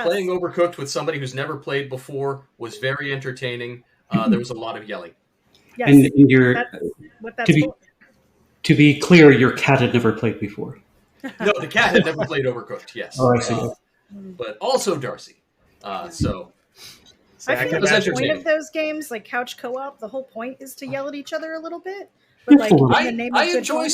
playing Overcooked with somebody who's never played before was very entertaining. There was a lot of yelling. Yes, And you're, that's what that's for. To be clear, your cat had never played before. No, the cat had never played Overcooked, yes. Oh, I see. But also Darcy. So I feel like the point of those games, like couch co-op, the whole point is to yell at each other a little bit. But like, in the name of good fun.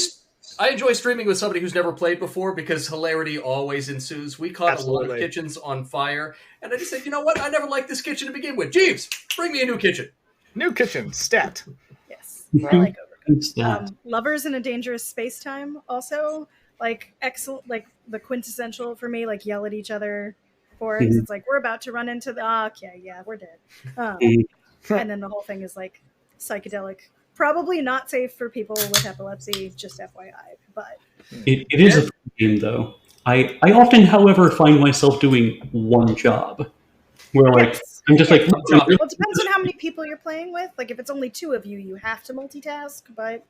I enjoy streaming with somebody who's never played before because hilarity always ensues. We caught a lot of kitchens on fire, and I just said, you know what? I never liked this kitchen to begin with. Jeeves, bring me a new kitchen. New kitchen, stat. Yes, I like Overcooked. Lovers in a Dangerous Space-Time also, like, excellent, like, the quintessential for me, like, yell at each other for it. It's like, we're about to run into the, okay, yeah, we're dead. And then the whole thing is, like, psychedelic. Probably not safe for people with epilepsy, just FYI. But it is a fun game, though. I often, however, find myself doing one job. Where, like, I'm just like... Well, it depends on how many people you're playing with. Like, if it's only 2 of you, you have to multitask. But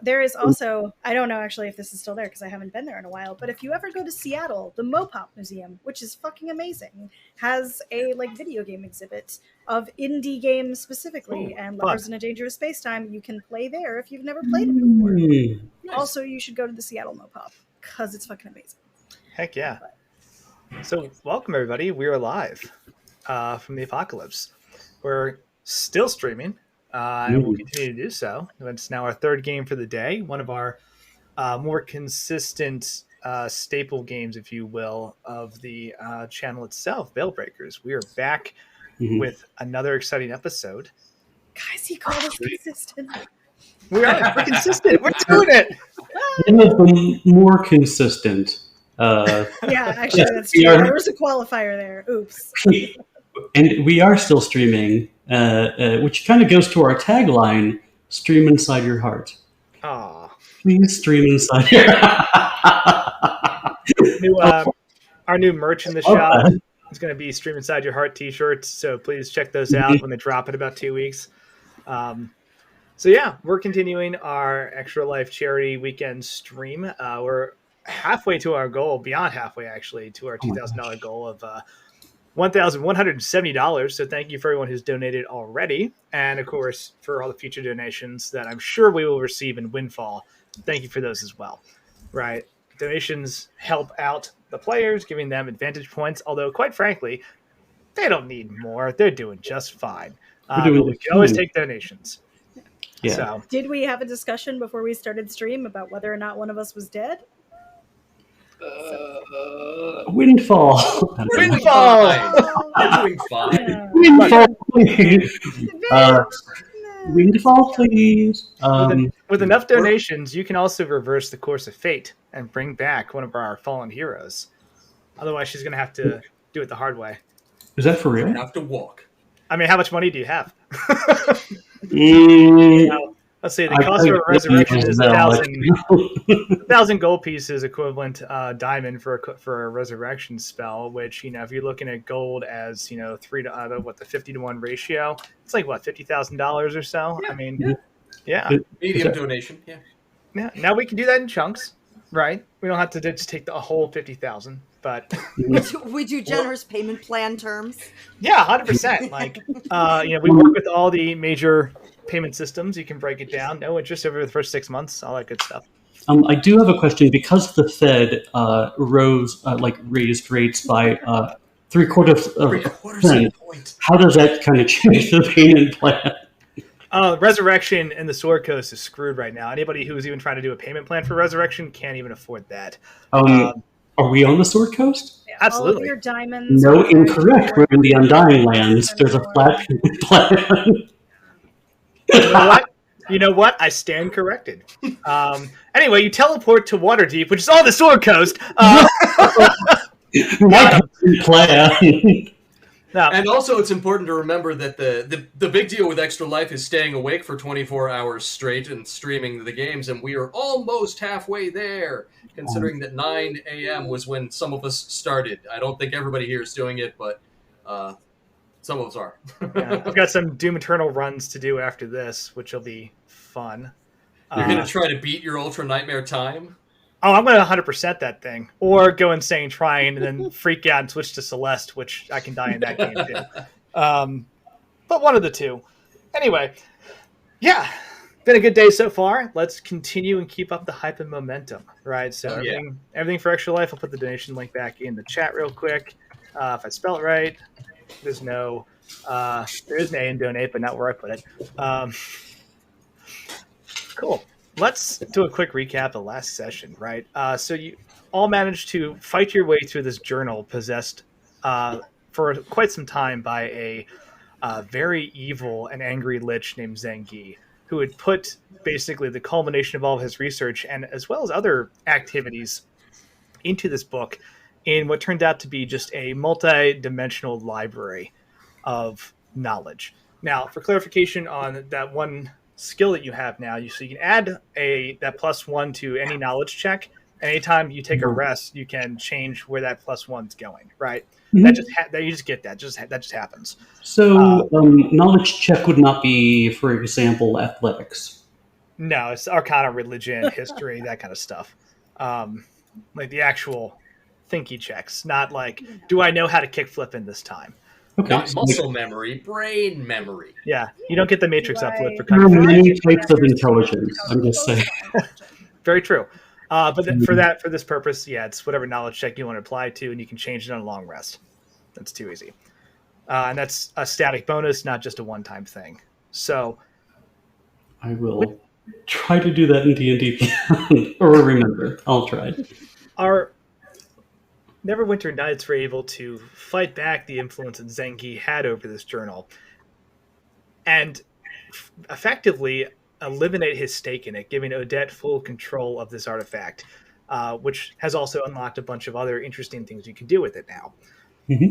there is also... I don't know, actually, if this is still there, because I haven't been there in a while. But if you ever go to Seattle, the Mopop Museum, which is fucking amazing, has a, like, video game exhibit of indie games specifically, and Lovers in a Dangerous Space-Time, you can play there if you've never played it before. Nice. Also, you should go to the Seattle Mopop, because it's fucking amazing. Heck yeah. So, welcome everybody. We're live from the apocalypse. We're still streaming, and we'll continue to do so. It's now our third game for the day, one of our more consistent staple games, if you will, of the channel itself, Veil Breakers. We are back with another exciting episode. Guys, he called us consistent. We're consistent. We're doing it. One of the more consistent. Yeah, actually, that's true. There was a qualifier there. Oops. And we are still streaming, which kind of goes to our tagline, stream inside your heart. Aww. Please stream inside your heart. Our new merch in the shop. It's going to be Stream Inside Your Heart t-shirts, so please check those out when they drop in about 2 weeks. So yeah, we're continuing our Extra Life charity weekend stream. We're halfway to our goal, beyond halfway actually, to our $2,000 goal of $1,170. So thank you for everyone who's donated already. And of course, for all the future donations that I'm sure we will receive in Windfall. Thank you for those as well. Right. Donations help out the players, giving them advantage points. Although, quite frankly, they don't need more. They're doing just fine. But we can always take donations. Yeah. So, did we have a discussion before we started stream about whether or not one of us was dead? Windfall. Windfall. I'm doing fine. Windfall, please. Windfall, please. With enough donations, you can also reverse the course of fate and bring back one of our fallen heroes. Otherwise, she's going to have to do it the hard way. Is that for real? You have to walk. I mean, how much money do you have? Let's see. The cost of a resurrection is 1,000 gold pieces, equivalent diamond for a resurrection spell. Which, you know, if you're looking at gold as, you know, 3 to the 50-to-1 ratio, it's like what, $50,000 or so. Yeah, I mean, yeah. Medium donation. Yeah. Yeah. Now we can do that in chunks, right? We don't have to just take the whole 50,000. But we do generous payment plan terms. Yeah, 100%. Like, you know, we work with all the major payment systems. You can break it down. No interest over the first 6 months. All that good stuff. I do have a question. Because the Fed raised rates by 3/4 of a point, how does that kind of change the payment plan? Resurrection and the Sword Coast is screwed right now. Anybody who's even trying to do a payment plan for Resurrection can't even afford that. Are we on the Sword Coast? Yeah, absolutely. All of your diamonds. No, incorrect. We're in the Undying Lands. There's a flat payment plan. You know what? I stand corrected. Anyway, you teleport to Waterdeep, which is on the Sword Coast. Plan. No. And also, it's important to remember that the big deal with Extra Life is staying awake for 24 hours straight and streaming the games, and we are almost halfway there, considering that 9 a.m. was when some of us started. I don't think everybody here is doing it, but some of us are. Yeah, I've got some Doom Eternal runs to do after this, which will be fun. You're going to try to beat your Ultra Nightmare time? oh, I'm going to 100% that thing, or go insane trying and then freak out and switch to Celeste, which I can die in that game too. But one of the two. Anyway, yeah, been a good day so far. Let's continue and keep up the hype and momentum, right? So everything for Extra Life, I'll put the donation link back in the chat real quick. If I spell it right, there's no, there is an A in donate, but not where I put it. Cool. Let's do a quick recap of the last session, right? So you all managed to fight your way through this journal possessed for quite some time by a very evil and angry lich named Zengi, who had put basically the culmination of all of his research and as well as other activities into this book in what turned out to be just a multi-dimensional library of knowledge. Now, for clarification on that one skill that you have now, so you can add that +1 to any knowledge check. Anytime you take a rest, you can change where that +1's going, right? Mm-hmm. That you just get that just happens. So knowledge check would not be, for example, athletics. No, it's Arcana, religion, history, that kind of stuff. Like the actual thinky checks, not like, do I know how to kickflip in this time? Okay. Not muscle memory, brain memory. Yeah, you don't get the matrix uplift for There are many types of intelligence. I'm just saying. Very true. But for this purpose, yeah, it's whatever knowledge check you want to apply to, and you can change it on a long rest. That's too easy. And that's a static bonus, not just a one-time thing. So I will try to do that in D&D. Or remember, I'll try. Our Neverwinter Knights were able to fight back the influence that Zengi had over this journal and effectively eliminate his stake in it, giving Odette full control of this artifact, which has also unlocked a bunch of other interesting things you can do with it now,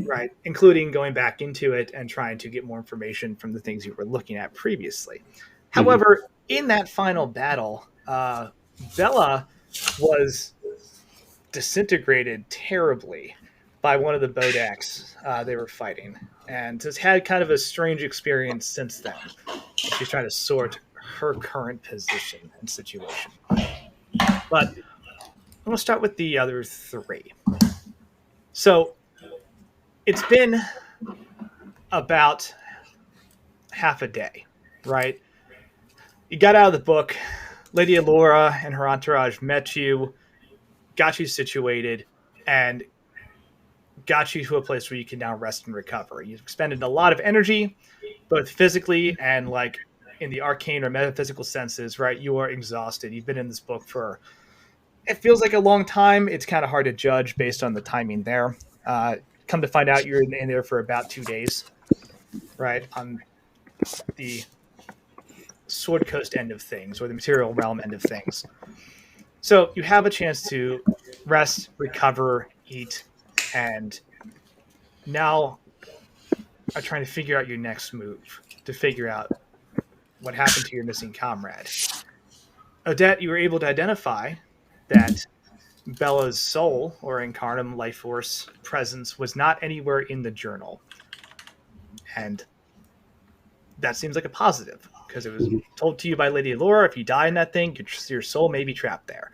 right? Including going back into it and trying to get more information from the things you were looking at previously. However, in that final battle, Bella was disintegrated terribly by one of the Bodaks they were fighting, and has had kind of a strange experience since then. She's trying to sort her current position and situation. But I'm going to start with the other three. So it's been about half a day, right? You got out of the book. Lady Allura and her entourage met you, got you situated, and got you to a place where you can now rest and recover. You've expended a lot of energy, both physically and like in the arcane or metaphysical senses, right? You are exhausted. You've been in this book for, it feels like a long time. It's kind of hard to judge based on the timing there. Come to find out, you're in there for about 2 days, right? On the Sword Coast end of things, or the material realm end of things. So you have a chance to rest, recover, eat, and now are trying to figure out your next move, to figure out what happened to your missing comrade. Odette, you were able to identify that Bella's soul, or incarnate life force presence, was not anywhere in the journal. And that seems like a positive, because it was told to you by Lady Allura, if you die in that thing, your soul may be trapped there.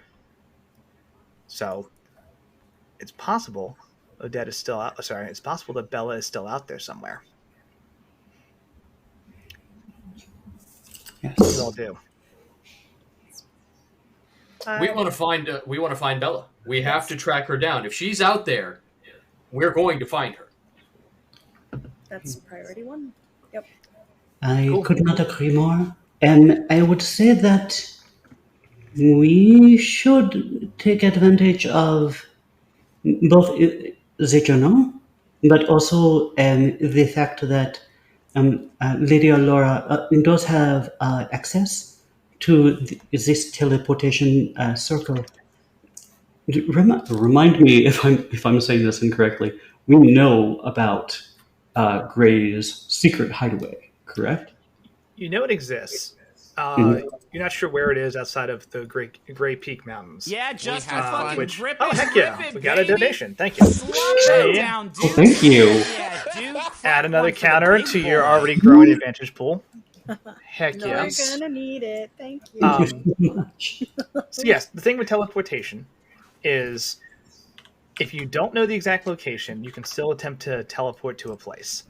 So it's possible Odette is still out. Sorry, it's possible that Bella is still out there somewhere. Yes. What do all do? We want to find Bella. We have to track her down. If she's out there, we're going to find her. That's priority one. Yep. I could not agree more. And I would say that we should take advantage of both the journal, but also the fact that Lady Allura does have access to this teleportation circle. Remind me if I'm saying this incorrectly. We know about Gray's secret hideaway, correct? You know it exists. You're not sure where it is outside of the Gray Peak Mountains. Yeah, just fucking rip it. Oh, heck yeah. We got a donation. Thank you. Down, dude. Oh, thank you. Yeah, dude. Add another counter to your already growing advantage pool. Heck yes. We're gonna need it. Thank you. Thank you so much. So yes, the thing with teleportation is if you don't know the exact location, you can still attempt to teleport to a place.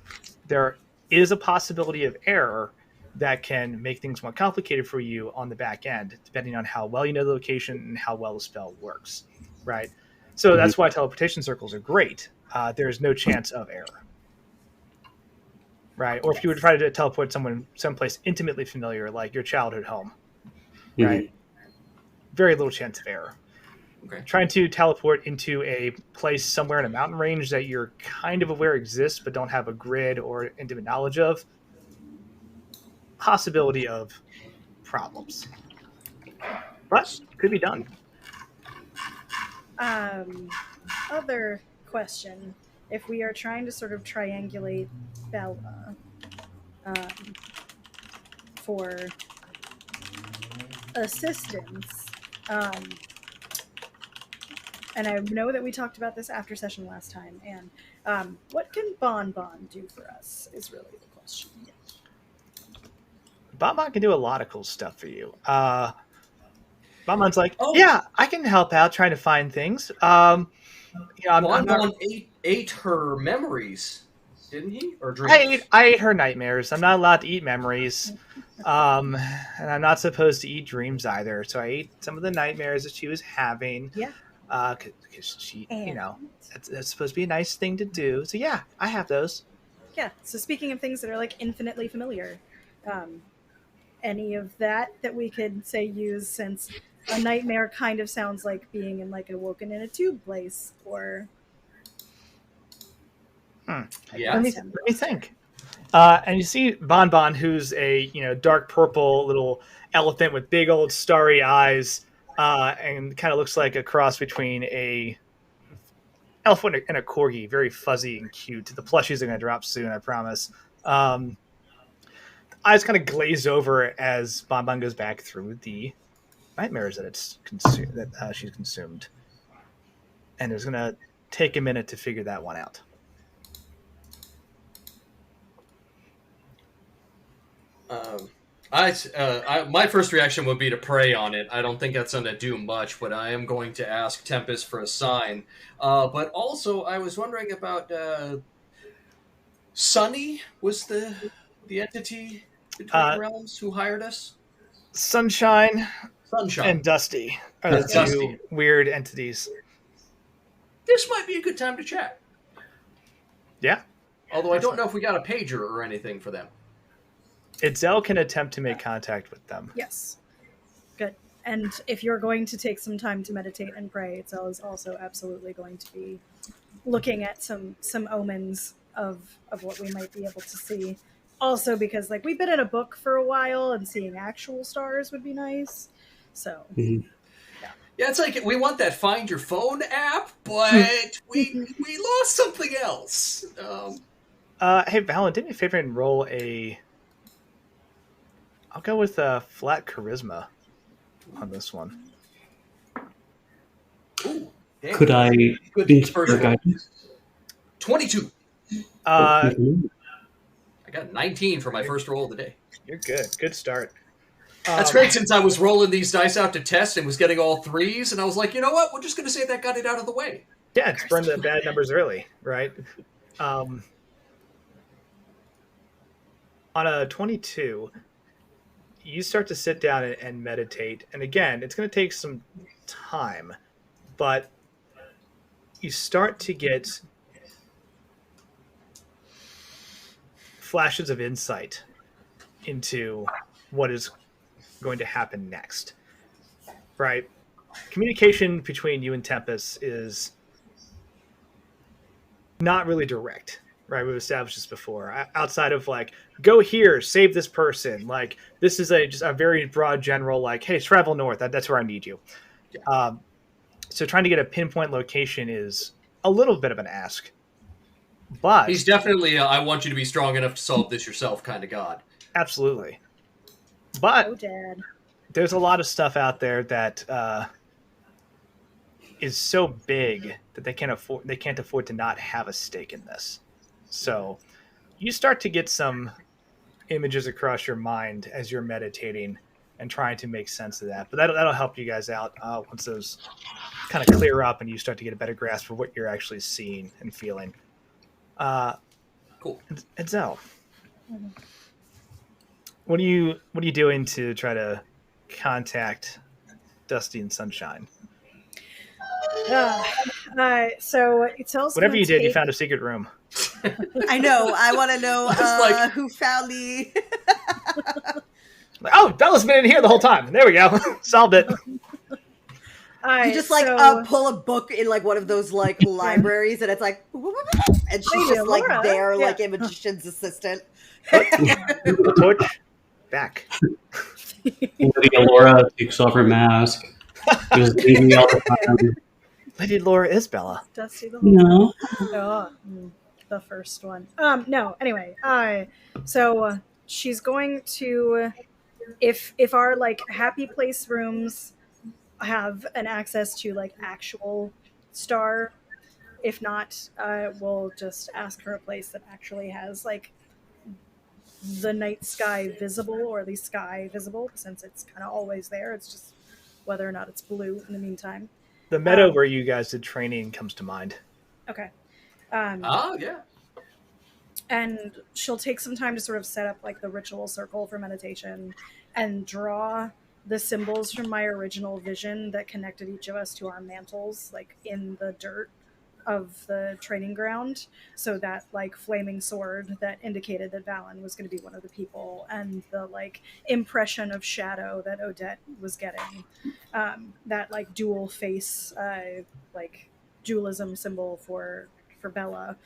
There is a possibility of error that can make things more complicated for you on the back end, depending on how well you know the location and how well the spell works, right? So that's why teleportation circles are great. There's no chance of error, right? Or if you were to try to teleport someone someplace intimately familiar, like your childhood home, right? Very little chance of error. Okay. Trying to teleport into a place somewhere in a mountain range that you're kind of aware exists but don't have a grid or intimate knowledge of, possibility of problems. But could be done. Other question. If we are trying to sort of triangulate Bella for assistance, and I know that we talked about this after session last time, and what can Bon Bon do for us is really the question. Bon Bon can do a lot of cool stuff for you. Bon Bon's like, yeah, I can help out trying to find things. Bon Bon ate her memories, didn't he? Or dreams? I ate her nightmares. I'm not allowed to eat memories. And I'm not supposed to eat dreams either. So I ate some of the nightmares that she was having. Yeah. Because she, it's supposed to be a nice thing to do. So yeah, I have those. Yeah. So speaking of things that are like infinitely familiar, any of that we could say use, since a nightmare kind of sounds like being in like a woken in a tube place, or yeah. Let me think. And you see Bon Bon, who's a dark purple little elephant with big old starry eyes, and kind of looks like a cross between a elephant and a corgi, very fuzzy and cute. The plushies are going to drop soon, I promise. Eyes kind of glaze over as Bon Bon goes back through the nightmares that she's consumed, and it's going to take a minute to figure that one out. My first reaction would be to pray on it. I don't think that's going to do much, but I am going to ask Tempest for a sign. But also, I was wondering about Sunny was the entity between realms who hired us. Sunshine, and Dusty are the two weird entities. This might be a good time to chat. Yeah. Although I don't know if we got a pager or anything for them. Itzel can attempt to make contact with them. Yes. Good. And if you're going to take some time to meditate and pray, Itzel is also absolutely going to be looking at some omens of what we might be able to see. Also because we've been in a book for a while, and seeing actual stars would be nice. So yeah, it's like we want that Find Your Phone app, but we lost something else. Hey Valen, do me a favor and roll I'll go with a flat charisma on this one. Ooh, could I inspire guidance? 22. I got 19 for my first roll of the day. You're good. Good start. That's great, since I was rolling these dice out to test and was getting all threes, and I was like, you know what? We're just going to say that got it out of the way. Yeah, it's burn the bad numbers early, right? On a 22, you start to sit down and meditate. And again, it's going to take some time, but you start to get flashes of insight into what is going to happen next, right? Communication between you and Tempest is not really direct, right? We've established this before. Outside of go here, save this person. This is just a very broad general, hey, travel north. That's where I need you. Yeah. So trying to get a pinpoint location is a little bit of an ask. But he's definitely I want you to be strong enough to solve this yourself kind of god. Absolutely. But there's a lot of stuff out there that is so big that they can't afford to not have a stake in this. So you start to get some images across your mind as you're meditating, and trying to make sense of that. But that'll help you guys out once those kind of clear up and you start to get a better grasp of what you're actually seeing and feeling. Cool. Itzel, what are you doing to try to contact Dusty and Sunshine? So Itzel's whatever you did, you found a secret room. I know. I want to know who found the. Oh, Bella's been in here the whole time. There we go. Solved it. You just pull a book in like one of those like libraries, and it's like, and she's just like there, like a magician's assistant. Torch back. Lady Laura takes off her mask. Just leaving all the time. Lady Laura is Bella. Dusty the No. The first one. No. Anyway, so she's going to, if our like happy place rooms have an access to like actual star, if not, we'll just ask for a place that actually has like the night sky visible, or at least sky visible, since it's kind of always there. It's just whether or not it's blue in the meantime. The meadow where you guys did training comes to mind. Okay. Yeah. And she'll take some time to sort of set up like the ritual circle for meditation and draw the symbols from my original vision that connected each of us to our mantles, like in the dirt of the training ground. So that like flaming sword that indicated that Valen was going to be one of the people, and the like impression of shadow that Odette was getting, that like dual face, like dualism symbol for Bella,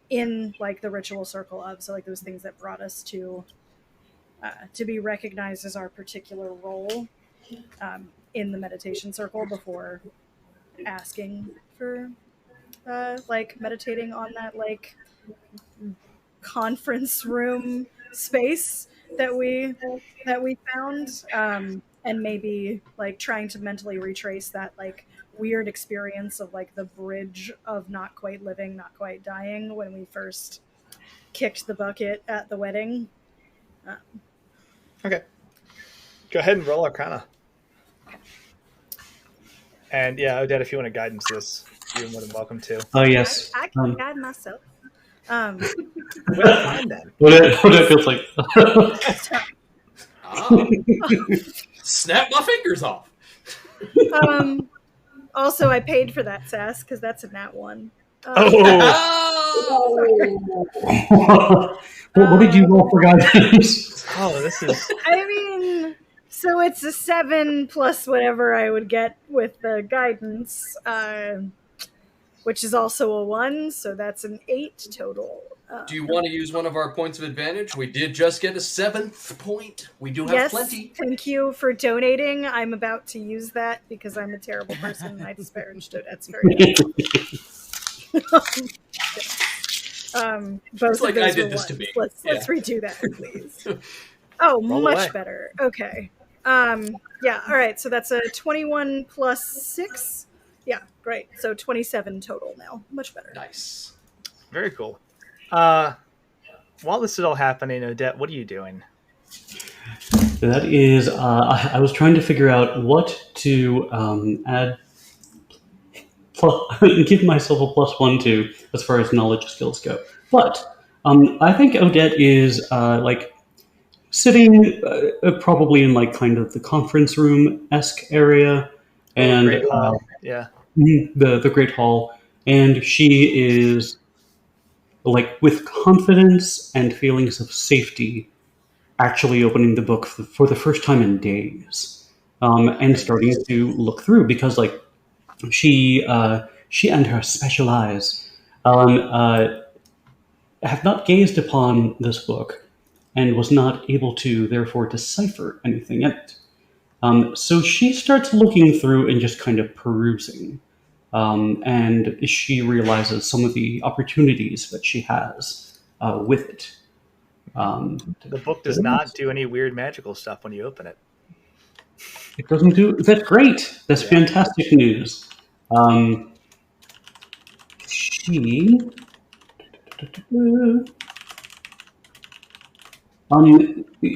in like the ritual circle of, so like those things that brought us to be recognized as our particular role in the meditation circle before asking for like meditating on that like conference room space that we found, and maybe like trying to mentally retrace that like weird experience of like the bridge of not quite living, not quite dying when we first kicked the bucket at the wedding. Okay. Go ahead and roll Arcana. And yeah, Odette, if you want to guidance this, you're more than welcome to. Oh, yes. I can guide myself. What it feels like. Snap my fingers off. Also, I paid for that sass because that's a nat one. What did you roll for guidance? This is. I mean, so it's a 7 plus whatever I would get with the guidance, which is also a 1, so that's an 8 total. Do you want to use one of our points of advantage? We did just get a 7th point. We do have plenty. Thank you for donating. I'm about to use that because I'm a terrible person and I disparaged it. That's very good. Both it's like I did this to me. Let's redo that, please. Oh, roll much away. better. Okay. All right. So that's a 21 plus 6. Yeah, great. So 27 total now. Much better. Nice. Very cool. While this is all happening, Odette, what are you doing? That is, I was trying to figure out what to add, give myself a +1 to as far as knowledge skills go. But I think Odette is like sitting probably in like kind of the conference room-esque area, and Great Hall. Yeah, the Great Hall, and she is like with confidence and feelings of safety actually opening the book for the first time in days, and starting to look through, because like she and her special eyes have not gazed upon this book and was not able to therefore decipher anything in it. So she starts looking through and just kind of perusing. And she realizes some of the opportunities that she has with it. The book does not do any weird magical stuff when you open it. It doesn't do... That's great. That's fantastic news.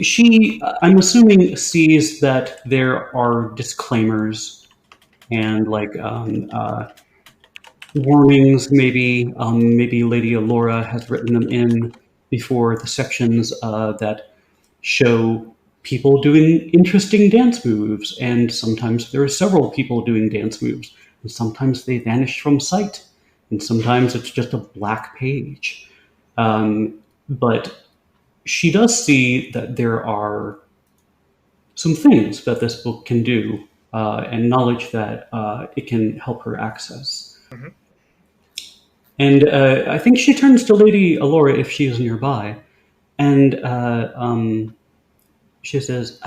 She, I'm assuming, sees that there are disclaimers and warnings. Maybe Lady Alora has written them in before the sections that show people doing interesting dance moves, and sometimes there are several people doing dance moves, and sometimes they vanish from sight, and sometimes it's just a black page. But she does see that there are some things that this book can do, and knowledge that it can help her access. Mm-hmm. And I think she turns to Lady Alora if she is nearby, and she says,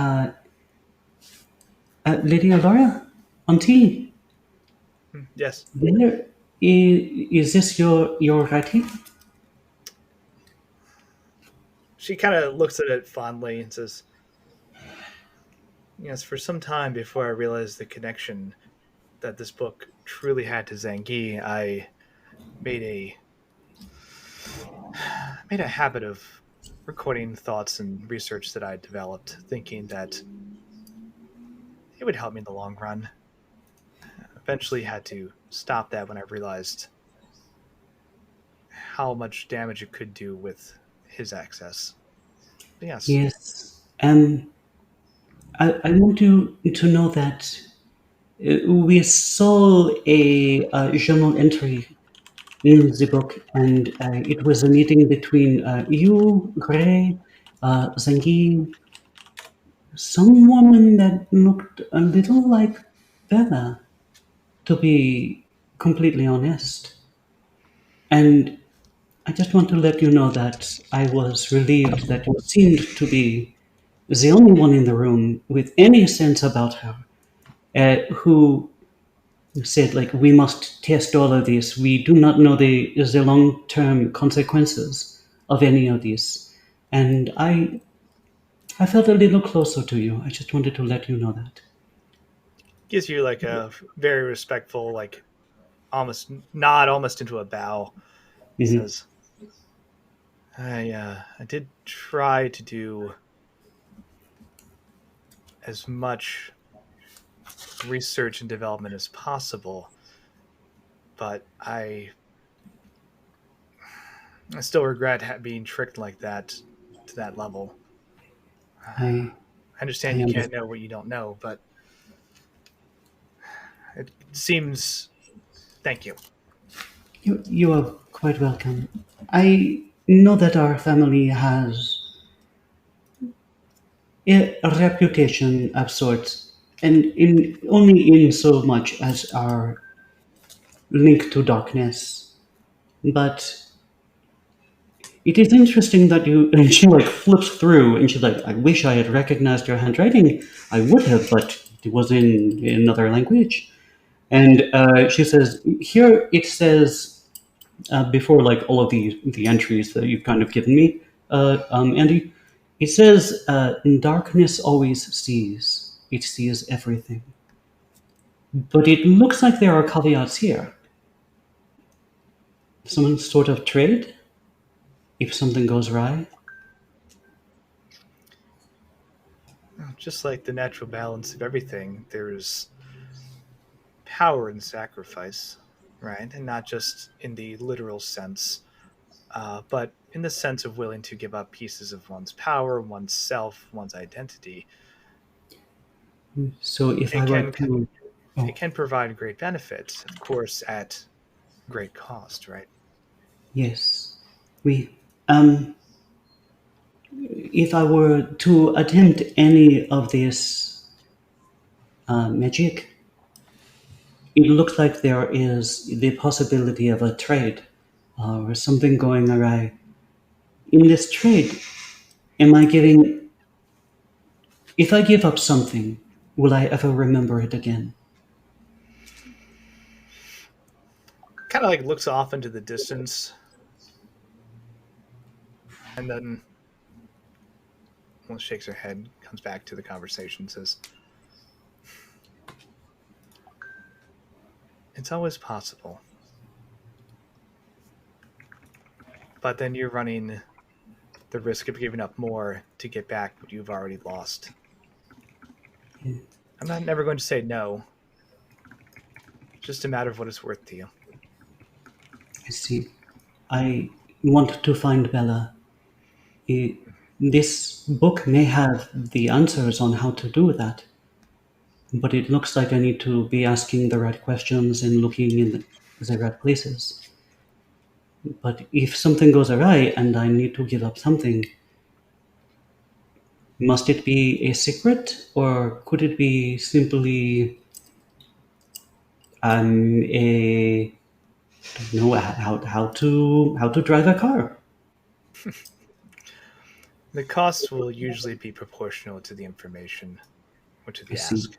Lady Alora, Auntie, yes, is this your writing? she kind of looks at it fondly and says, yes, for some time before I realized the connection that this book truly had to Zangi, I made a habit of recording thoughts and research that I developed, thinking that it would help me in the long run. Eventually had to stop that when I realized how much damage it could do with his access. But yes. Yes. I want to know that we saw a journal entry in the book, and it was a meeting between you, Gray, Zangi, some woman that looked a little like Bella, to be completely honest. And I just want to let you know that I was relieved that you seemed to be the only one in the room with any sense about her, who said, like, we must test all of this. We do not know the long-term consequences of any of this. And I felt a little closer to you. I just wanted to let you know that. Gives you like a very respectful, like almost nod, almost into a bow. Mm-hmm. Says, I did try to do as much research and development as possible, but I still regret being tricked like that to that level. I I understand you can't know what you don't know, but it seems. Thank you. You are quite welcome. I know that our family has a reputation of sorts, and only in so much as our link to darkness. But it is interesting that you, and she like flips through and she's like, I wish I had recognized your handwriting. I would have, but it was in another language. And she says, here it says, before like all of the entries that you've kind of given me, Andy, it says, darkness always sees. It sees everything. But it looks like there are caveats here. Some sort of trade, if something goes awry. Just like the natural balance of everything, there's power in sacrifice, right? And not just in the literal sense, but in the sense of willing to give up pieces of one's power, one's self, one's identity. So if I were to... It can provide great benefits, of course, at great cost, right? Yes. If I were to attempt any of this magic, it looks like there is the possibility of a trade or something going awry. In this trade, am I giving... If I give up something, will I ever remember it again? Kind of like looks off into the distance, and then shakes her head, comes back to the conversation, says, it's always possible. But then you're running the risk of giving up more to get back what you've already lost. I'm never going to say no. It's just a matter of what it's worth to you. I see. I want to find Bella. This book may have the answers on how to do that, but it looks like I need to be asking the right questions and looking in the right places. But if something goes awry and I need to give up something, must it be a secret, or could it be simply a don't know how to drive a car? The cost will usually be proportional to the information or to the ask.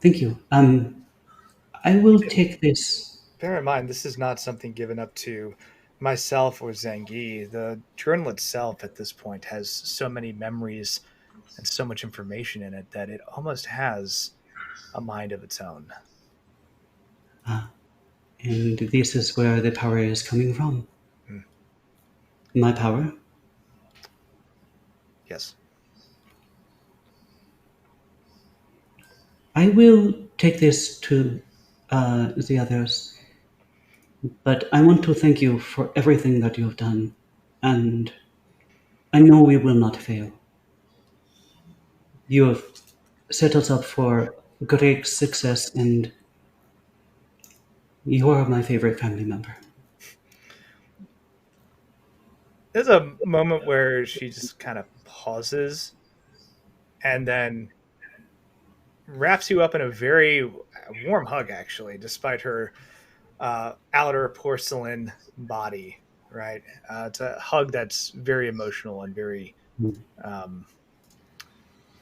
Thank you. I will take this. Bear in mind, this is not something given up to myself or Zangi. The journal itself at this point has so many memories and so much information in it that it almost has a mind of its own. And this is where the power is coming from. My power? Yes. I will take this to the others, but I want to thank you for everything that you have done, and I know we will not fail. You have set us up for great success, and you are my favorite family member. There's a moment where she just kind of pauses and then wraps you up in a very warm hug, actually, despite her outer porcelain body, right? It's a hug that's very emotional and very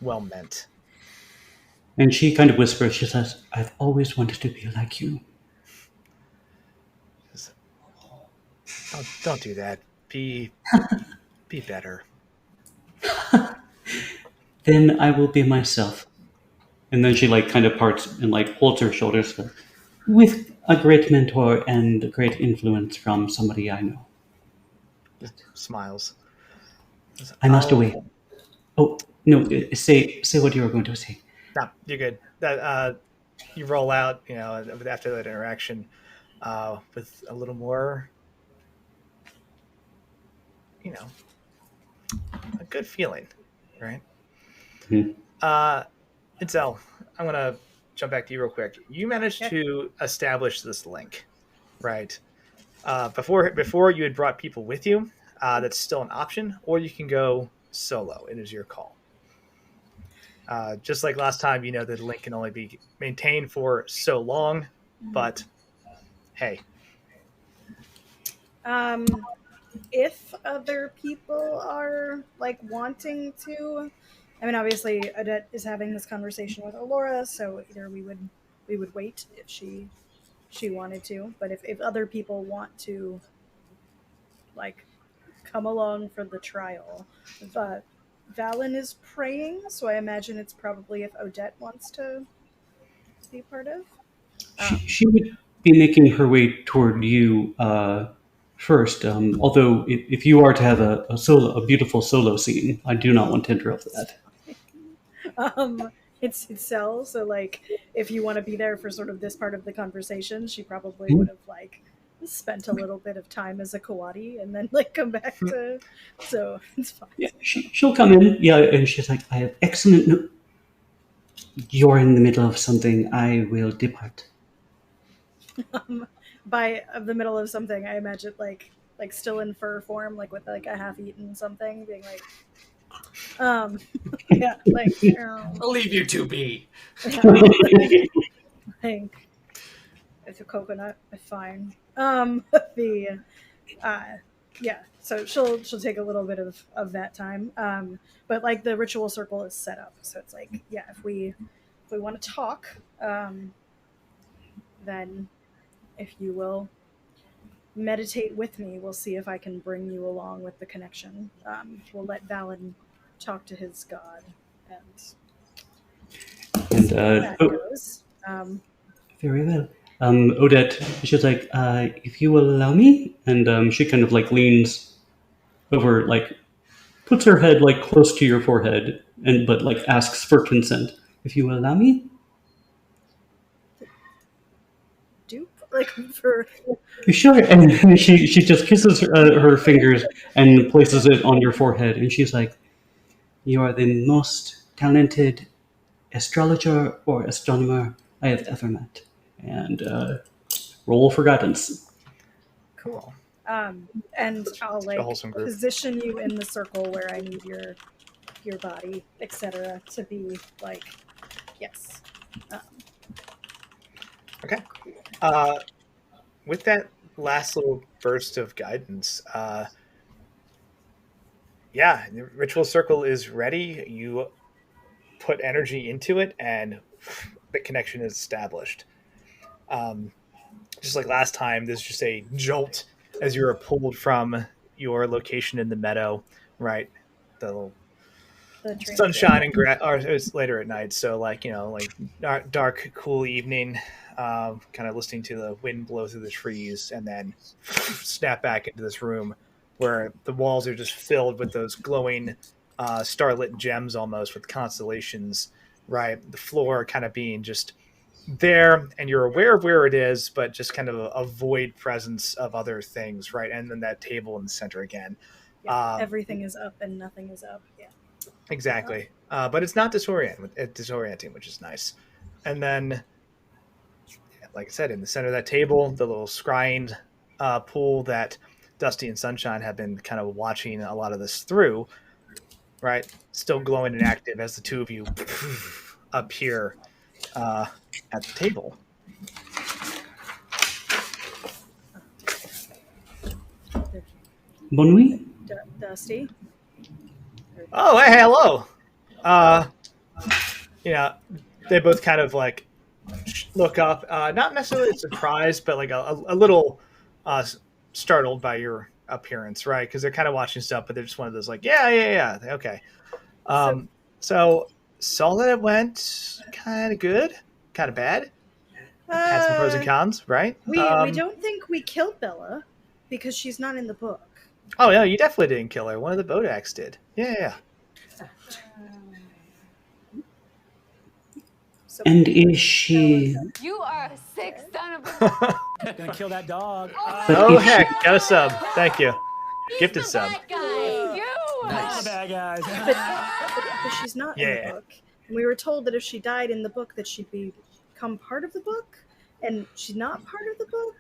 well meant. And she kind of whispers, she says, I've always wanted to be like you. Don't do that. Be better. Then I will be myself. And then she kind of parts and holds her shoulders with a great mentor and a great influence from somebody I know. Just smiles. I must away. Oh, no, say what you were going to say. No, you're good. That you roll out, after that interaction, with a little more, a good feeling, right? Itzel, I'm gonna jump back to you real quick. You managed to establish this link, right? Before you had brought people with you. That's still an option, or you can go solo. It is your call. Just like last time, the link can only be maintained for so long, but hey. If other people are wanting to, I mean, obviously Odette is having this conversation with Allura, so either we would wait if she wanted to, but if other people want to come along for the trial, Valen is praying, so I imagine it's probably if Odette wants to be part of. She would be making her way toward you first. Although, if you are to have a beautiful solo scene, I do not want to interrupt that. It's Itzel, so if you want to be there for sort of this part of the conversation, she probably would have spent a little bit of time as a Kawadi and then come back to. So it's fine. Yeah, she'll come in. Yeah, and she's like, "I have excellent. No, you're in the middle of something. I will depart." By the middle of something, I imagine like still in fur form, with a half-eaten something, being yeah, I'll leave you two be. It's a coconut. It's fine. Yeah. So she'll take a little bit of that time. But the ritual circle is set up, so it's if we want to talk, then if you will meditate with me, we'll see if I can bring you along with the connection. We'll let Valen talk to his god and see how that goes. Very well. Odette, she's like, if you will allow me, and she kind of like leans over, like puts her head like close to your forehead, but like asks for consent. If you will allow me. Like for You sure? And she just kisses her fingers and places it on your forehead, and she's like, "You are the most talented astrologer or astronomer I have ever met." And roll for guidance. Cool. And I'll like position you in the circle where I need your body, etc., to be like, yes. Okay. With that last little burst of guidance, the ritual circle is ready. You put energy into it, and the connection is established. Just like last time, there's just a jolt as you are pulled from your location in the meadow, right? The sunshine and or it's later at night, so like dark, cool evening, kind of listening to the wind blow through the trees, and then snap back into this room where the walls are just filled with those glowing starlit gems, almost with constellations. Right, the floor kind of being just there, and you're aware of where it is, but just kind of a void presence of other things, right? And then that table in the center again. Everything is up and nothing is up. Yeah. Exactly. But it's not disorienting, which is nice. And then, like I said, in the center of that table, the little scrying pool that Dusty and Sunshine have been kind of watching a lot of this through, right? Still glowing and active as the two of you appear at the table. Bonne nuit. Dusty. Oh, hey, hello. They both kind of like look up, not necessarily surprised, but like a little startled by your appearance, right? Because they're kind of watching stuff, but they're just one of those like, yeah, okay. So saw that it went kind of good, kind of bad. Had some pros and cons, right? We don't think we killed Bella because she's not in the book. Oh yeah, you definitely didn't kill her. One of the Bodaks did. Yeah. And is she? You are a sick son of a. Gonna kill that dog. Oh heck, got a sub. Thank you. Gifted sub. Nice. Bad guys. But she's not in the book. And we were told that if she died in the book, that she'd become part of the book, and she's not part of the book.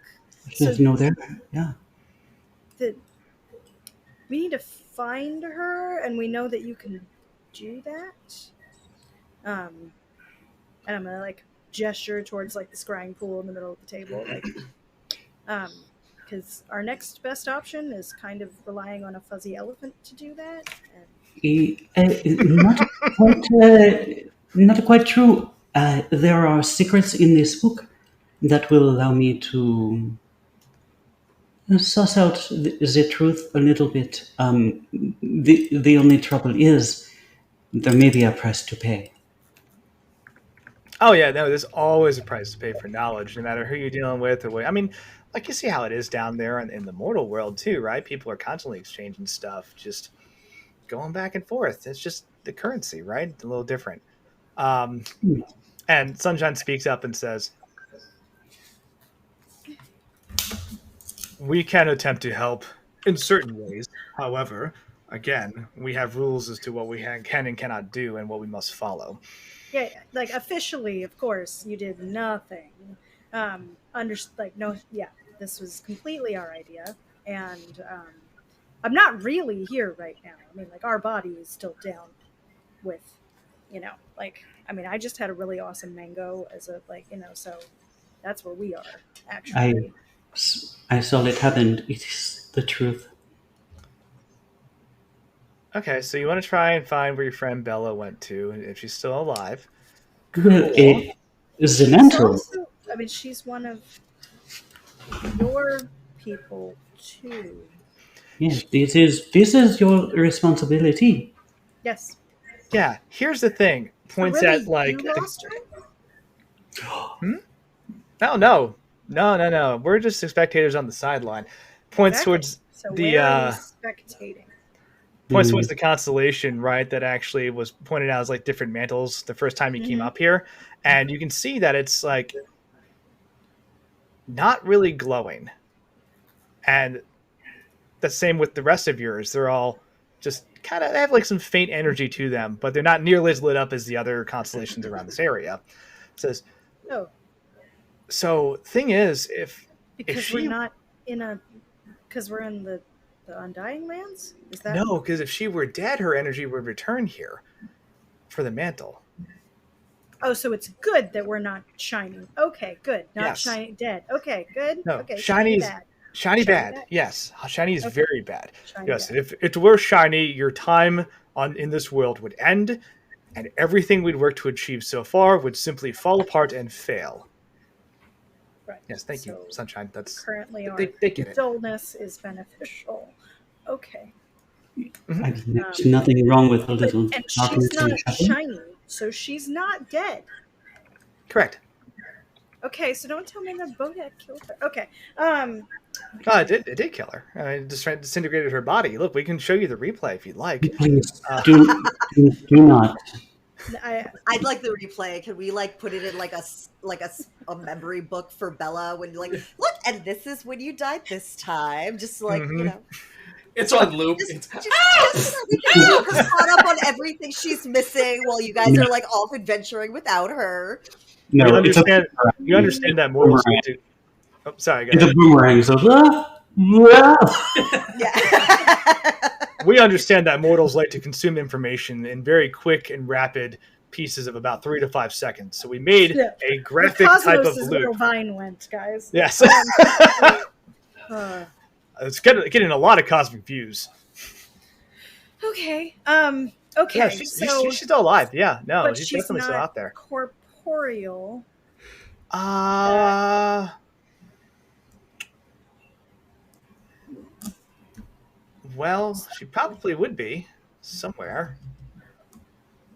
There's no there. Yeah. We need to find her, and we know that you can do that. And I'm gonna like gesture towards like the scrying pool in the middle of the table, like, because our next best option is kind of relying on a fuzzy elephant to do that. Not quite true. There are secrets in this book that will allow me to suss out the truth a little bit. The only trouble is there may be a price to pay. Oh yeah, no, there's always a price to pay for knowledge, no matter who you're dealing with or what. I mean, like you see how it is down there in the mortal world too, right? People are constantly exchanging stuff, just going back and forth. It's just the currency, right? A little different. And Sunshine speaks up and says, "We can attempt to help in certain ways. However, again, we have rules as to what we can and cannot do and what we must follow." Yeah, like officially, of course, you did nothing. This was completely our idea, and I'm not really here right now. I mean, like, our body is still down with, I just had a really awesome mango as a, so that's where we are, actually. I saw it happen. It is the truth. Okay, so you want to try and find where your friend Bella went to, if she's still alive. Well, Duskmantle. She's one of your people too. Yes, this is your responsibility. Yes. Yeah. Here's the thing. Points really, at like. You lost her? No. No. We're just spectators on the sideline. Points towards spectating. Points towards the constellation, right? That actually was pointed out as like different mantles the first time you came up here, and you can see that it's like not really glowing, and the same with the rest of yours. They're all just kind of have like some faint energy to them, but they're not nearly as lit up as the other constellations around this area. It says, so thing is, if we're not in because we're in the Undying Lands? Is that no? Because if she were dead, her energy would return here for the mantle. Oh, so it's good that we're not shiny. Okay, good. Not shiny dead. Okay, good. No, okay, shiny bad. Shiny bad. Yes, shiny is very bad. Yes, if it were shiny, your time in this world would end, and everything we'd worked to achieve so far would simply fall apart and fail. Right. Yes, thank you, Sunshine. That's currently they get it. Dullness is beneficial. Okay. There's nothing wrong with a little. And she's not shiny, so she's not dead. Correct. Okay, so don't tell me that Bodak killed her. Okay. It did kill her. I just disintegrated her body. Look, we can show you the replay if you'd like. Please do not. I'd like the replay. Could we like put it in like a memory book for Bella when like look, and this is when you died this time. Just like you know, it's on loop. Just caught up on everything she's missing while you guys are like off adventuring without her. No, you understand that mortals do. Oh, sorry, guys. It's a boomerang. So we understand that mortals like to consume information in very quick and rapid pieces of about 3 to 5 seconds. So we made a graphic type of loop. Where Vine went, guys. Yes. It's getting a lot of cosmic views. Okay. Okay. Yeah, she's still alive. Yeah. No, she's definitely still out there. Corporeal. Well, she probably would be somewhere.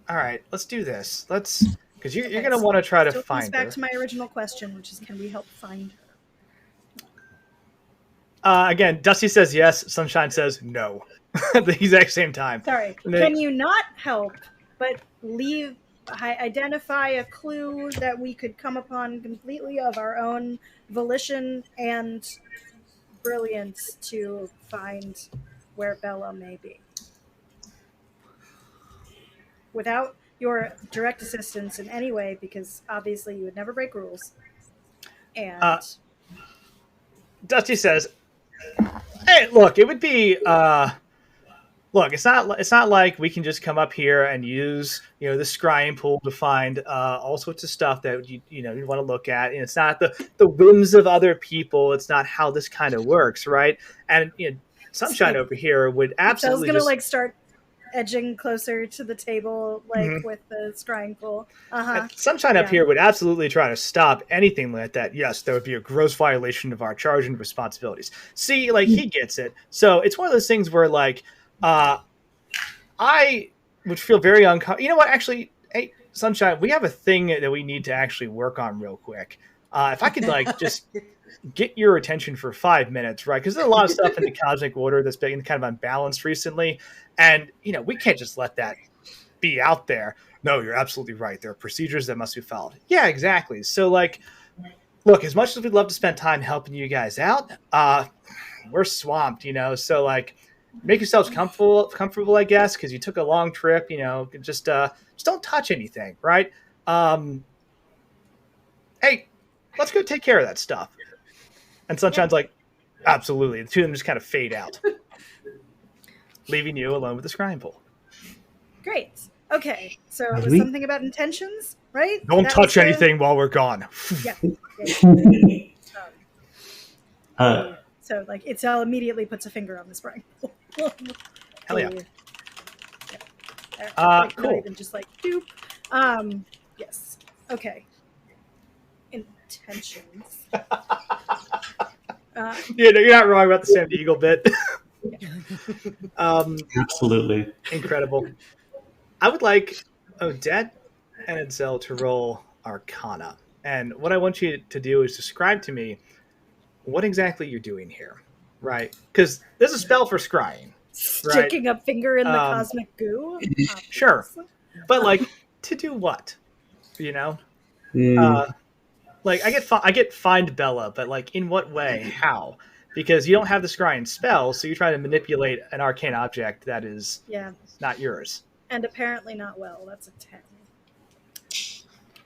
All right, let's do this. Because you're going to want to try to find her. Back to my original question, which is, can we help find her? Again, Dusty says yes. Sunshine says no. At the exact same time. Sorry. Can you not help, but identify a clue that we could come upon completely of our own volition and brilliance to find where Bella may be? Without your direct assistance in any way, because obviously you would never break rules. And Dusty says, "Hey, look, it would be look. It's not like we can just come up here and use the scrying pool to find all sorts of stuff that you want to look at. And it's not the whims of other people. It's not how this kind of works, right? And Sunshine over here would absolutely start edging closer to the table, with the scrying pool. Sunshine up here would absolutely try to stop anything like that. Yes, there would be a gross violation of our charge and responsibilities. See, he gets it. So it's one of those things where I would feel very uncomfortable. You know what? Actually, hey, Sunshine, we have a thing that we need to actually work on real quick. If I could just get your attention for 5 minutes, right? Because there's a lot of stuff in the cosmic order that's been kind of unbalanced recently. And, we can't just let that be out there. No, you're absolutely right. There are procedures that must be followed. Yeah, exactly. So, look, as much as we'd love to spend time helping you guys out, we're swamped, So, make yourselves comfortable, I guess, because you took a long trip, just don't touch anything, right? Hey, let's go take care of that stuff. And Sunshine's like, absolutely. The two of them just kind of fade out, leaving you alone with the scrying pool. Great. Okay. So it was something about intentions, right? Don't touch anything while we're gone. Yeah. So Itzel immediately puts a finger on the scrying pool. Hell yeah. Cool. Not even just doop. Yes. Okay. Intentions. You're not wrong about the Sam the Eagle bit. Absolutely. Incredible. I would like Odette and Itzel to roll Arcana. And what I want you to do is describe to me what exactly you're doing here, right? Because there's a spell for scrying. Sticking a finger in the cosmic goo? Sure. But, like, to do what? You know? Like, I get find Bella, but, like, in what way? How? Because you don't have the scrying spell, so you're trying to manipulate an arcane object that is not yours. And apparently not well. That's a 10.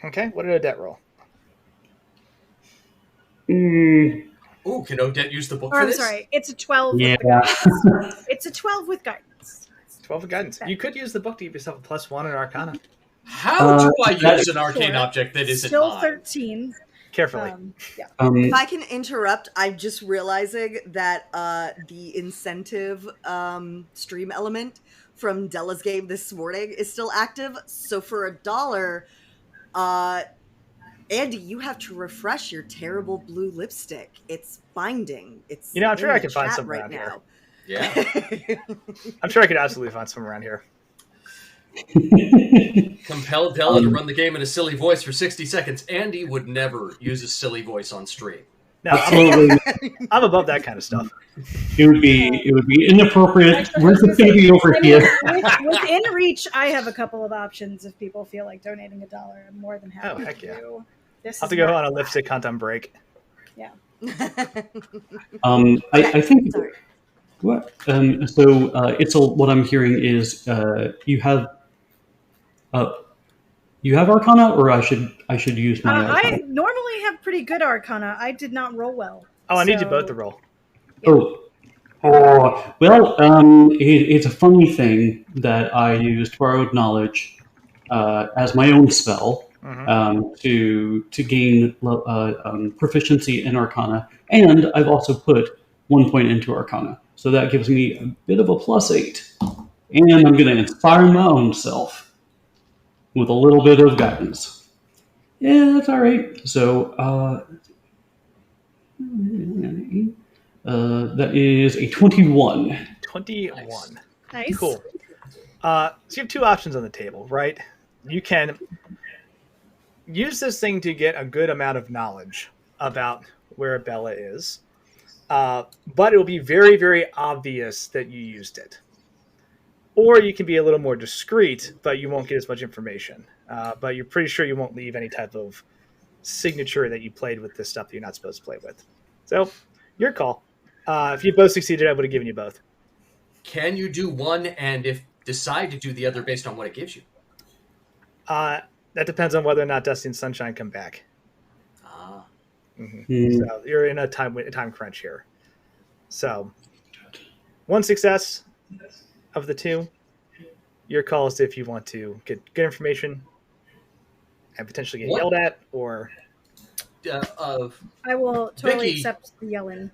Okay, what did Odette roll? Ooh, can Odette use the book for this? I'm sorry, it's a 12 with the guidance. It's a 12 with guidance. 12 with guidance. You could use the book to give yourself a +1 in Arcana. How do I use an arcane object that isn't still mine? 13. Carefully. If I can interrupt, I'm just realizing that the incentive stream element from Della's game this morning is still active. So for $1, Andy, you have to refresh your terrible blue lipstick. It's binding. It's I'm sure I can find some around here. Yeah. I'm sure I could absolutely find some around here. Compel Della to run the game in a silly voice for 60 seconds. Andy would never use a silly voice on stream. No, I'm above that kind of stuff. It would be inappropriate. Where's the baby over here? Within reach, I have a couple of options if people feel like donating $1. I'm more than happy heck to yeah. do. I'll have to go on a lipstick hunt on break. Yeah. I think. Sorry. What? Itzel, what I'm hearing is you have Arcana, or I should use my. I normally have pretty good Arcana. I did not roll well. Oh, I need you both to roll. Yeah. Well, it's a funny thing that I used borrowed knowledge as my own spell to gain proficiency in Arcana, and I've also put 1 point into Arcana, so that gives me a bit of a +8, and I'm going to inspire my own self with a little bit of guidance. Yeah, that's all right. So that is a 21. 21. Nice. Cool. So you have two options on the table, right? You can use this thing to get a good amount of knowledge about where Bella is, but it will be very, very obvious that you used it. Or you can be a little more discreet, but you won't get as much information. But you're pretty sure you won't leave any type of signature that you played with this stuff that you're not supposed to play with. So, your call. If you both succeeded, I would have given you both. Can you do one and if decide to do the other based on what it gives you? That depends on whether or not Dusty and Sunshine come back. So you're in a time crunch here. So, one success of the two, your call is if you want to get good information and potentially get yelled at, or I will totally accept the yelling.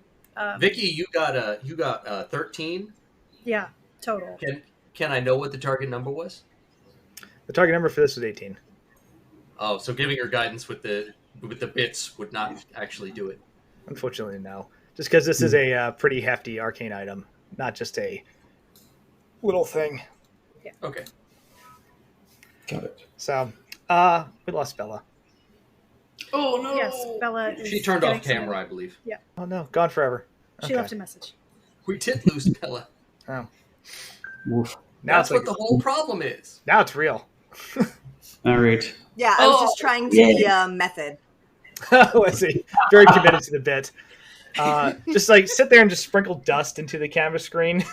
Vicky, you got 13. Yeah, total. Can I know what the target number was? The target number for this was 18. Oh, so giving her guidance with the bits would not actually do it. Unfortunately, no. Just because this is a pretty hefty arcane item, not just a little thing. Yeah. Okay. Got it. So, we lost Bella. Oh no! Yes, Bella. She turned off camera, I believe. Yeah. Oh no, gone forever. She left a message. We did lose Bella. Oh. Oof. Now That's what the whole problem is. Now it's real. All right. Yeah, I was just trying to be method. Let's see. Very committed to the bit. Just like sit there and just sprinkle dust into the camera screen.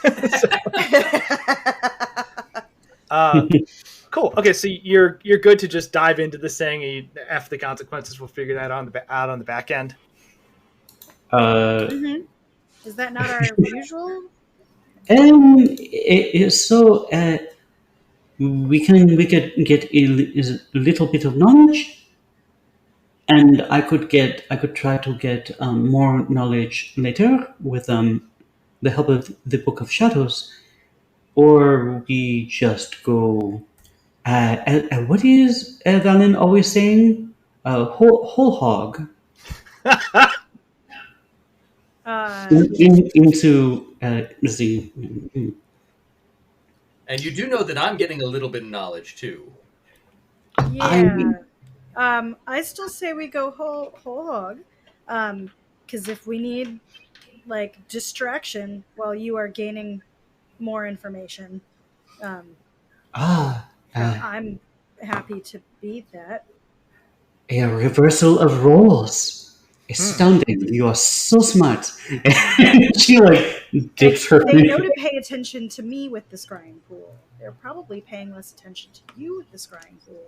Cool. Okay, so you're good to just dive into this thing, and you, after the consequences, we'll figure that out on the back end. Is that not our usual? So we could get a little bit of knowledge, and I could try to get more knowledge later with the help of the Book of Shadows, or we just go. What is Valen always saying? Whole hog. Into the. And you do know that I'm getting a little bit of knowledge too. Yeah. I still say we go whole hog, because if we need like distraction while you are gaining more information, I'm happy to be that. A reversal of roles. Astounding. You are so smart. She like dips her They know to pay attention to me with the scrying pool. They're probably paying less attention to you with the scrying pool.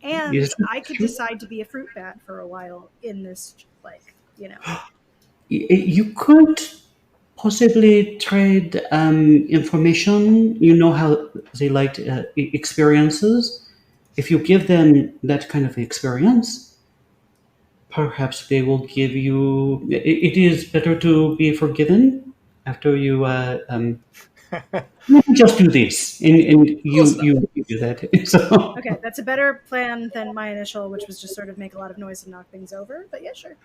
And I could decide to be a fruit bat for a while in this, like, you know. You could possibly trade information. You know how they like experiences. If you give them that kind of experience, perhaps they will give you. It is better to be forgiven after you. Just do this, and you do that. So. Okay, that's a better plan than my initial, which was just sort of make a lot of noise and knock things over. But yeah, sure.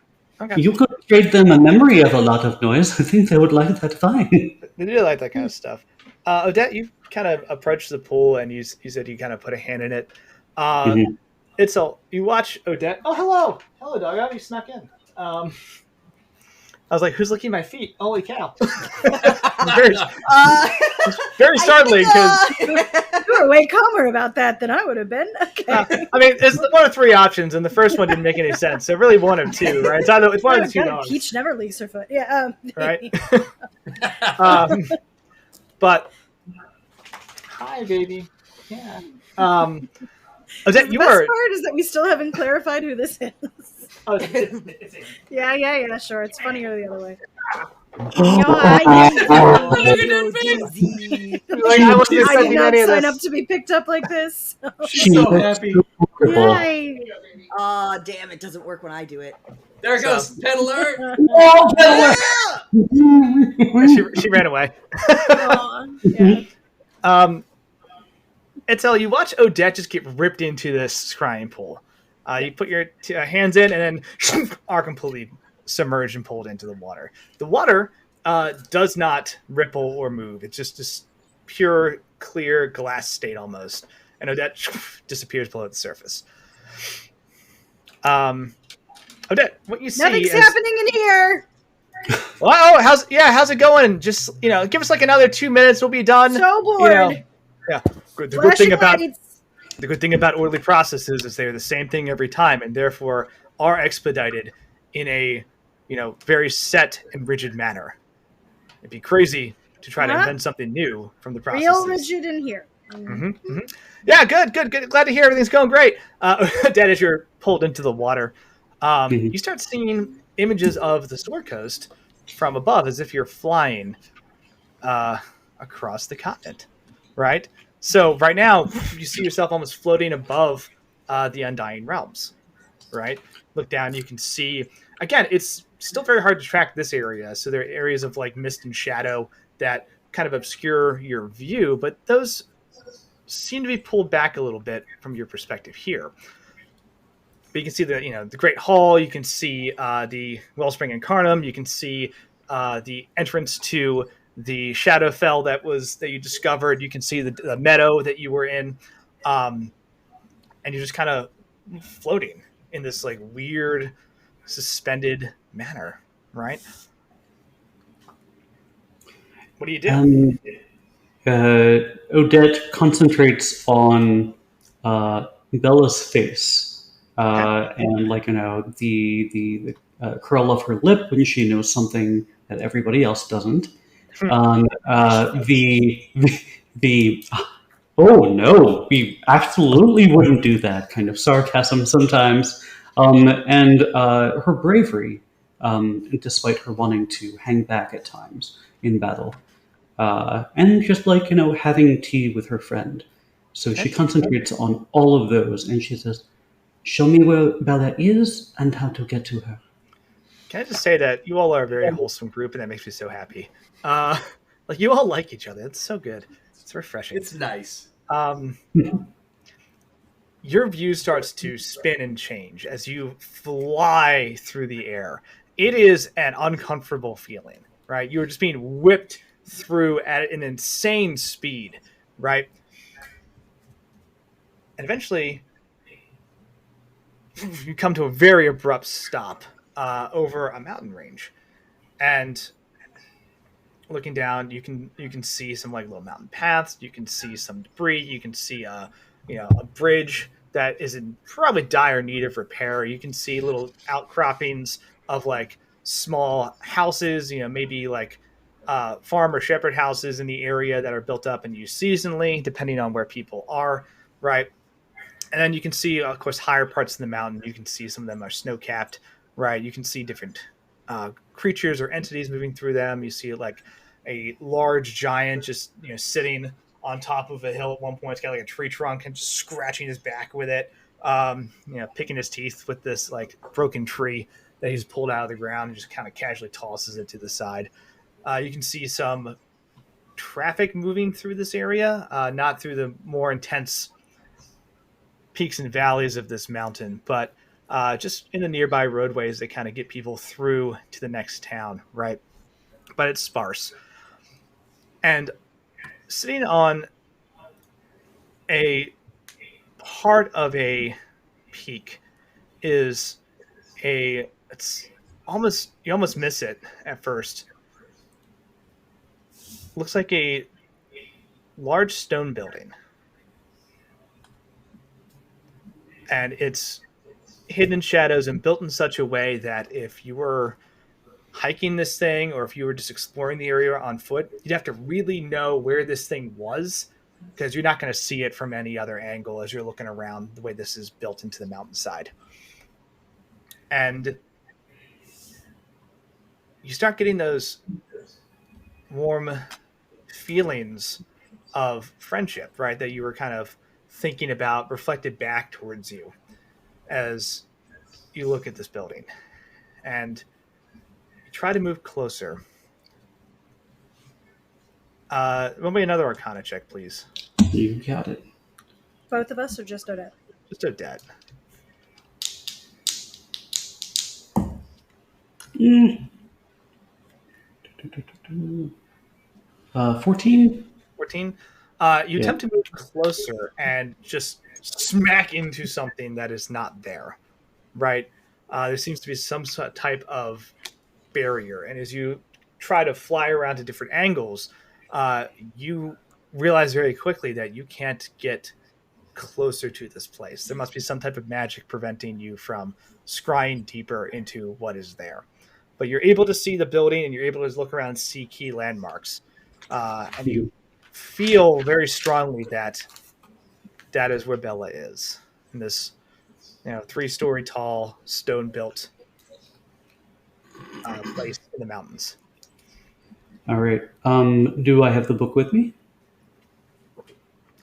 Okay. You could trade them a memory of a lot of noise. I think they would like that fine. They do like that kind of stuff. Odette, you kind of approached the pool and you said you kind of put a hand in it. Itzel, you watch Odette. Oh, hello. Hello, dog. You snuck in. I was like, who's licking my feet? Holy cow. Very startling because you were way calmer about that than I would have been. Okay. I mean, it's one of three options, and the first one didn't make any sense. So really one of two, right? It's one of the two dogs. Peach never leaves her foot. Yeah. Right? But hi, baby. Yeah. The best part is that we still haven't clarified who this is. Oh, Yeah, sure. It's funnier the other way. I did not sign up to be picked up like this. She's so happy. Yay. Oh, damn, it doesn't work when I do it. There it goes. Peddler. Oh, Peddler! She ran away. Yeah. Itzel, you watch Odette just get ripped into this scrying pool. You put your hands in and then are completely submerged and pulled into the water. The water does not ripple or move. It's just this pure, clear glass state almost. And Odette disappears below the surface. Odette, what you see Nothing's happening in here. Well, how's it going? Just, give us like another 2 minutes. We'll be done. So bored. Yeah. The good thing about orderly processes is they're the same thing every time, and therefore are expedited in a, very set and rigid manner. It'd be crazy to try to invent something new from the process. Real rigid in here. Yeah, good. Glad to hear everything's going great. Dad, as you're pulled into the water, you start seeing images of the Sword Coast from above, as if you're flying across the continent, right? So right now, you see yourself almost floating above the Undying Realms, right? Look down, you can see, again, it's still very hard to track this area. So there are areas of like mist and shadow that kind of obscure your view, but those seem to be pulled back a little bit from your perspective here. But you can see the Great Hall, you can see the Wellspring Incarnum, you can see the entrance to the Shadowfell that you discovered. You can see the meadow that you were in, and you're just kind of floating in this like weird suspended manner, right? What do you do? Odette concentrates on Bella's face, and the curl of her lip when she knows something that everybody else doesn't. Oh no, we absolutely wouldn't do that kind of sarcasm sometimes. And her bravery, despite her wanting to hang back at times in battle. And just having tea with her friend. So she concentrates on all of those, and she says, show me where Bella is and how to get to her. Can I just say that you all are a very wholesome group, and that makes me so happy. You all like each other. It's so good. It's refreshing. It's nice. Your view starts to spin and change as you fly through the air. It is an uncomfortable feeling, right? You're just being whipped through at an insane speed, right? And eventually you come to a very abrupt stop over a mountain range, and looking down, you can see some like little mountain paths. You can see some debris. You can see a bridge that is in probably dire need of repair. You can see little outcroppings of like small houses. Maybe like farm or shepherd houses in the area that are built up and used seasonally, depending on where people are. Right. And then you can see, of course, higher parts of the mountain. You can see some of them are snow-capped, right? You can see different creatures or entities moving through them. You see like a large giant just sitting on top of a hill at one point. It's got like a tree trunk and just scratching his back with it. Picking his teeth with this like broken tree that he's pulled out of the ground and just kind of casually tosses it to the side. You can see some traffic moving through this area, not through the more intense peaks and valleys of this mountain, but just in the nearby roadways that kind of get people through to the next town, right? But it's sparse. And sitting on a part of a peak is you almost miss it at first. Looks like a large stone building. And it's hidden in shadows and built in such a way that if you were hiking this thing or if you were just exploring the area on foot, you'd have to really know where this thing was, because you're not going to see it from any other angle as you're looking around the way this is built into the mountainside. And you start getting those warm feelings of friendship, right? That you were kind of thinking about reflected back towards you as you look at this building, and you try to move closer. Will be another Arcana check, please. You got it. Both of us, or just Odette? Just Odette. 14. 14. You attempt to move closer and just smack into something that is not there, right? There seems to be some type of barrier. And as you try to fly around to different angles, you realize very quickly that you can't get closer to this place. There must be some type of magic preventing you from scrying deeper into what is there. But you're able to see the building, and you're able to look around and see key landmarks. And you feel very strongly that that is where Bella is, in this 3-story tall, stone-built place in the mountains. All right. Do I have the book with me?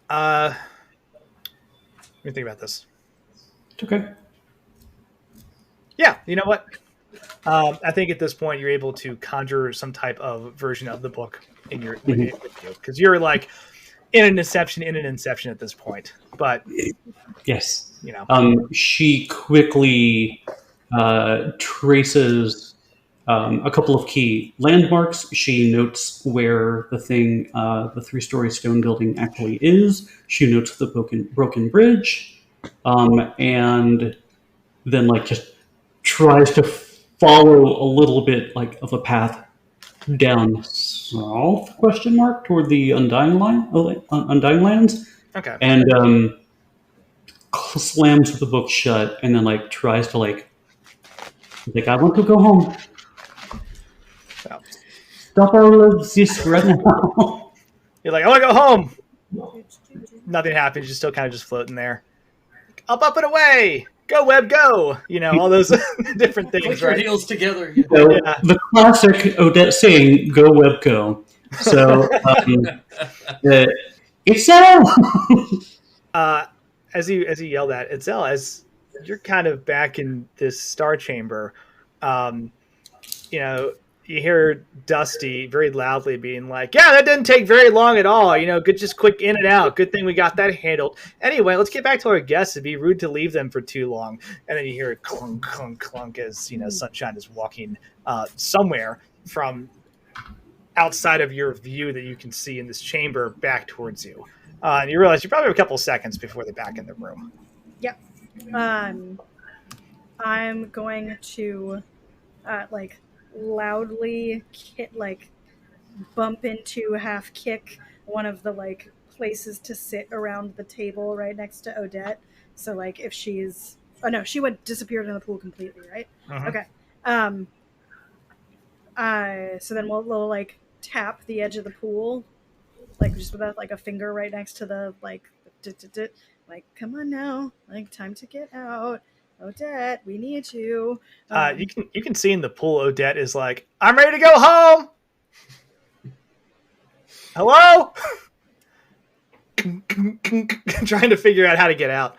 Let me think about this. It's okay. Yeah, you know what? I think at this point you're able to conjure some type of version of the book in your because you're like in an inception at this point. But yes, she quickly traces a couple of key landmarks. She notes where the 3-story stone building actually is. She notes the broken bridge, and then just tries to follow a little bit of a path down south toward the Undying Lands. Okay. And slams the book shut, and then tries to I want to go home. So. Stop all of this right now. You're like, I want to go home. Nothing happens. You're still kind of just floating there. Up and away. Go, Web, go! All those different things. Put your heels together. The classic Odette saying, "Go, Web, go." So, Itzel! As you yell that, Itzel, as you're kind of back in this star chamber, you hear Dusty very loudly being like, yeah, that didn't take very long at all. Good, just quick in and out. Good thing we got that handled. Anyway, let's get back to our guests. It'd be rude to leave them for too long. And then you hear clunk, clunk, clunk as, Sunshine is walking somewhere from outside of your view that you can see in this chamber back towards you. And you realize you probably have a couple seconds before they're back in the room. Yep. I'm going to like loudly bump into, half kick one of the like places to sit around the table right next to Odette. So like if she's, oh no, she went disappeared in the pool completely, right? Mhm. Okay. So then we'll like tap the edge of the pool, like just with like a finger right next to the like, like come on now, like time to get out, Odette, we need you. You can see in the pool, Odette is like, "I'm ready to go home." Hello. Trying to figure out how to get out.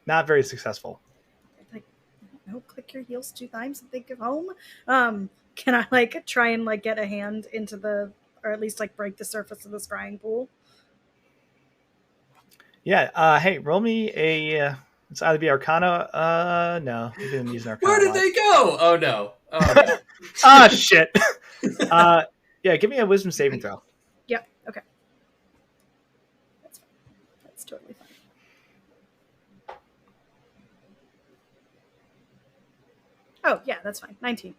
Not very successful. Like, no, click your heels 2 times and think of home. Can I like try and like get a hand into the, or at least like break the surface of the scrying pool? Yeah. Hey, roll me a. It's either be Arcana. No, you didn't use an Arcana. Where did they go? Oh no. Oh no. Ah, shit. Yeah, give me a Wisdom saving throw. Yep. Okay. That's fine. That's totally fine. Oh yeah, that's fine. 19.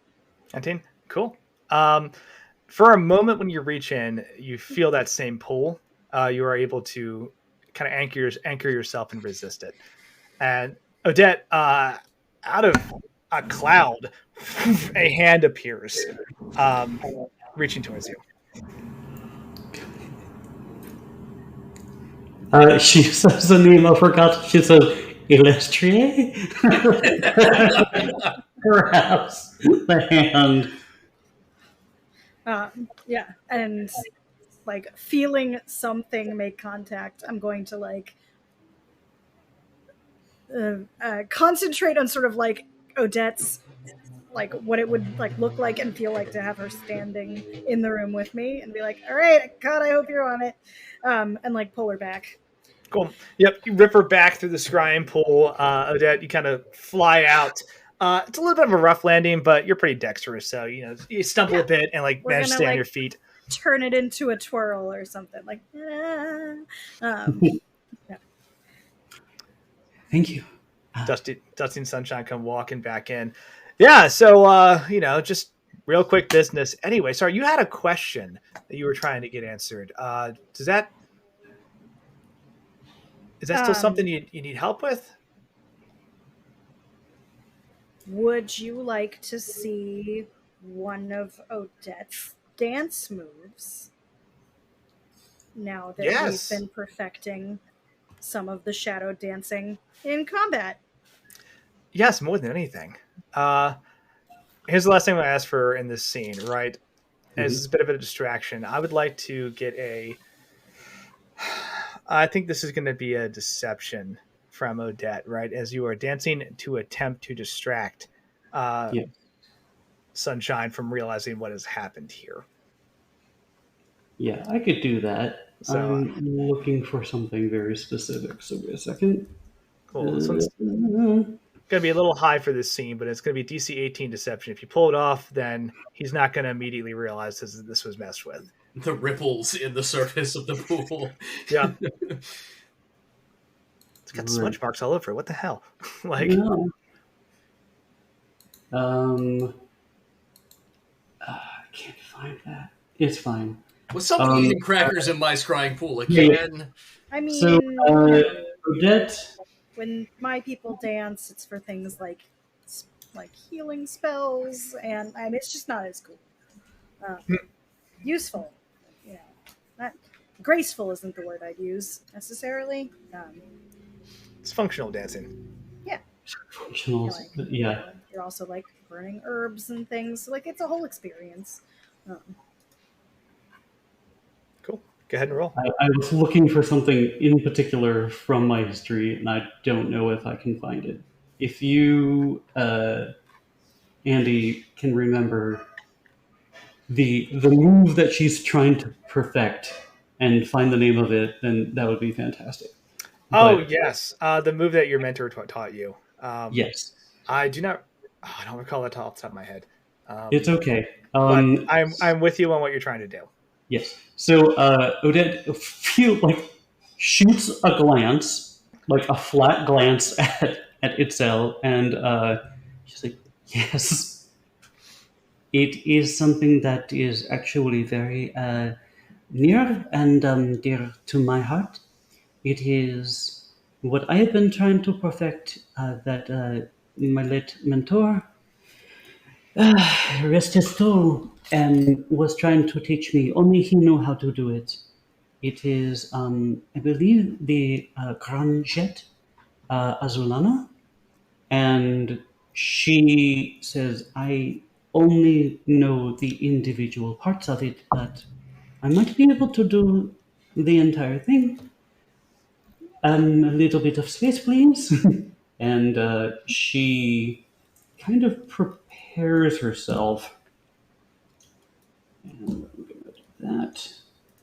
19. Cool. For a moment when you reach in, you feel that same pull. You are able to kind of anchor yourself and resist it. And Odette, out of a cloud, a hand appears, reaching towards you. She says the name I forgot. She says Illustrier. Perhaps the hand. Yeah, and like feeling something make contact, I'm going to like concentrate on sort of like Odette's, like what it would like look like and feel like to have her standing in the room with me, and be like, all right, God, I hope you're on it, and like pull her back. Cool. Yep, you rip her back through the scrying pool. Odette, you kind of fly out. It's a little bit of a rough landing, but you're pretty dexterous, so you stumble a bit and like manage to stay on your feet. Turn it into a twirl or something like. Yeah. Thank you. Dusty and Sunshine come walking back in. Yeah, so just real quick business. Anyway, sorry, you had a question that you were trying to get answered. Is that still something you need help with? Would you like to see one of Odette's dance moves? Now that Yes. we've been perfecting some of the shadow dancing in combat. Yes, more than anything. Here's the last thing I'm going to ask for in this scene, right? As a bit of a distraction, I would like to get I think this is going to be a deception from Odette, right? As you are dancing to attempt to distract Sunshine from realizing what has happened here. Yeah, I could do that. So, I'm looking for something very specific. So wait a second. Cool. This one's going to be a little high for this scene, but it's going to be DC 18 deception. If you pull it off, then he's not going to immediately realize this was messed with. The ripples in the surface of the pool. Yeah. It's got smudge marks all over it. What the hell? Like. No. I can't find that. It's fine. Was somebody eating crackers in my scrying pool again? I mean, so, Odette, when my people dance, it's for things like healing spells, and I mean, it's just not as cool. Useful, not graceful isn't the word I'd use necessarily. It's functional dancing. Yeah. Functional, yeah. You're also like burning herbs and things. Like it's a whole experience. Cool. Go ahead and roll. I was looking for something in particular from my history, and I don't know if I can find it. If you, Andy, can remember the move that she's trying to perfect and find the name of it, then that would be fantastic. Yes. The move that your mentor taught you. Yes. I do not. I don't recall that off the top of my head. It's okay. But I'm with you on what you're trying to do. Yes. So Odette shoots a glance like a flat glance at Itzel, and she's like, "Yes, it is something that is actually very near and dear to my heart. It is what I have been trying to perfect. That my late mentor, rest his soul, was trying to teach me. Only he knew how to do it. It is, I believe, the Grand Jet Azulana, and she says, I only know the individual parts of it, but I might be able to do the entire thing. A little bit of space, please. And she kind of prepares herself. And I'm going to do that.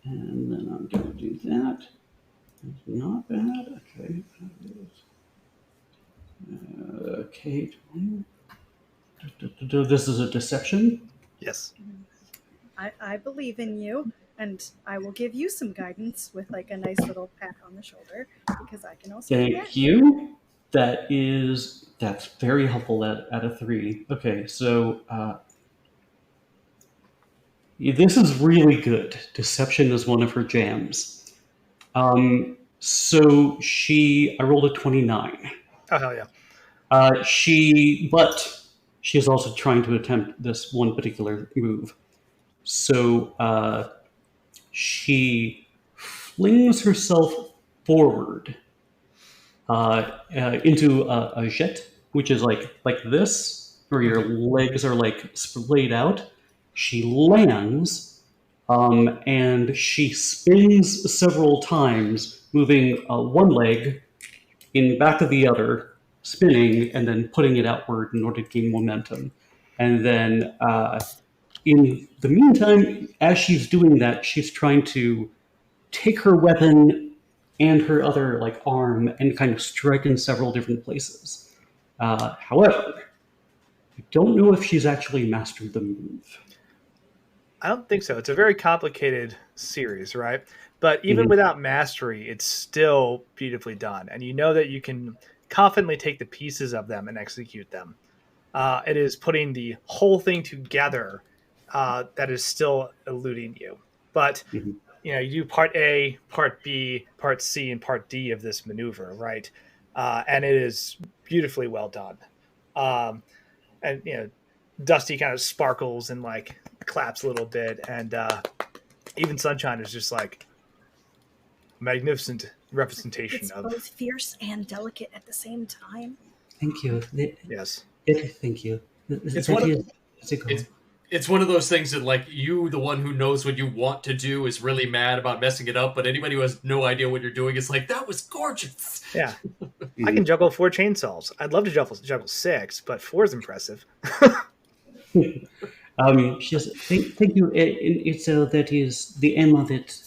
And then I'm going to do that. It's not bad. Okay. Okay. This is a deception. Yes. I believe in you, and I will give you some guidance with like a nice little pat on the shoulder because I can also. Thank you. That's very helpful at a 3. Okay, so this is really good. Deception is one of her jams. So I rolled a 29. Oh hell yeah. But she is also trying to attempt this one particular move. So she flings herself forward into a jet, which is like this, where your legs are like splayed out. She lands, and she spins several times, moving one leg in back of the other, spinning, and then putting it outward in order to gain momentum. And then in the meantime, as she's doing that, she's trying to take her weapon and her other like arm and kind of strike in several different places. However, I don't know if she's actually mastered the move. I don't think so. It's a very complicated series, right? But even without mastery, it's still beautifully done. And you know that you can confidently take the pieces of them and execute them. It is putting the whole thing together that is still eluding you. But you know, you do part A, part B, part C, and part D of this maneuver, right? And it is beautifully well done. And you know, Dusty kind of sparkles and like claps a little bit, and even Sunshine is just like magnificent representation it's of both fierce and delicate at the same time. Thank you. Yes. Thank you. It's one of those things that, like, you, the one who knows what you want to do, is really mad about messing it up, but anybody who has no idea what you're doing is like, that was gorgeous. Yeah. I can juggle 4 chainsaws. I'd love to juggle 6, but 4 is impressive. She says, thank you. That is the aim of it.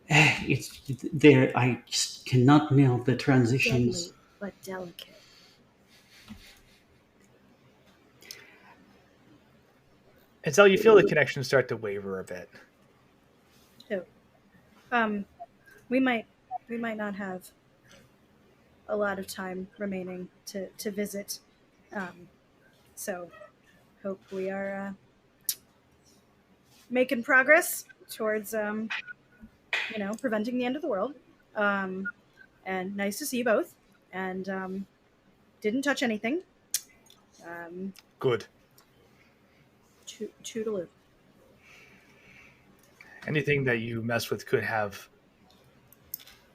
It's there. I just cannot nail the transitions. Deadly, but delicate. Until you feel the connections start to waver a bit. Oh. We might not have a lot of time remaining to visit. So hope we are making progress towards preventing the end of the world. And nice to see you both. And didn't touch anything. Good. Toodaloo. Anything that you mess with could have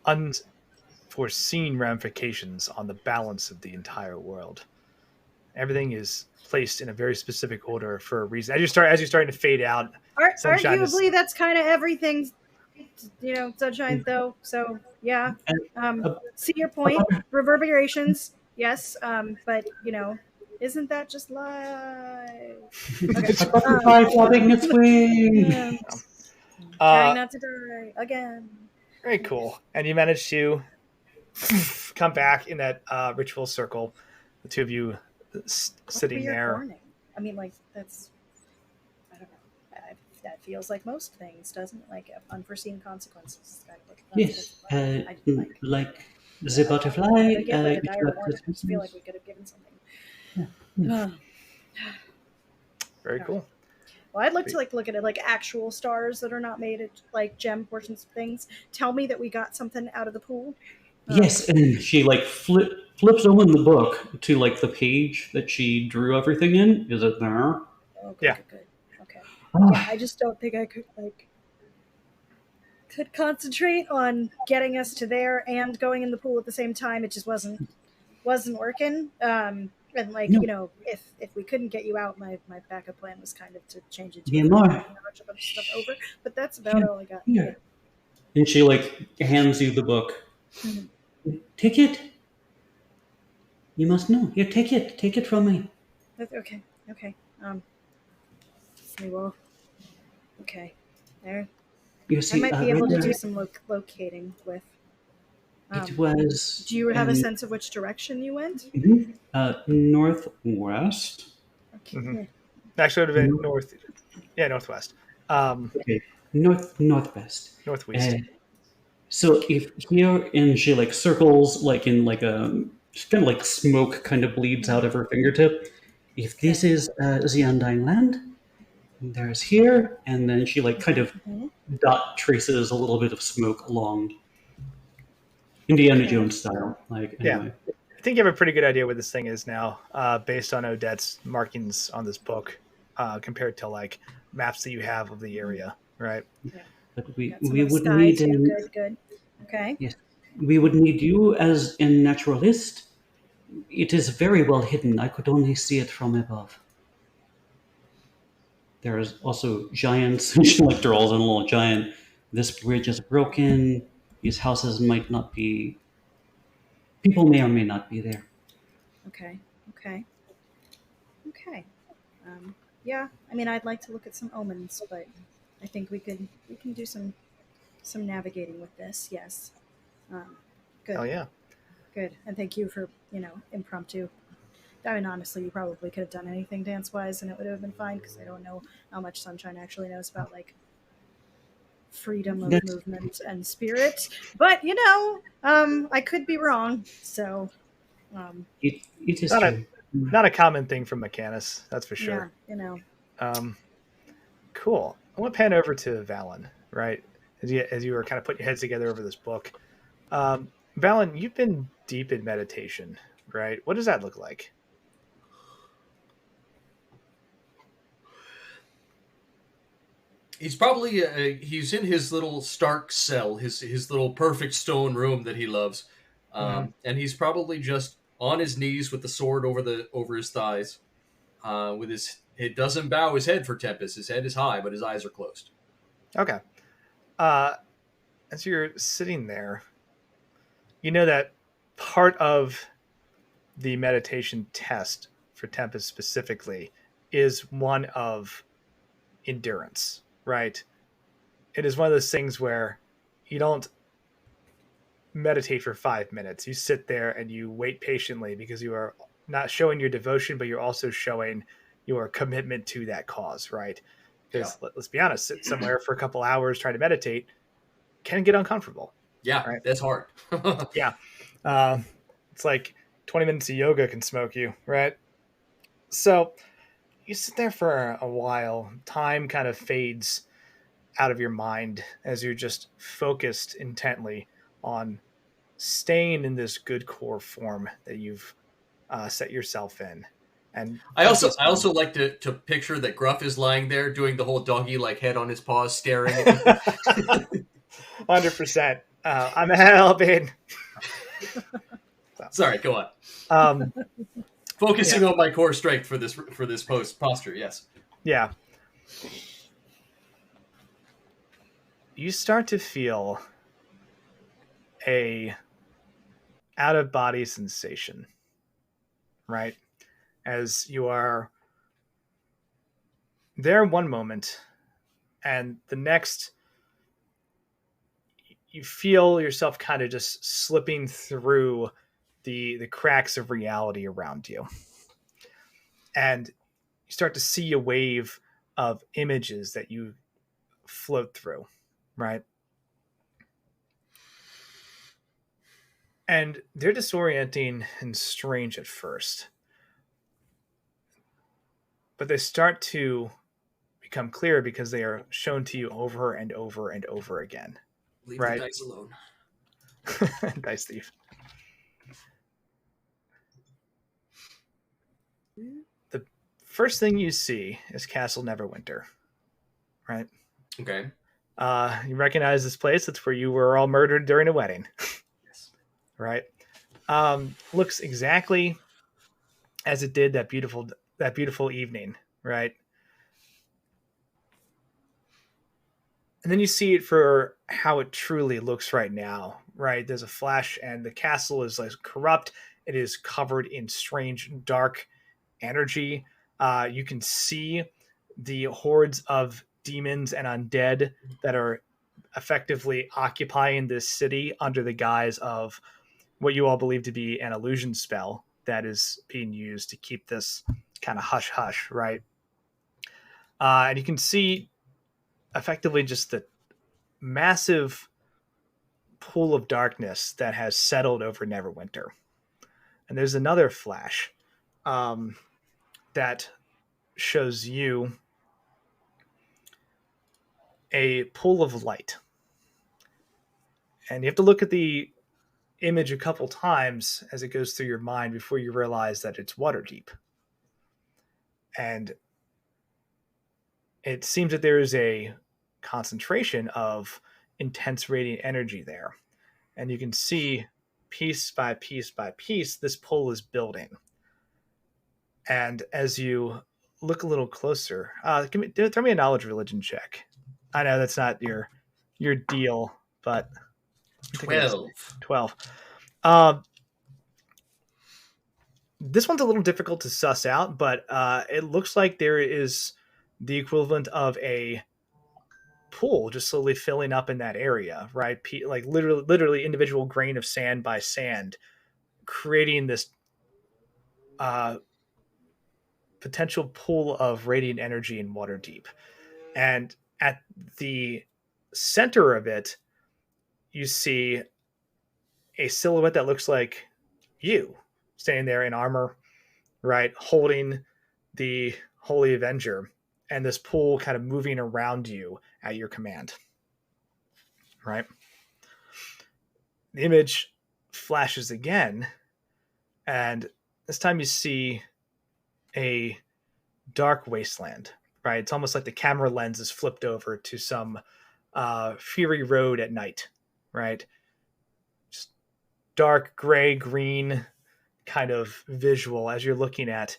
unforeseen ramifications on the balance of the entire world. Everything is placed in a very specific order for a reason. As you're starting to fade out, arguably that's kind of everything, Sunshine, though. So yeah, see your point. Reverberations, yes, but isn't that just life? Okay. Butterfly flapping its wings. Trying not to die again. Very cool. And you managed to come back in that ritual circle. The two of you sitting there. Warning. I mean, like, that's, I don't know. That feels like most things, doesn't it? Like unforeseen consequences. Kind of yes, The butterfly. I get like a dire warning. I just feel like we could have given something. Yeah. Very cool. Well, I'd like to look at it like actual stars that are not made at like gem portions of things. Tell me that we got something out of the pool. Yes, and she flips open the book to like the page that she drew everything in. Is it there? Oh, Yeah. Good. Okay. Ah. Yeah, I just don't think I could concentrate on getting us to there and going in the pool at the same time. It just wasn't working. And like, No. if we couldn't get you out, my backup plan was kind of to change it to Yeah, a more. bunch of stuff over. But that's about all I got. Yeah. And she like hands you the book. Mm-hmm. Take it. You must know. Here, take it. Take it from me. Okay. We will. Okay. There. You see, I might be able right to there, do some locating with. it was. Do you have a sense of which direction you went? Northwest. Okay. Mm-hmm. Actually, it would have been north. Yeah, northwest. Okay, northwest. Northwest. So if here, and she like circles like in like a kind of like smoke kind of bleeds out of her fingertip. If this is the Undying Land, there's here, and then she like kind of dot traces a little bit of smoke along Indiana Jones style. Like anyway. Yeah. I think you have a pretty good idea where this thing is now, based on Odette's markings on this book, compared to like maps that you have of the area, right? Yeah. But we would need good. Okay. Yes, we would need you as a naturalist. It is very well hidden. I could only see it from above. There's also giants. She like draws in a little giant. This bridge is broken. These houses might not be. People may or may not be there. Okay. Yeah. I mean, I'd like to look at some omens, but I think we can do some navigating with this. Yes. Good. Oh yeah. Good. And thank you for impromptu. I mean, honestly, you probably could have done anything dance-wise, and it would have been fine because I don't know how much Sunshine actually knows about like freedom of movement and spirit. But I could be wrong. So it is not a common thing from Mechanus, that's for sure. Yeah, Cool. I want to pan over to Valen, right? As you were kind of putting your heads together over this book. Valen, you've been deep in meditation, right? What does that look like? He's probably he's in his little Stark cell, his little perfect stone room that he loves, and he's probably just on his knees with the sword over his thighs. It doesn't bow his head for Tempest. His head is high, but his eyes are closed. Okay. As you're sitting there, you know that part of the meditation test for Tempest specifically is one of endurance, right? It is one of those things where you don't meditate for 5 minutes. You sit there and you wait patiently because you are not showing your devotion, but you're also showing your commitment to that cause, right? Because let's be honest, sit somewhere for a couple hours trying to meditate can get uncomfortable. Yeah, right? That's hard. Yeah. It's like 20 minutes of yoga can smoke you, right? So you sit there for a while. Time kind of fades out of your mind as you're just focused intently on staying in this good core form that you've set yourself in. And I also like to picture that Gruff is lying there doing the whole doggy like head on his paws, staring at me. 100%. I'm helping. Sorry, go on. Focusing on my core strength for this posture. Yes. Yeah. You start to feel a out of body sensation, right? As you are there one moment, and the next, you feel yourself kind of just slipping through the cracks of reality around you. And you start to see a wave of images that you float through, right? And they're disorienting and strange at first. But they start to become clear because they are shown to you over and over and over again. Leave the dice alone. Dice thief. The first thing you see is Castle Neverwinter, right? Okay. You recognize this place. It's where you were all murdered during a wedding. Yes. Right? Looks exactly as it did that beautiful evening, right? And then you see it for how it truly looks right now, right? There's a flash, and the castle is like corrupt. It is covered in strange, dark energy. You can see the hordes of demons and undead that are effectively occupying this city under the guise of what you all believe to be an illusion spell that is being used to keep this kind of hush hush, right? And you can see effectively just the massive pool of darkness that has settled over Neverwinter. And there's another flash that shows you a pool of light. And you have to look at the image a couple times as it goes through your mind before you realize that it's Waterdeep. And it seems that there is a concentration of intense radiant energy there. And you can see piece by piece by piece, this pull is building. And as you look a little closer, throw me a knowledge religion check. I know that's not your deal, but 12. This one's a little difficult to suss out, but it looks like there is the equivalent of a pool just slowly filling up in that area, right? Like literally individual grain of sand by sand, creating this potential pool of radiant energy in Waterdeep. And at the center of it, you see a silhouette that looks like you standing there in armor, right? Holding the Holy Avenger, and this pool kind of moving around you at your command, right? The image flashes again, and this time you see a dark wasteland, right? It's almost like the camera lens is flipped over to some Fury Road at night, right? Just dark gray green kind of visual as you're looking at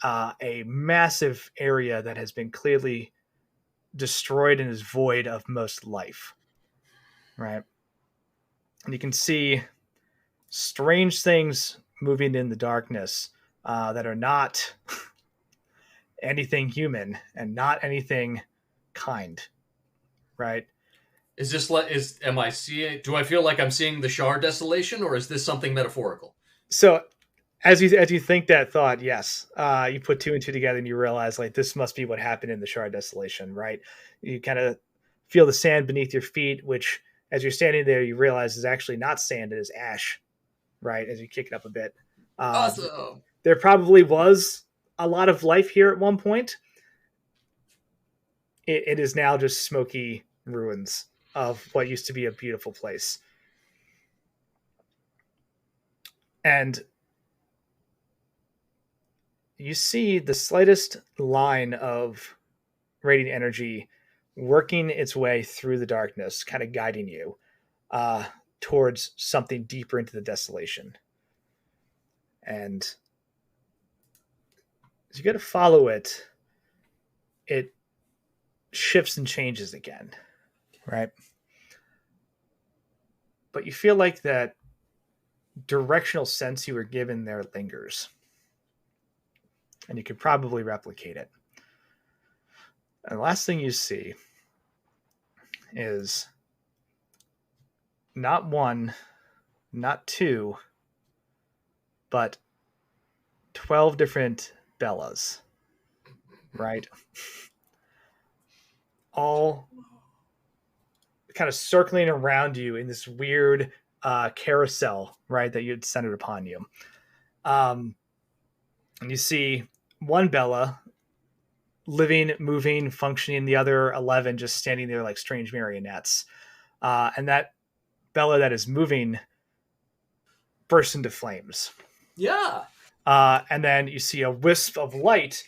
a massive area that has been clearly destroyed and is void of most life, right? And you can see strange things moving in the darkness that are not anything human and not anything kind, right? Is this am I seeing? Do I feel like I'm seeing the Shard Desolation, or is this something metaphorical? So, as you think that thought, yes, you put two and two together and you realize like this must be what happened in the Shard Desolation, right? You kind of feel the sand beneath your feet, which as you're standing there, you realize is actually not sand; it is ash, right? As you kick it up a bit. Awesome. There probably was a lot of life here at one point. It is now just smoky ruins of what used to be a beautiful place. And you see the slightest line of radiant energy working its way through the darkness, kind of guiding you towards something deeper into the desolation. And as you go to follow it, it shifts and changes again, right? But you feel like that directional sense you were given there lingers. And you could probably replicate it. And the last thing you see is not one, not two, but 12 different Bellas, right? All kind of circling around you in this weird carousel, right, that you had centered upon you. And you see one Bella living, moving, functioning, the other 11 just standing there like strange marionettes. And that Bella that is moving bursts into flames. Yeah. And then you see a wisp of light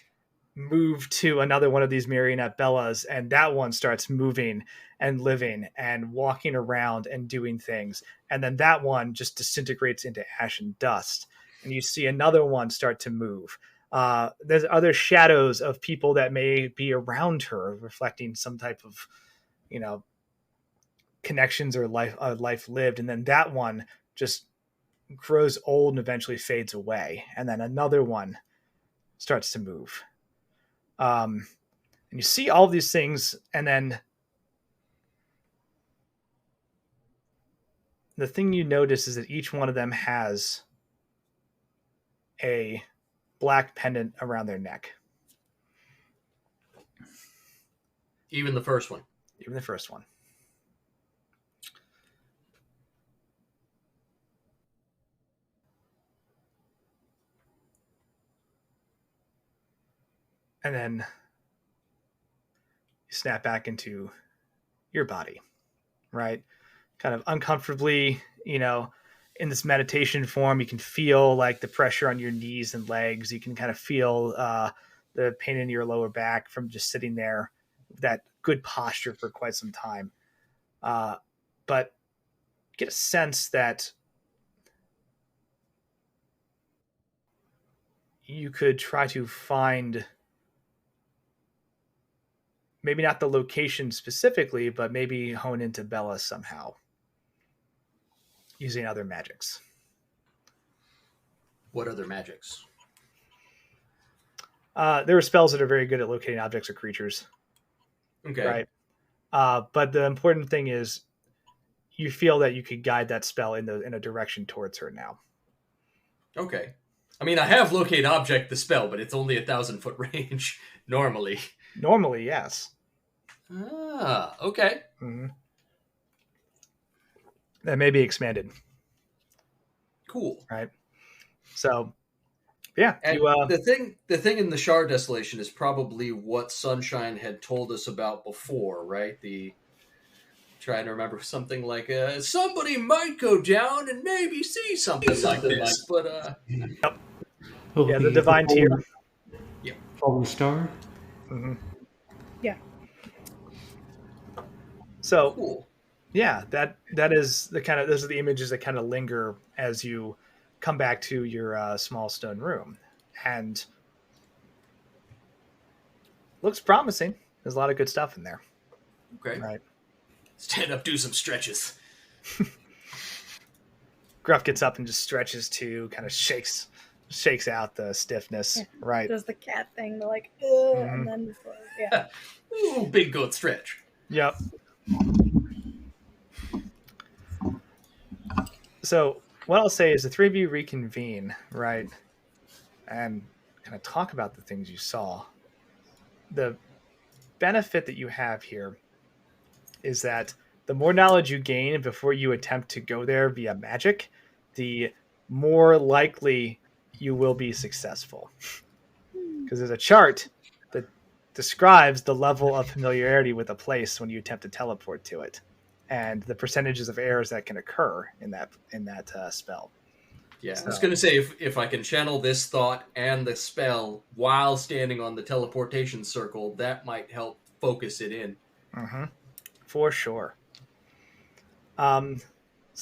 move to another one of these marionette Bellas, and that one starts moving and living and walking around and doing things. And then that one just disintegrates into ash and dust. And you see another one start to move. There's other shadows of people that may be around her, reflecting some type of, connections or life lived. And then that one just grows old and eventually fades away. And then another one starts to move. And you see all of these things, and then the thing you notice is that each one of them has a black pendant around their neck. Even the first one. Even the first one. And then you snap back into your body, right? Kind of uncomfortably, in this meditation form. You can feel like the pressure on your knees and legs. You can kind of feel the pain in your lower back from just sitting there, that good posture for quite some time. But get a sense that you could try to find, maybe not the location specifically, but maybe hone into Bella somehow using other magics. What other magics? There are spells that are very good at locating objects or creatures. Okay. Right. But the important thing is you feel that you could guide that spell in a direction towards her now. Okay. I mean, I have locate object the spell, but it's only 1,000-foot range normally. Normally, yes. Ah, okay. Mm-hmm. That may be expanded. Cool. Right. So, yeah. And the thing in the Shard Desolation is probably what Sunshine had told us about before, right? Trying to remember something like somebody might go down and maybe see something like this, but Yep. Yeah, the divine tier. Yeah. Fallen star. Mm-hmm. Yeah. So cool. Yeah, that is the kind of, those are the images that kind of linger as you come back to your small stone room, and looks promising. There's a lot of good stuff in there. Okay. Right. Stand up, do some stretches. Gruff gets up and just stretches too, kind of shakes out the stiffness. Yeah. Right. Does the cat thing, like, and then, yeah. Ooh, big goat stretch. Yep. So what I'll say is the three of you reconvene, right, and kind of talk about the things you saw. The benefit that you have here is that the more knowledge you gain before you attempt to go there via magic, the more likely you will be successful. Because there's a chart that describes the level of familiarity with a place when you attempt to teleport to it, and the percentages of errors that can occur in that spell. Yeah, so. I was going to say, if I can channel this thought and the spell while standing on the teleportation circle, that might help focus it in. Mm-hmm. For sure. So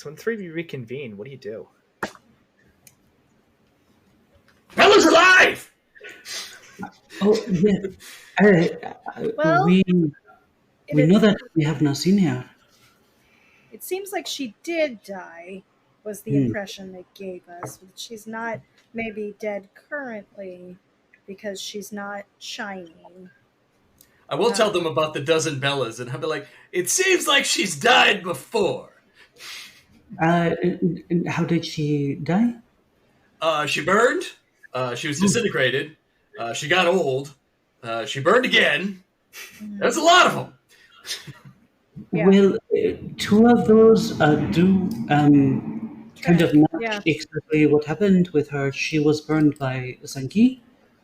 when the three of you reconvene, what do you do? Bella's alive! Oh, yeah. Well, we know that we have not seen her. It seems like she did die, was the impression they gave us. She's not maybe dead currently because she's not shining. I will tell them about the dozen Bellas, and I'll be like, it seems like she's died before. How did she die? She burned. She was disintegrated. She got old. She burned again. There's a lot of them. Yeah. Well, two of those do kind of match exactly what happened with her. She was burned by Zanki,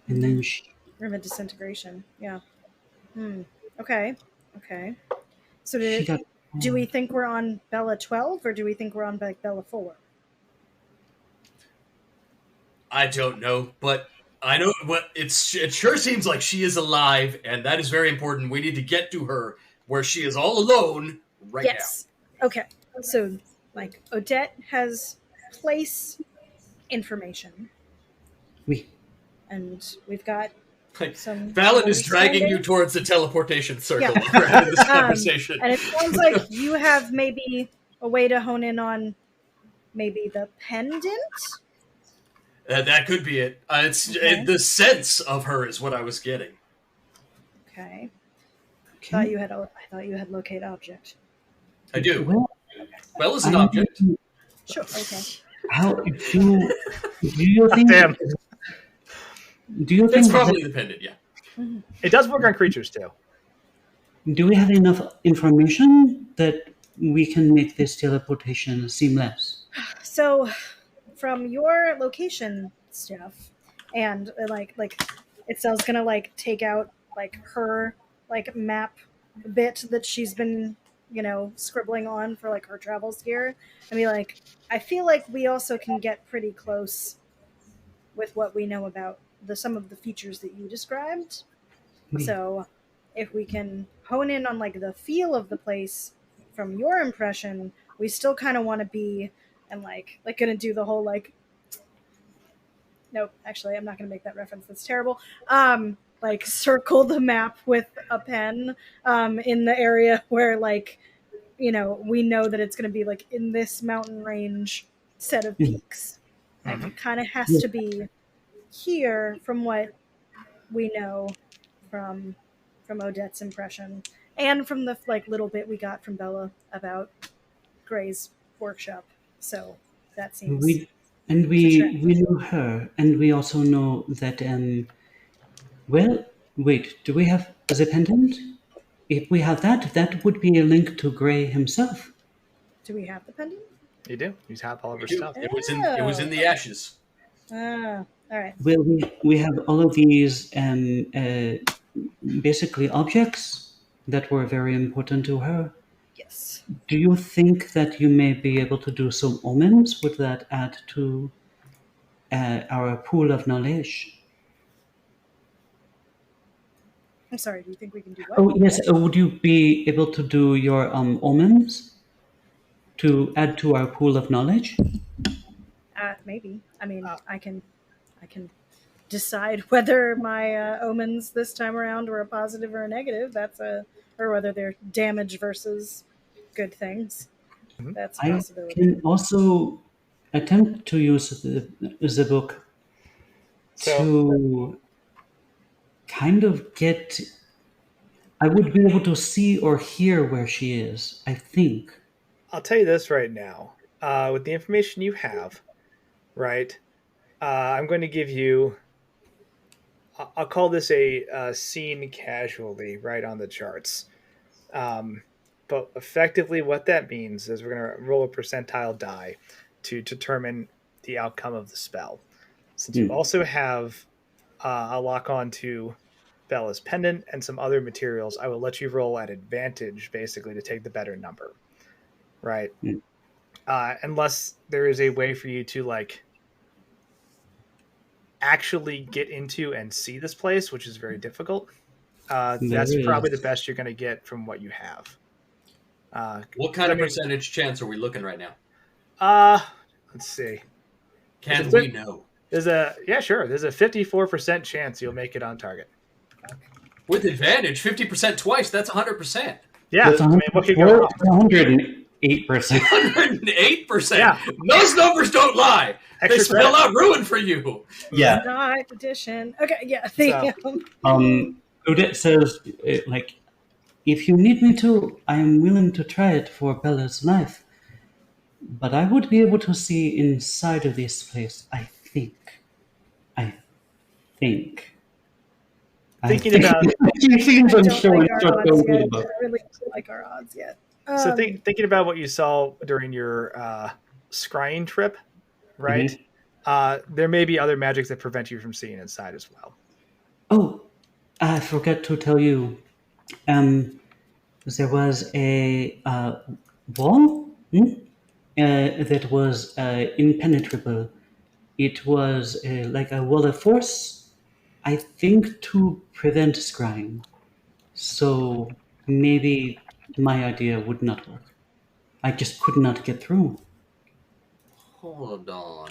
and then she... Room of disintegration. Yeah. Okay. Okay. So She got... do we think we're on Bella 12 or do we think we're on like Bella 4? I don't know, but I know what it sure seems like she is alive, and that is very important. We need to get to her where she is all alone right now. Okay. So, like, Odette has place information. Oui. And we've got some... Valen is dragging you towards the teleportation circle in this conversation. And it sounds like you have maybe a way to hone in on maybe the pendant? That could be it. The sense of her is what I was getting. Okay. I thought you had locate object. I do. Well, is an I object. Sure. Okay. How do you think? Damn. Do you think it's probably the pendant? Yeah. Mm-hmm. It does work on creatures too. Do we have enough information that we can make this teleportation seamless? So, from your location stuff, and like Itzel's gonna like take out like her like map bit that she's been scribbling on for like her travels gear, and be like, I feel like we also can get pretty close with what we know about some of the features that you described. So if we can hone in on like the feel of the place from your impression, we still kind of want to be and like gonna do the whole like, nope, actually I'm not gonna make that reference, that's terrible. Like circle the map with a pen in the area where like we know that it's gonna be like in this mountain range set of peaks. Like it kind of has to be here from what we know from Odette's impression and from the like little bit we got from Bella about Gray's workshop. So that seems we know her, and we also know that well, wait, do we have the pendant? If we have that would be a link to Gray himself. Do we have the pendant? You do. You have all of her stuff. It was in the ashes. All right. Well, we have all of these basically objects that were very important to her. Yes. Do you think that you may be able to do some omens? Would that add to our pool of knowledge? I'm sorry, do you think we can do what? Oh, yes. Would you be able to do your omens to add to our pool of knowledge? Maybe. I mean, I can decide whether my omens this time around were a positive or a negative. Or whether they're damage versus good things. That's a possibility. I can also attempt to use the book to kind of get... I would be able to see or hear where she is, I think. I'll tell you this right now. With the information you have, right, I'm going to give you... I'll call this a scene casualty right on the charts. But effectively what that means is we're going to roll a percentile die to determine the outcome of the spell. Since you also have a lock on to Bella's pendant and some other materials, I will let you roll at advantage basically to take the better number. Right? Unless there is a way for you to like actually get into and see this place, which is very difficult. That's probably the best you're going to get from what you have. What kind of percentage chance are we looking right now? Let's see. Can we know? There's a 54% chance you'll make it on target. With advantage, 50% twice, that's 100%. Yeah, I mean, what could go wrong? 108%. 108%. Yeah. Those numbers don't lie. They spell out ruin for you. Yeah. Not addition. Okay, yeah. Odette says, like, if you need me to, I am willing to try it for Bella's life. But I would be able to see inside of this place, I think. Thinking about it. She seems unsure. I really don't like our odds yet. So thinking about what you saw during your scrying trip, right? There may be other magics that prevent you from seeing inside as well. Oh, I forgot to tell you. There was a wall that was impenetrable. It was like a wall of force, I think, to prevent scrying. So maybe my idea would not work. I just could not get through. Hold on.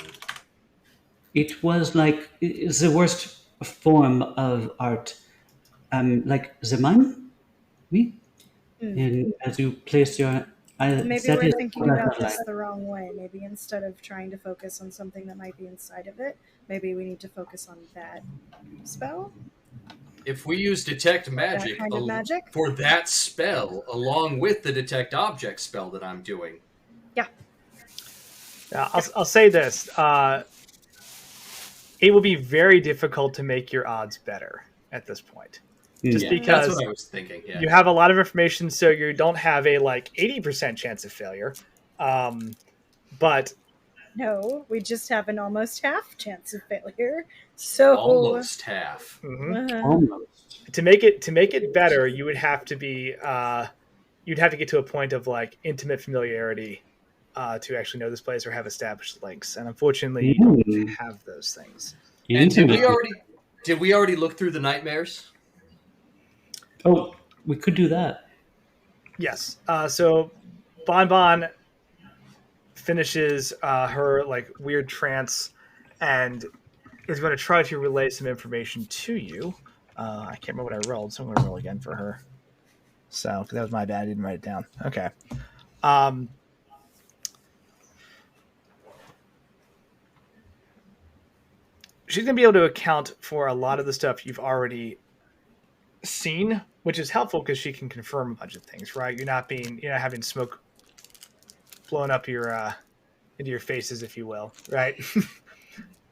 It was like the worst form of art. Like the mime, me? And as you place your Maybe that we're is thinking what I about felt this like. the wrong way. Maybe instead of trying to focus on something that might be inside of it, maybe we need to focus on that spell. If we use detect magic, kind of magic for that spell, along with the detect object spell that I'm doing. Yeah. I'll say this. It will be very difficult to make your odds better at this point. Just because that's what I was thinking. Yeah. You have a lot of information, so you don't have a 80% chance of failure. But no, we just have an almost half chance of failure. So almost half. Almost. To make it better, you would have to be you'd have to get to a point of intimate familiarity to actually know this place or have established links. And unfortunately, you don't have those things. And did we already look through the nightmares? Oh, we could do that. Yes. So Bon finishes her weird trance and is going to try to relay some information to you. I can't remember what I rolled, so I'm going to roll again for her. So that was my bad. I didn't write it down. Okay. She's going to be able to account for a lot of the stuff you've already seen, which is helpful because she can confirm a bunch of things, right? You're not having smoke blowing up your into your faces, if you will, right?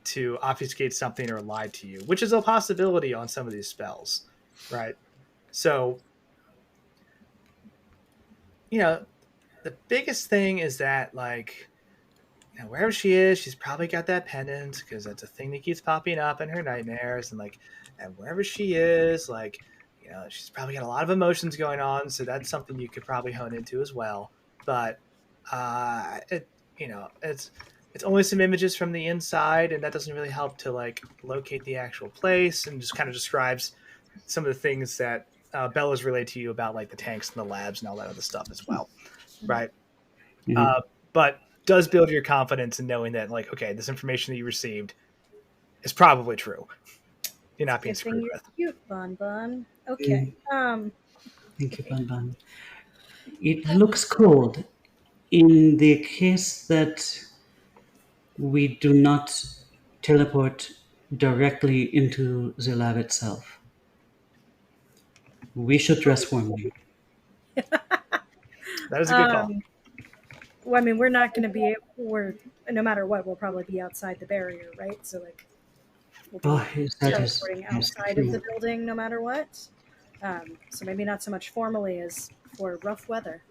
To obfuscate something or lie to you, which is a possibility on some of these spells, right? So, the biggest thing is that wherever she is, she's probably got that pendant because that's a thing that keeps popping up in her nightmares, and wherever she is, she's probably got a lot of emotions going on, so that's something you could probably hone into as well. But it's only some images from the inside, and that doesn't really help to locate the actual place, and just kind of describes some of the things that Bella's relayed to you about the tanks and the labs and all that other stuff as well, right? Mm-hmm. But does build your confidence in knowing that okay, this information that you received is probably true. You're not being screwed with. Cute, Bon. Okay. Thank you, Bon. It looks cold. In the case that we do not teleport directly into the lab itself, we should dress warmly. That is a good call. Well, I mean, we're not going to be. No matter what, we'll probably be outside the barrier, right? So we'll be teleporting outside of the building, no matter what. So maybe not so much formally as for rough weather.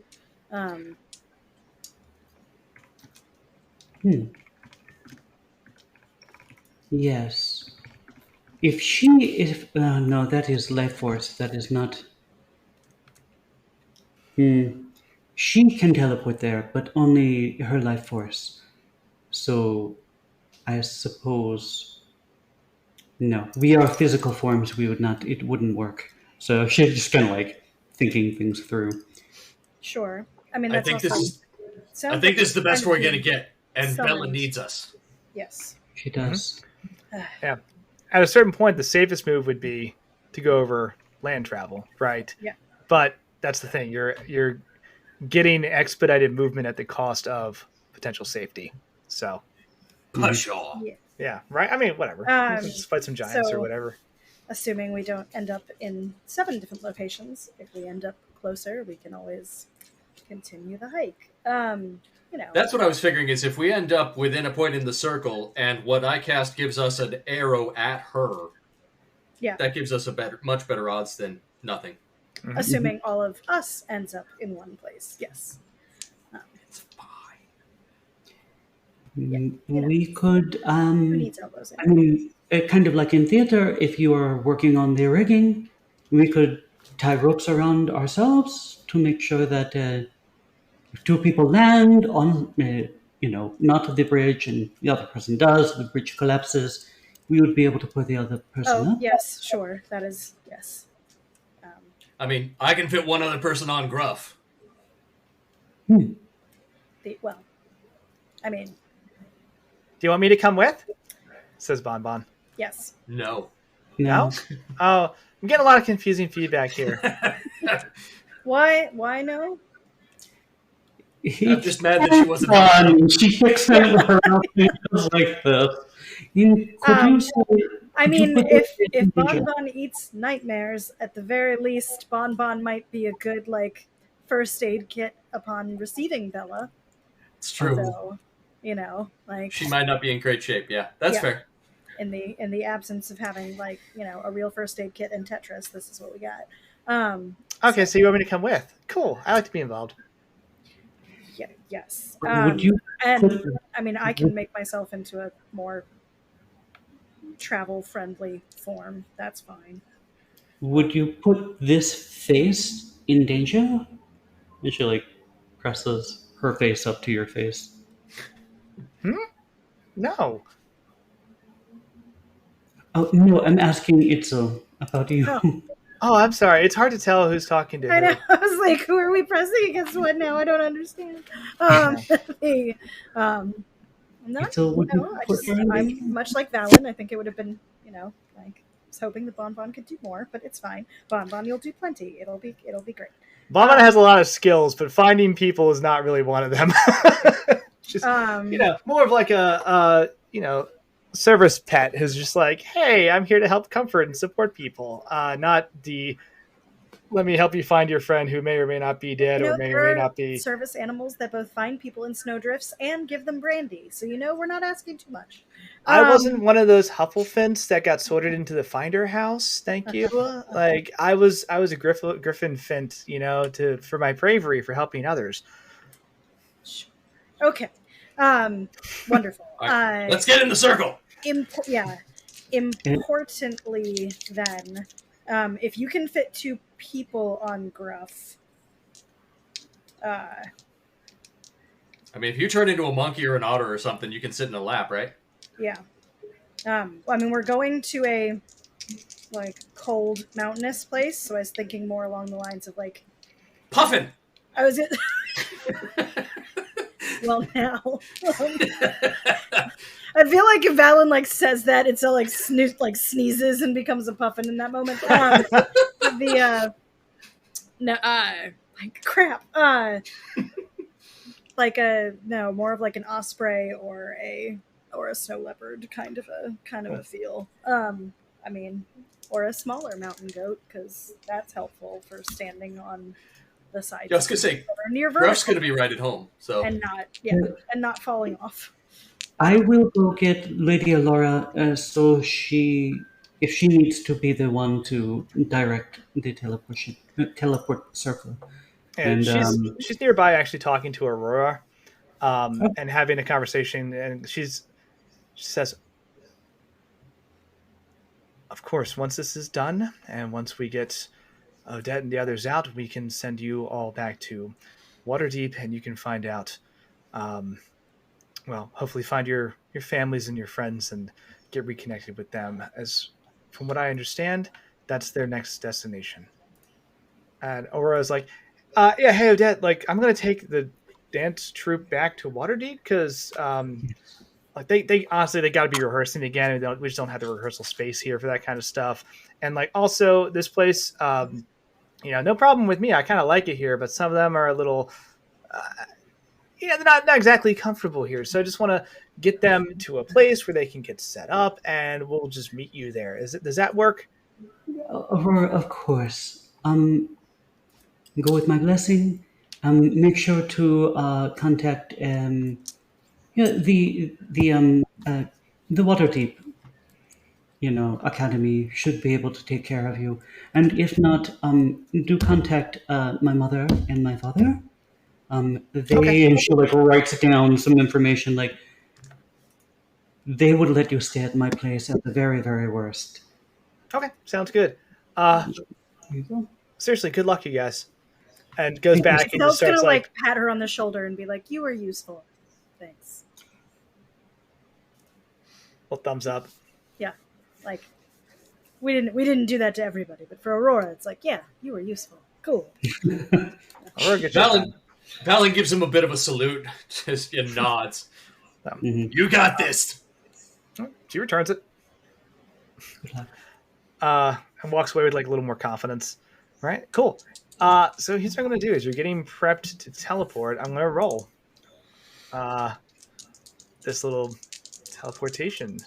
Yes. No, that is life force. That is not. She can teleport there, but only her life force. So, I suppose. No, we are physical forms. We would not. It wouldn't work. So she's just kind of thinking things through. Sure. I mean, that's I think this is the best we're going to get, and Bella needs us. Yes, she does. Yeah. At a certain point, the safest move would be to go over land travel, right? Yeah. But that's the thing. You're getting expedited movement at the cost of potential safety. So. Pshaw. Yeah. Right. I mean, whatever. Just fight some giants or whatever. Assuming we don't end up in 7 different locations, if we end up closer, we can always continue the hike. That's what I was figuring is if we end up within a point in the circle and what I cast gives us an arrow at her, that gives us much better odds than nothing. assuming all of us ends up in one place. Yes. It's fine. We could, Who needs elbows? I mean, kind of like in theater, if you are working on the rigging, we could tie ropes around ourselves to make sure that if two people land on, not the bridge and the other person does, the bridge collapses, we would be able to put the other person up. Yes, sure. That is, yes. I mean, I can fit one other person on Gruff. Well, I mean... Do you want me to come with? Says Bon Bon. Yes. No. No? Oh, I'm getting a lot of confusing feedback here. Why no? I'm just mad that she wasn't fun. She picks out her outfits like this. I mean, if Bon Bon eats nightmares, at the very least, Bon Bon might be a good first aid kit upon receiving Bella. It's true. So, she might not be in great shape. Yeah, that's fair. In the absence of having a real first aid kit in Tetris, this is what we got. Okay, so you want me to come with? Cool. I like to be involved. Yeah. Yes. Would you? And I mean, I can make myself into a more travel-friendly form. That's fine. Would you put this face in danger? And she presses her face up to your face. No. Oh no, I'm asking Itzel about you. Oh, I'm sorry. It's hard to tell who's talking to who. I know. I was like, who are we pressing against what now? I don't understand. I'm much like Valen. I think it would have been, I was hoping the Bon Bon could do more, but it's fine. Bon Bon, you'll do plenty. It'll be great. Bon Bon has a lot of skills, but finding people is not really one of them. Just, more of like a service pet who's just like, hey, I'm here to help comfort and support people. Not the let me help you find your friend who may or may not be dead or may or may not be. Service animals that both find people in snowdrifts and give them brandy. So we're not asking too much. I wasn't one of those Hufflefints that got sorted into the Finder House. Thank you. I was a Griffin Fint, for my bravery for helping others. Okay. Wonderful. Right. Let's get in the circle. Importantly, then, if you can fit two people on Gruff, I mean, if you turn into a monkey or an otter or something, you can sit in a lap, right? Yeah. I mean, we're going to a cold mountainous place, so I was thinking more along the lines of Puffin. I was it. Well, now I feel like if Valen says that, it's sneezes and becomes a puffin in that moment. Crap. More of an osprey or a snow leopard kind of a feel. I mean, or a smaller mountain goat, because that's helpful for standing on the side. I was gonna say, near Gruff's gonna be right at home, so and not falling off. I will go get Lady Alora, so if she needs to be the one to direct the teleport circle. And she's nearby, actually talking to Aurora, and having a conversation. And she says, "Of course, once this is done, and once we get Odette and the others out, we can send you all back to Waterdeep, and you can find out, hopefully find your families and your friends and get reconnected with them. As from what I understand, that's their next destination." And Aurora's like, hey Odette, I'm gonna take the dance troupe back to Waterdeep because they honestly they got to be rehearsing again, and we just don't have the rehearsal space here for that kind of stuff. And also this place, no problem with me. I kind of like it here, but some of them are a little, they're not exactly comfortable here. So I just want to get them to a place where they can get set up, and we'll just meet you there. Does that work? Of course. Go with my blessing. Make sure to contact the Waterdeep. academy should be able to take care of you. And if not, do contact my mother and my father. And she writes down some information they would let you stay at my place at the very, very worst. Okay, sounds good. Seriously, good luck, you guys. And goes back and just starts gonna pat her on the shoulder and be like, "You were useful. Thanks." Well, thumbs up. Yeah, we didn't do that to everybody, but for Aurora, it's yeah, you were useful. Cool. Valin gives him a bit of a salute, just nods. You got this. She returns it. And walks away with a little more confidence. All right, cool. So here's what I'm going to do: is you're getting prepped to teleport. I'm going to roll this little teleportation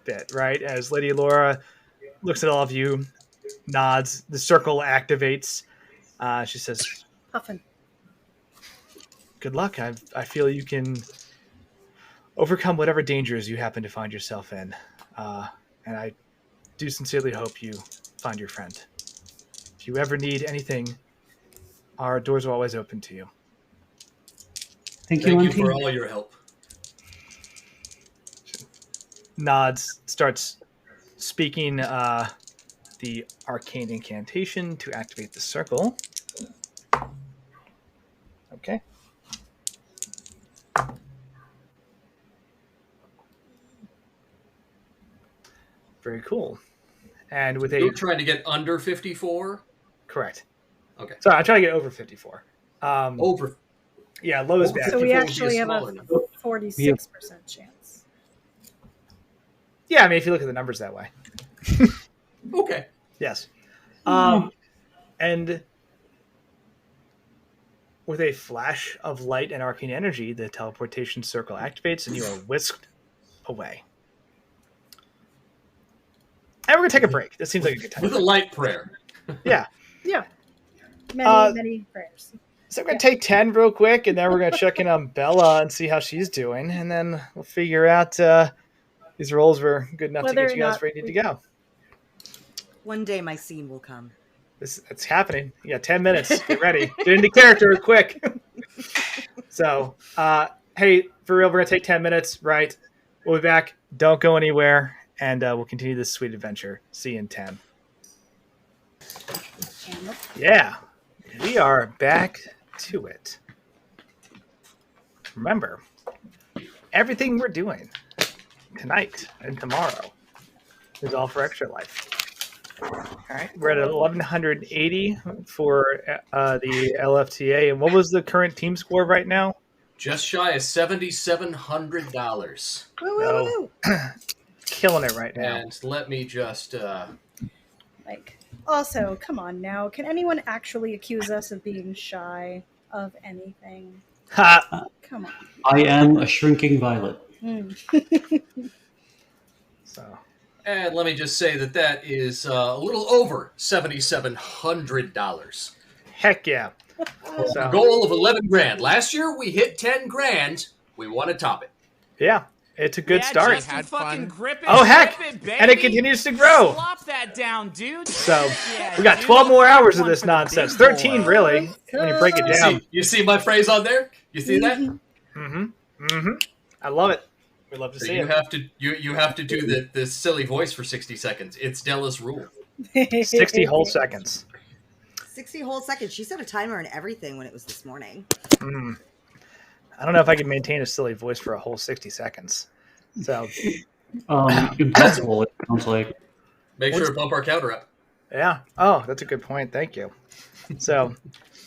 bit, right? As Lady Laura looks at all of you, nods. The circle activates. She says, "Puffin. Good luck. I feel you can overcome whatever dangers you happen to find yourself in. And I do sincerely hope you find your friend. If you ever need anything, our doors are always open to you." Thank you for all your help. Nods, starts speaking the arcane incantation to activate the circle. Okay. Very cool. And with You're trying to get under 54? Correct. Okay. Sorry, I'm trying to get over 54. Over. Yeah, low is bad. So we actually have a 46% chance. Yeah, I mean, if you look at the numbers that way. Okay. Yes. And with a flash of light and arcane energy, the teleportation circle activates and you are whisked away. And we're going to take a break. This seems like a good time. With a light prayer. Yeah. Yeah. Many prayers. So we're going to take 10 real quick, and then we're going to check in on Bella and see how she's doing. And then we'll figure out these rolls were good enough to get you guys where you need to go. One day my scene will come. It's happening. You got 10 minutes. Get ready. Get into character quick. So, hey, for real, we're going to take 10 minutes, right? We'll be back. Don't go anywhere. And we'll continue this sweet adventure. See you in 10. Yeah. We are back to it. Remember, everything we're doing tonight and tomorrow is all for Extra Life. All right. We're at 1,180 for the LFTA. And what was the current team score right now? Just shy of $7,700. So, killing it right now. And let me just also, come on now, can anyone actually accuse us of being shy of anything? Come on. I am a shrinking violet. So, and let me just say that is a little over $7,700. Heck yeah. So, a goal of 11 grand. Last year we hit 10 grand. We want to top it. Yeah. It's a good start. Had fun. Grip it, oh, heck. It, and it continues to grow. Slop that down, dude. So we got 12 more hours of this nonsense. 13, really, when you break it down. You see my phrase on there? You see that? Mm-hmm. Mm-hmm. I love it. We love to see it. You have to do the silly voice for 60 seconds. It's Della's rule. 60 whole seconds. 60 whole seconds. She set a timer and everything when it was this morning. I don't know if I can maintain a silly voice for a whole 60 seconds. So, impossible, it sounds like. Make sure to bump our counter up. Yeah. Oh, that's a good point. Thank you. So,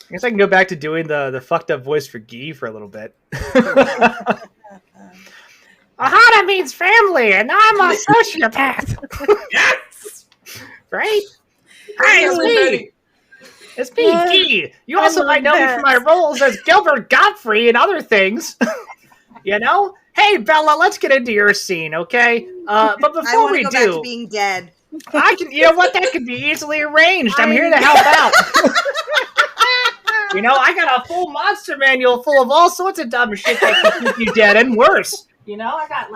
I guess I can go back to doing the fucked up voice for Guy for a little bit. Ahana means family, and I'm a sociopath. Yes! Right? Hi, it's me. It's me, Guy. You also might know me for my roles as Gilbert Godfrey and other things. You know? Hey, Bella, let's get into your scene, okay? But before we do, back to being dead. I can. You know what? That can be easily arranged. I'm here to help out. You know, I got a full monster manual full of all sorts of dumb shit that can keep you dead and worse. You know, I got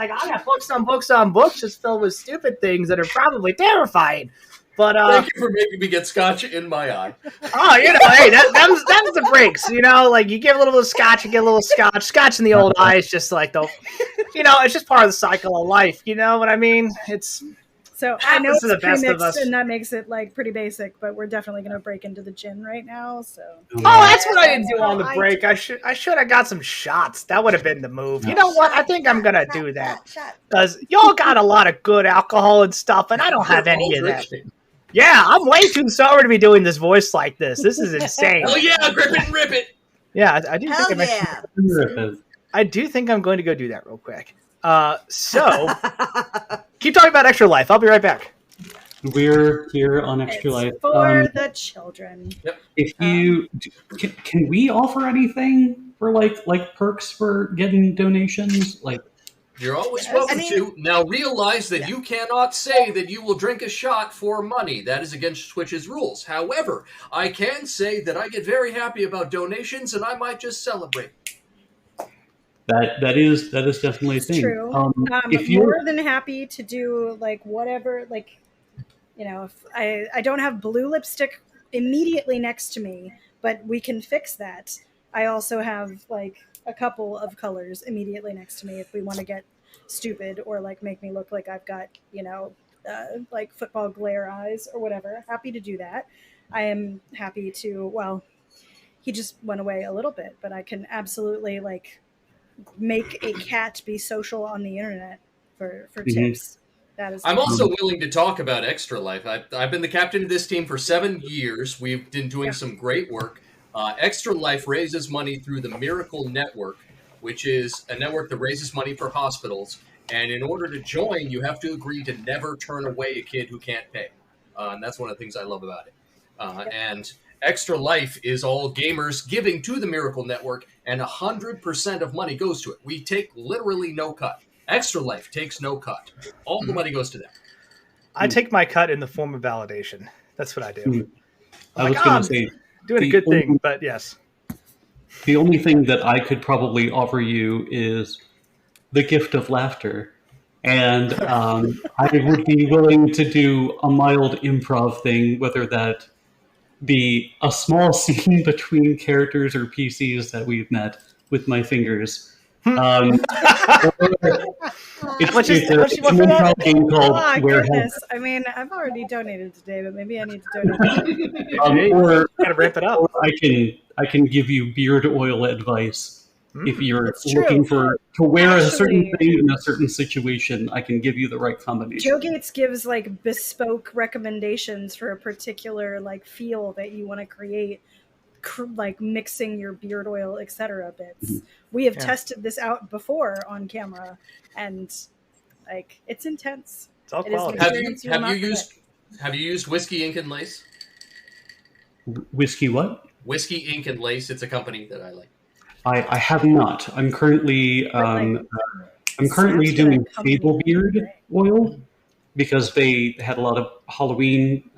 books on books on books just filled with stupid things that are probably terrifying. But thank you for making me get scotch in my eye. Oh, you know, hey, that's the breaks. You know, like you give a little bit of scotch, you get a little scotch. Scotch in the old eye is just like it's just part of the cycle of life. You know what I mean? So I know it's the best of us. pre-mixed, and that makes it like pretty basic. But we're definitely going to break into the gin right now. So that's what I didn't do on the break. I should have got some shots. That would have been the move. You know what? I think I'm gonna do that because y'all got a lot of good alcohol and stuff, and I don't have any of that. Yeah, I'm way too sober to be doing this voice like this. This is insane. Oh yeah, grip it and rip it. Yeah, I do think I do think I'm going to go do that real quick. So keep talking about Extra Life. I'll be right back. We're here on Extra Life for the children. Yep. If you can we offer anything for like perks for getting donations? Like, you're always welcome to. Now realize that you cannot say that you will drink a shot for money. That is against Twitch's rules. However, I can say that I get very happy about donations, and I might just celebrate. That is definitely a thing. True. If you're more than happy to do like whatever, like, you know, if I don't have blue lipstick immediately next to me, but we can fix that. I also have like a couple of colors immediately next to me if we want to get stupid or like make me look like I've got, you know, like football glare eyes or whatever. Happy to do that. I am happy to, well, he just went away a little bit, but I can absolutely like make a cat be social on the internet for tips. That is. I'm also willing to talk about Extra Life. I've been the captain of this team for 7 years. We've been doing some great work. Extra Life raises money through the Miracle Network, which is a network that raises money for hospitals. And in order to join, you have to agree to never turn away a kid who can't pay. And that's one of the things I love about it. And Extra Life is all gamers giving to the Miracle Network, and 100% of money goes to it. We take literally no cut. Extra Life takes no cut. All the money goes to them. I take my cut in the form of validation. That's what I do. I was going to say, doing a good thing, but yes. The only thing that I could probably offer you is the gift of laughter. And I would be willing to do a mild improv thing, whether that be a small scene between characters or PCs that we've met with my fingers. It's an improv game called goodness. I mean, I've already donated today, but maybe I need to donate. Or gotta ramp it up. Or I can give you beard oil advice. If you're looking to wear a certain thing in a certain situation, I can give you the right combination. Joe Gates gives like bespoke recommendations for a particular like feel that you want to create, like mixing your beard oil, etc. bits. Mm-hmm. We have tested this out before on camera, and like it's intense. It's all quality. Have you used Whiskey Ink and Lace? Whiskey what? Whiskey Ink and Lace. It's a company that I like. I have not. I'm currently doing Fable Beard oil because they had a lot of Halloween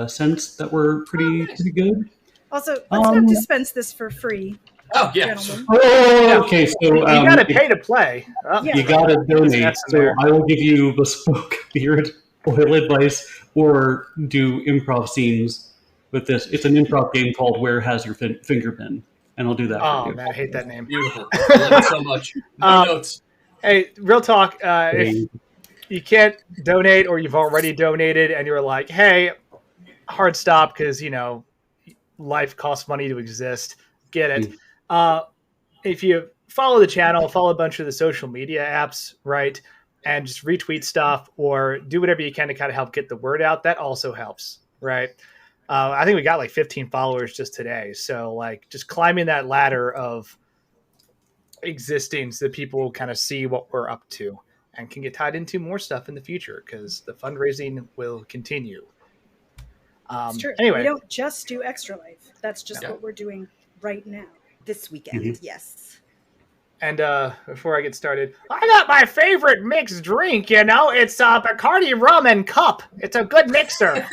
scents that were pretty good. Also, let's not dispense this for free. Oh yeah. Gentlemen. Oh, okay. So you got to pay to play. You got to donate. So I will give you bespoke beard oil advice, or do improv scenes with this. It's an improv game called Where Has Your Finger Been? And I'll do that. Oh man, I hate that name. Beautiful. I love it so much. No notes. Hey, real talk. If you can't donate, or you've already donated, and you're like, "Hey, hard stop," because life costs money to exist. Get it? If you follow the channel, follow a bunch of the social media apps, right, and just retweet stuff or do whatever you can to kind of help get the word out. That also helps, right? I think we got like 15 followers just today. So like just climbing that ladder of existing so that people kind of see what we're up to and can get tied into more stuff in the future because the fundraising will continue. It's true. Anyway, we don't just do Extra Life. That's just what we're doing right now. This weekend, yes. And before I get started, I got my favorite mixed drink, It's Bacardi rum and cup. It's a good mixer.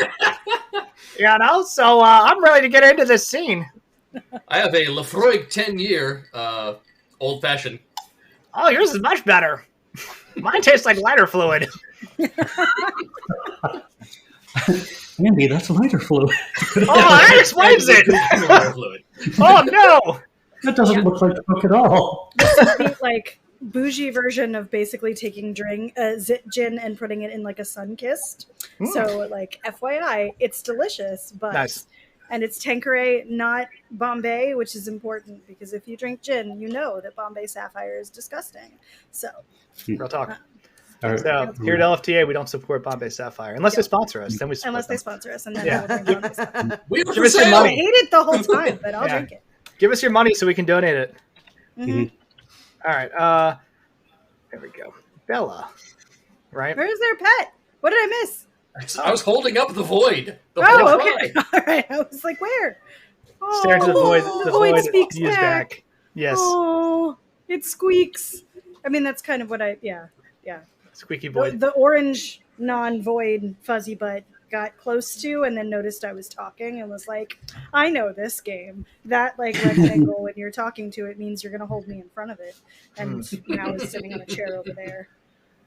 So I'm ready to get into this scene. I have a Lafroig 10-year old-fashioned. Oh, yours is much better. Mine tastes like lighter fluid. Andy, that's lighter fluid. Oh, that explains it. Oh no, that doesn't look like Coke at all. This would be like bougie version of basically taking gin and putting it in like a sun-kissed. So like FYI, it's delicious, but nice. And it's Tanqueray, not Bombay, which is important because if you drink gin, you know that Bombay Sapphire is disgusting. So real talk. So here at LFTA, we don't support Bombay Sapphire unless they sponsor us. Then we support unless them. they sponsor us, and then we'll drink Bombay Sapphire. Give us your money. I hate it the whole time, but I'll drink it. Give us your money so we can donate it. Mm-hmm. All right. There we go. Bella. Right. Where's their pet? What did I miss? I was holding up the void. Okay. All right. I was like, where? Stare into the void. The void speaks back. Yes. Oh, it squeaks. I mean, that's kind of what yeah. Squeaky void. The orange non-void fuzzy butt got close to and then noticed I was talking and was like, I know this game. That like rectangle when you're talking to it means you're going to hold me in front of it. And now it's sitting on a chair over there.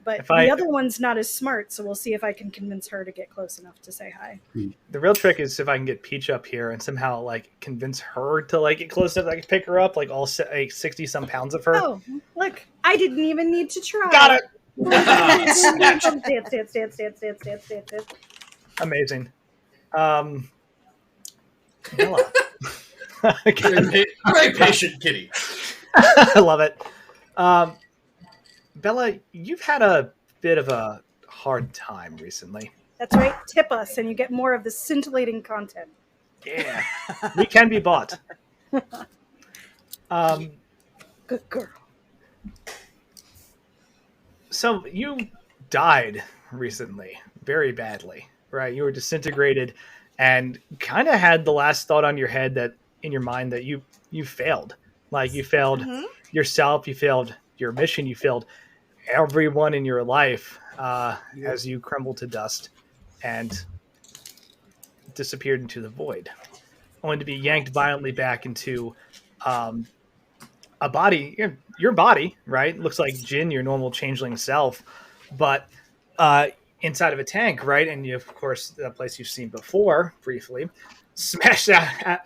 But the other one's not as smart, so we'll see if I can convince her to get close enough to say hi. The real trick is if I can get Peach up here and somehow like convince her to like get close enough, I can pick her up, like all 60-some pounds of her. Oh, look! I didn't even need to try. Got it. Dance. Amazing. Bella. Very patient kitty. I love it. Bella, you've had a bit of a hard time recently. That's right. Tip us and you get more of the scintillating content. Yeah. We can be bought. Good girl. So you died recently, very badly, right? You were disintegrated and kind of had the last thought on your head that in your mind that you failed. Like you failed yourself, you failed your mission, you failed everyone in your life as you crumbled to dust and disappeared into the void, only to be yanked violently back into a body, your body, right? Looks like Jin, your normal changeling self, but inside of a tank, right? And you, of course, that place you've seen before briefly, smashed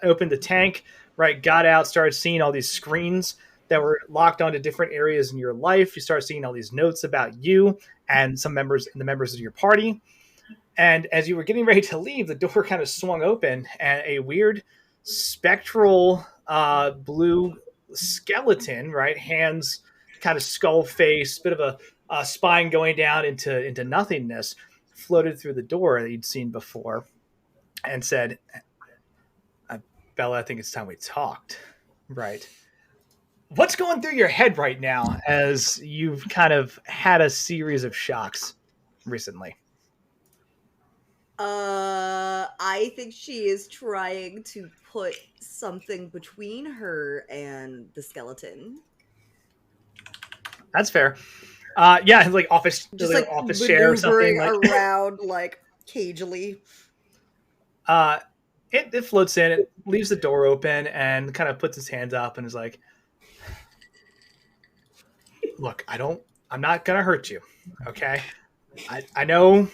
open the tank, right? Got out, started seeing all these screens that were locked onto different areas in your life. You start seeing all these notes about you and the members of your party. And as you were getting ready to leave, the door kind of swung open and a weird spectral blue skeleton, right? Hands, kind of skull face, bit of a spine going down into nothingness, floated through the door that you'd seen before and said, Bella, I think it's time we talked, right? What's going through your head right now as you've kind of had a series of shocks recently? I think she is trying to put something between her and the skeleton. That's fair. Yeah, like office, just like office chair or something around, like cagily. It floats in. It leaves the door open and kind of puts its hands up and is like, "Look, I'm not gonna hurt you, okay? I know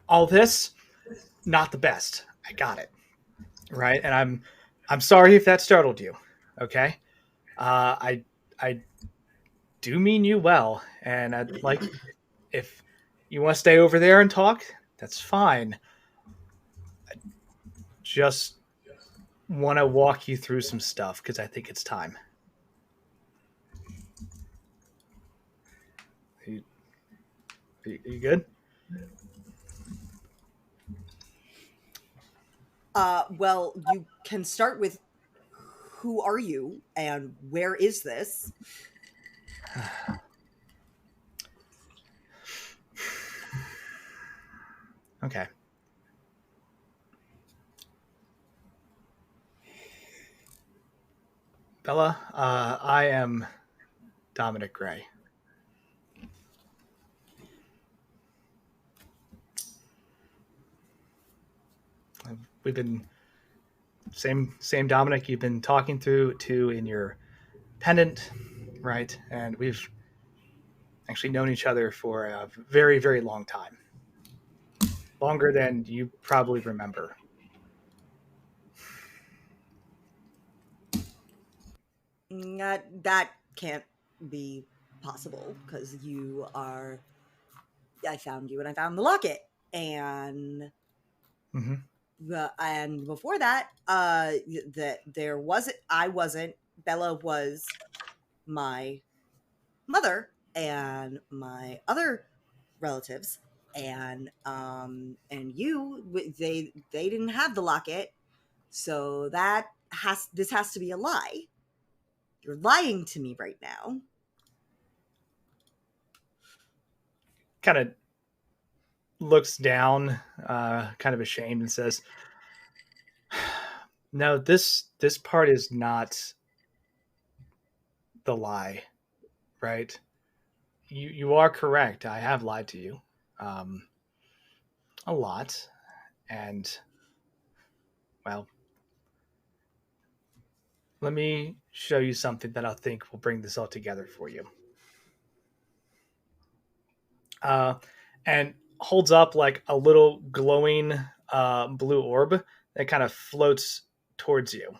all this, not the best. I got it, right? And I'm sorry if that startled you, okay? I do mean you well, and I'd like if you want to stay over there and talk, that's fine. I just want to walk you through some stuff because I think it's time." Are you good? Well, you can start with who are you and where is this? Okay. Bella, I am Dominic Gray. We've been same Dominic you've been talking to in your pendant, right? And we've actually known each other for a very, very long time. Longer than you probably remember. That can't be possible because I found you and I found the locket, and and before that, I wasn't. Bella was my mother and my other relatives, and they didn't have the locket, so this has to be a lie. You're lying to me right now. Kind of looks down, kind of ashamed, and says, "No, this part is not the lie, right? You are correct. I have lied to you, a lot, and well, let me show you something that I think will bring this all together for you." And holds up like a little glowing blue orb that kind of floats towards you.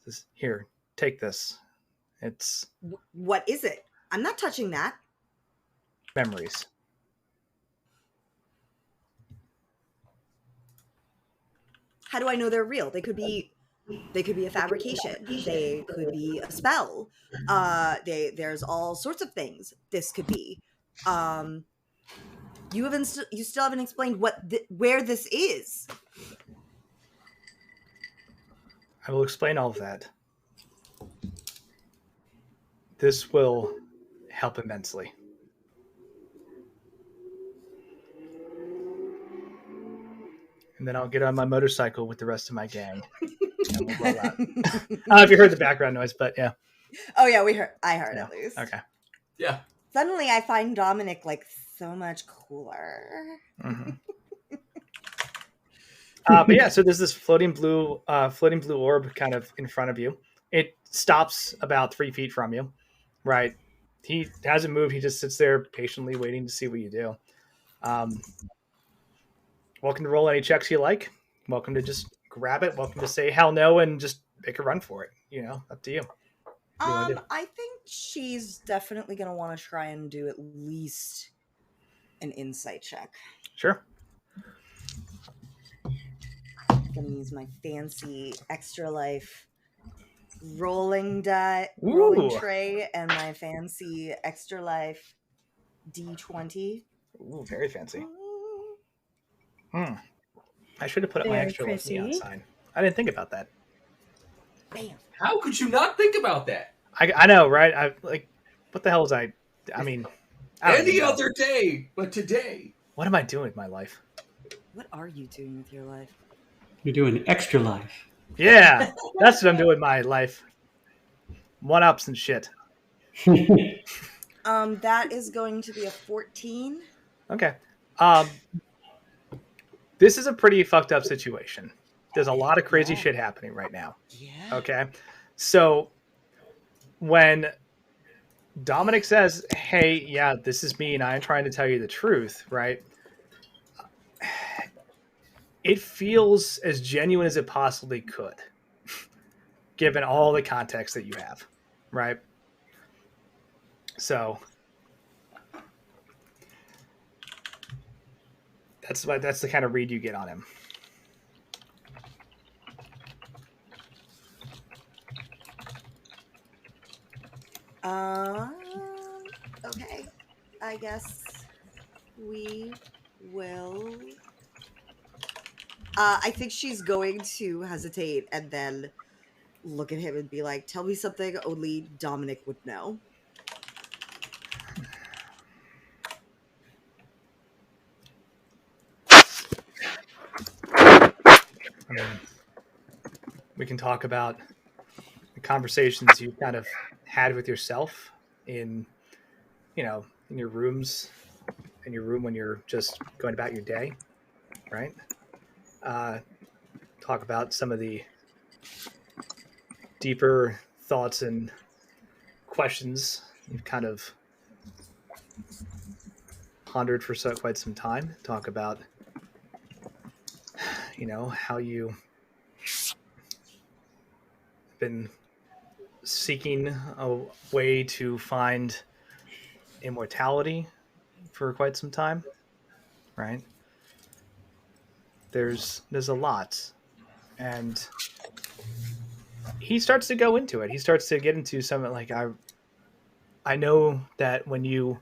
Says, "Here, take this. It's What is it? I'm not touching that." memories." How do I know they're real? They could be a fabrication. They could be a spell. There's all sorts of things this could be. You still haven't explained where this is. I will explain all of that. This will help immensely. And then I'll get on my motorcycle with the rest of my gang. And we'll roll out. I don't know if you heard the background noise, but yeah. Oh yeah, I heard at least. Okay. Yeah. Suddenly I find Dominic like so much cooler. Mm-hmm. But yeah, so there's this floating blue orb kind of in front of you. It stops about 3 feet from you, right? He hasn't moved. He just sits there patiently waiting to see what you do. Welcome to roll any checks you like. Welcome to just grab it. Welcome to say hell no and just make a run for it. Up to you. I think she's definitely going to want to try and do at least an insight check. Sure. I'm going to use my fancy extra life rolling tray and my fancy extra life D20. Ooh, very fancy. I should have put up my extra life neon sign. I didn't think about that. Bam. How could you not think about that? I know, right? What the hell is I mean, any other day, but today. What am I doing with my life? What are you doing with your life? You're doing extra life. Yeah, that's what I'm doing with my life. One-ups and shit. That is going to be a 14. Okay. This is a pretty fucked up situation. There's a lot of crazy shit happening right now. Yeah. Okay. So when Dominic says, "Hey, yeah, this is me and I'm trying to tell you the truth," right? It feels as genuine as it possibly could, given all the context that you have, right? So that's the kind of read you get on him. Okay. I guess we will. I think she's going to hesitate and then look at him and be like, "Tell me something only Dominic would know." I mean, we can talk about the conversations you kind of had with yourself in your room when you're just going about your day, right? Talk about some of the deeper thoughts and questions you've kind of pondered for quite some time. Talk about, how you been seeking a way to find immortality for quite some time, right? There's a lot, and he starts to go into it. He starts to get into something like, I know that when you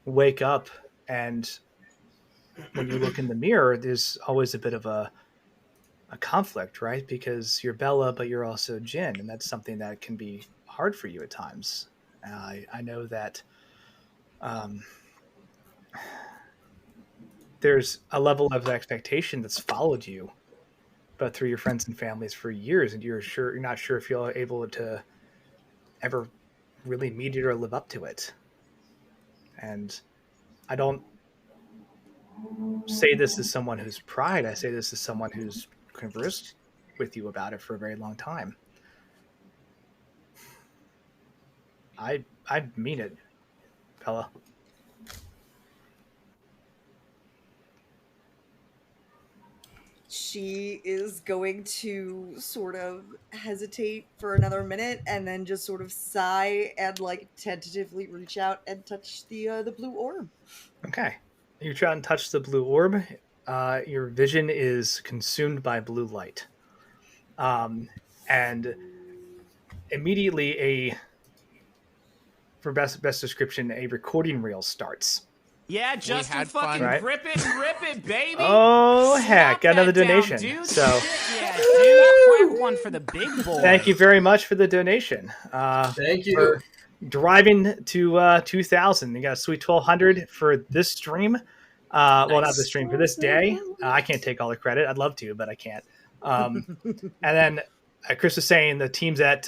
wake up and when you look in the mirror, there's always a bit of a conflict, right? Because you're Bella, but you're also Jin, and that's something that can be hard for you at times. I know that there's a level of expectation that's followed you, but through your friends and families for years, and you're not sure if you're able to ever really meet it or live up to it. And I don't say this as someone who's pride. I say this as someone who's conversed with you about it for a very long time. I mean it, Bella. She is going to sort of hesitate for another minute and then just sort of sigh and like tentatively reach out and touch the blue orb. Okay. You try and touch the blue orb. Your vision is consumed by blue light. And immediately for best description, a recording reel starts. Yeah, just fucking right? Rip it, baby. Oh, heck. Got another donation. Dude. So, yeah, dude. Crack one for the big boy. Thank you very much for the donation. Thank you. Driving to 2,000. You got a sweet 1,200 for this stream. Well, not this stream, for this day. I can't take all the credit. I'd love to, but I can't. And then Chris was saying the team's at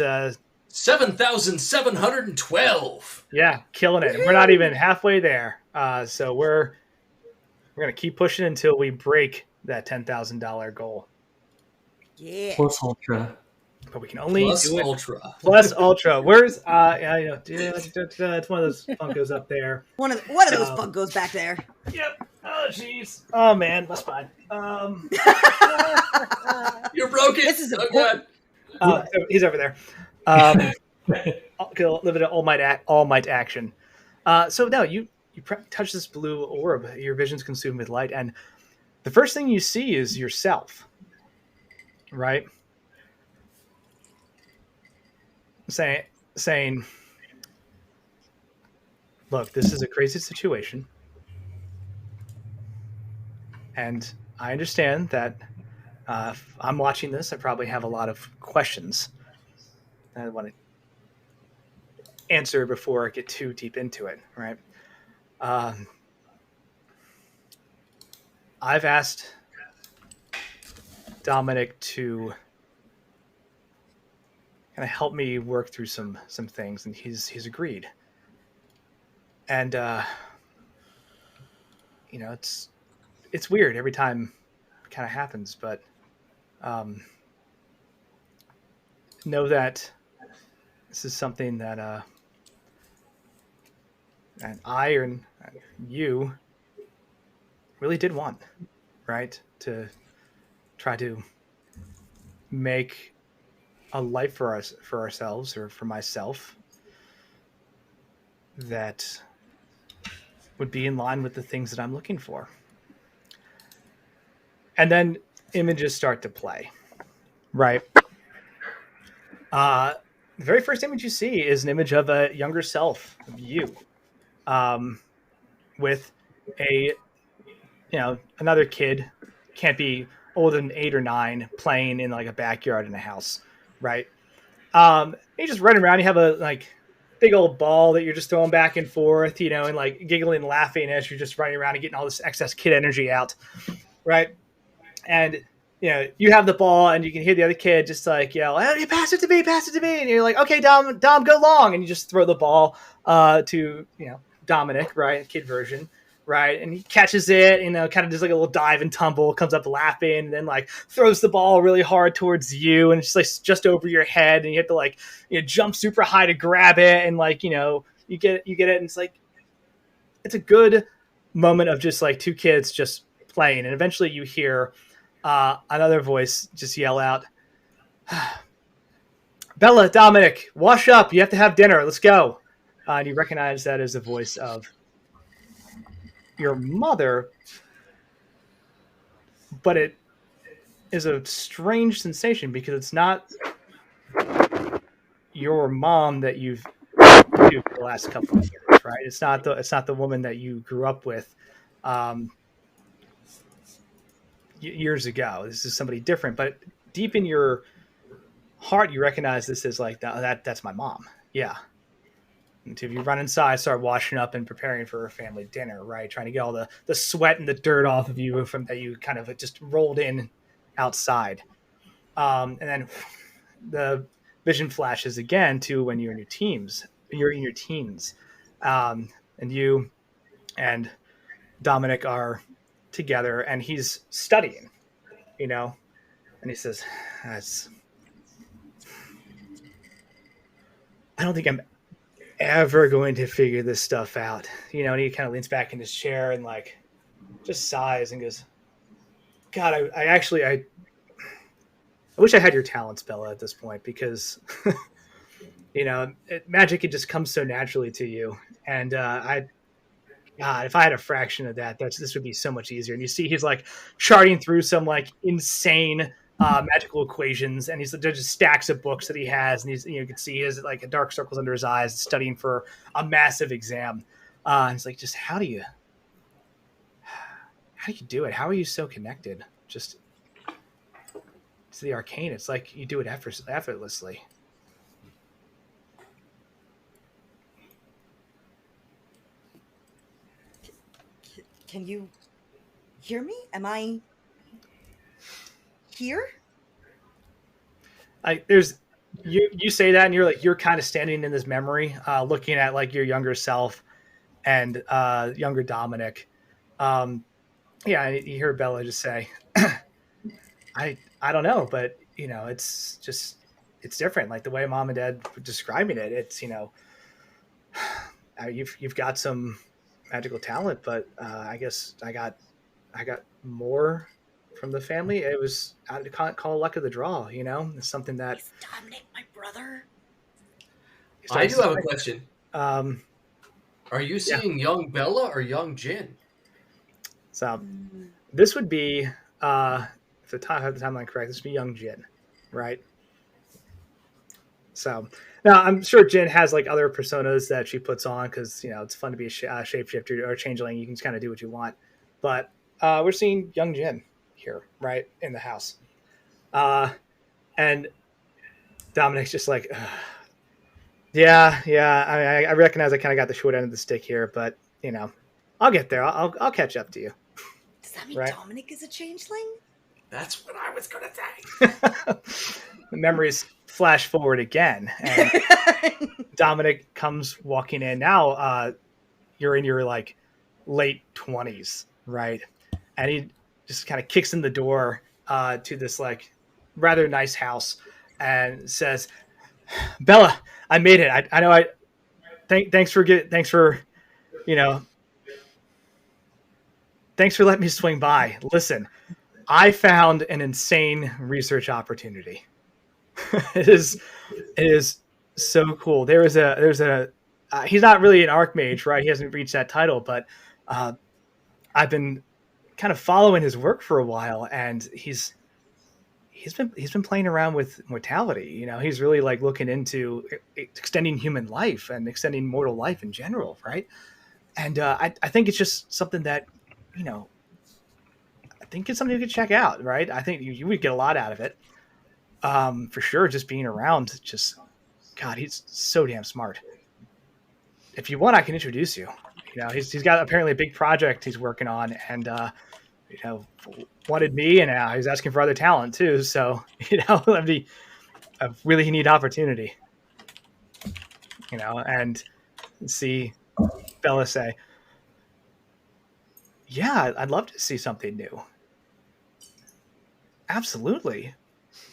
7,712. Yeah, killing it. We're not even halfway there. So we're gonna keep pushing until we break that $10,000 goal. Yeah. Plus Ultra. But we can only Plus do it Ultra. plus Ultra. Where's it's one of those Funkos up there. One of those Funkos back there. Yep. Oh jeez. Oh man, that's fine. You're broken. This is oh, God. He's over there. Live in all might action. So now you touch this blue orb. Your vision's consumed with light, and the first thing you see is yourself. Right. Saying, look, this is a crazy situation. And I understand that if I'm watching this, I probably have a lot of questions that I want to answer before I get too deep into it, right? I've asked Dominic to kind of help me work through some things, and he's agreed. And it's weird every time it kind of happens, but know that this is something that and I and you really did want, right? To try to make a life for ourselves, or for myself, that would be in line with the things that I'm looking for. And then images start to play, right? The very first image you see is an image of a younger self, of you, with another kid, can't be older than 8 or 9, playing in like a backyard in a house, right? You just running around. You have a big old ball that you're just throwing back and forth, and like giggling and laughing as you're just running around and getting all this excess kid energy out, right? And you have the ball, and you can hear the other kid just like yell, "Hey, pass it to me, and you're like, "Okay, Dom, go long," and you just throw the ball to Dominic, right, kid version, right, and he catches it, kind of does like a little dive and tumble, comes up laughing, and then like throws the ball really hard towards you, and it's just over your head, and you have to jump super high to grab it, and you get it, and it's like, it's a good moment of just like two kids just playing, and eventually you hear another voice just yell out, Bella, Dominic, wash up. You have to have dinner. Let's go. And you recognize that as the voice of your mother, but it is a strange sensation because it's not your mom that you've for the last couple of years, right? It's not the woman that you grew up with years ago. This is somebody different, but deep in your heart, you recognize this as like that's my mom. Yeah. And if you run inside, start washing up and preparing for a family dinner, right? Trying to get all the sweat and the dirt off of you from that you kind of just rolled in outside. And then the vision flashes again to when you're in your teens. And you and Dominic are together, and he's studying, and he says, I don't think I'm ever going to figure this stuff out, and he kind of leans back in his chair and like just sighs and goes, God, I wish I had your talents, Bella, at this point, because magic, it just comes so naturally to you. And God, if I had a fraction of that, this would be so much easier. And you see he's like charting through some like insane magical equations, and there's just stacks of books that he has, and you can see he has like dark circles under his eyes, studying for a massive exam. And it's like, just how do you do it? How are you so connected? Just to the arcane, it's like you do it effortlessly. Can you hear me? Am I here? You say that, and you're kind of standing in this memory, looking at like your younger self and younger Dominic. And you hear Bella just say, I don't know, but it's different. Like the way Mom and Dad were describing it, it's you've got some magical talent, but I guess I got more from the family. It was, I can't call luck of the draw. It's something that. Is Dominic my brother? I do have a question. Are you seeing Yeah. young Bella or young Jin? So this would be, if I have the timeline correct, this would be young Jin, right? So now I'm sure Jin has like other personas that she puts on because it's fun to be a shapeshifter or a changeling. You can just kind of do what you want, but we're seeing young Jin here, right in the house, and Dominic's just like, yeah. I recognize I kind of got the short end of the stick here, but I'll get there. I'll catch up to you. Does that mean Dominic is a changeling? That's what I was gonna say. The memories flash forward again, and Dominic comes walking in. Now you're in your like late 20s, right? And he just kind of kicks in the door to this like rather nice house and says, Bella, I made it. I know. Thanks for letting me swing by. Listen, I found an insane research opportunity. It is so cool. There's a he's not really an archmage, right? He hasn't reached that title, but I've been kind of following his work for a while, and he's been playing around with mortality. He's really like looking into extending human life and extending mortal life in general, right? And I think it's just something that I think it's something you could check out, right? I think you would get a lot out of it. For sure, just being around, God, he's so damn smart. If you want, I can introduce you. He's got apparently a big project he's working on, and wanted me, and he's asking for other talent too. So that'd be a really neat opportunity. And see Bella say, "Yeah, I'd love to see something new." Absolutely.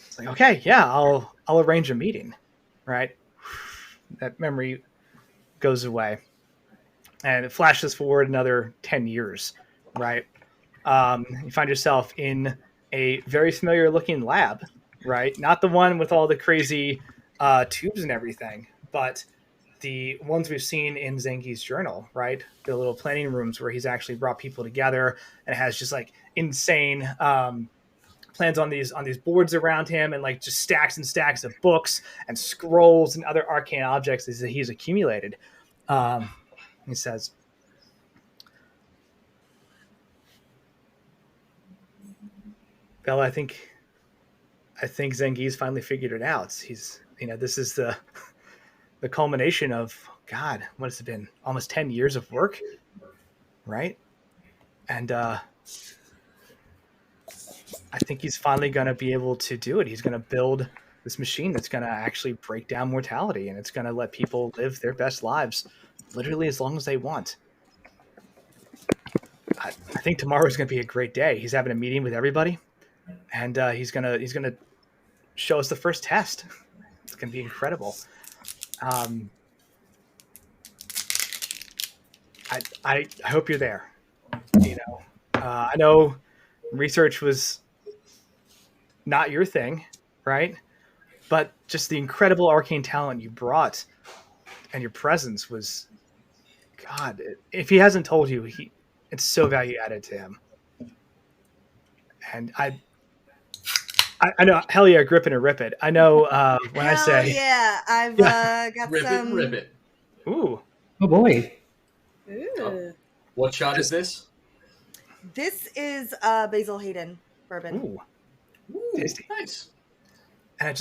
It's like, okay, yeah, I'll arrange a meeting, right? That memory goes away. and it flashes forward another 10 years, right? You find yourself in a very familiar looking lab, right? Not the one with all the crazy tubes and everything, but the ones we've seen in Zengi's journal, right? The little planning rooms where he's actually brought people together and has just like insane plans on these boards around him, and like just stacks and stacks of books and scrolls and other arcane objects that he's accumulated. He says, Bella, I think Zengi's finally figured it out. He's, this is the culmination of, God, what has it been? Almost 10 years of work, right? And I think he's finally going to be able to do it. He's going to build this machine that's going to actually break down mortality, and it's going to let people live their best lives literally as long as they want. I think tomorrow is going to be a great day. He's having a meeting with everybody, and he's gonna show us the first test. It's going to be incredible. I hope you're there. I know research was not your thing, right? But just the incredible arcane talent you brought and your presence was, God, if he hasn't told you, it's so value added to him. And I know, hell yeah, grip it and rip it. I know when I say, yeah, I've got rip some. Rip it. Ooh, Oh boy. Ooh. What shot is this? This is Basil Hayden bourbon. Ooh, tasty. Nice. And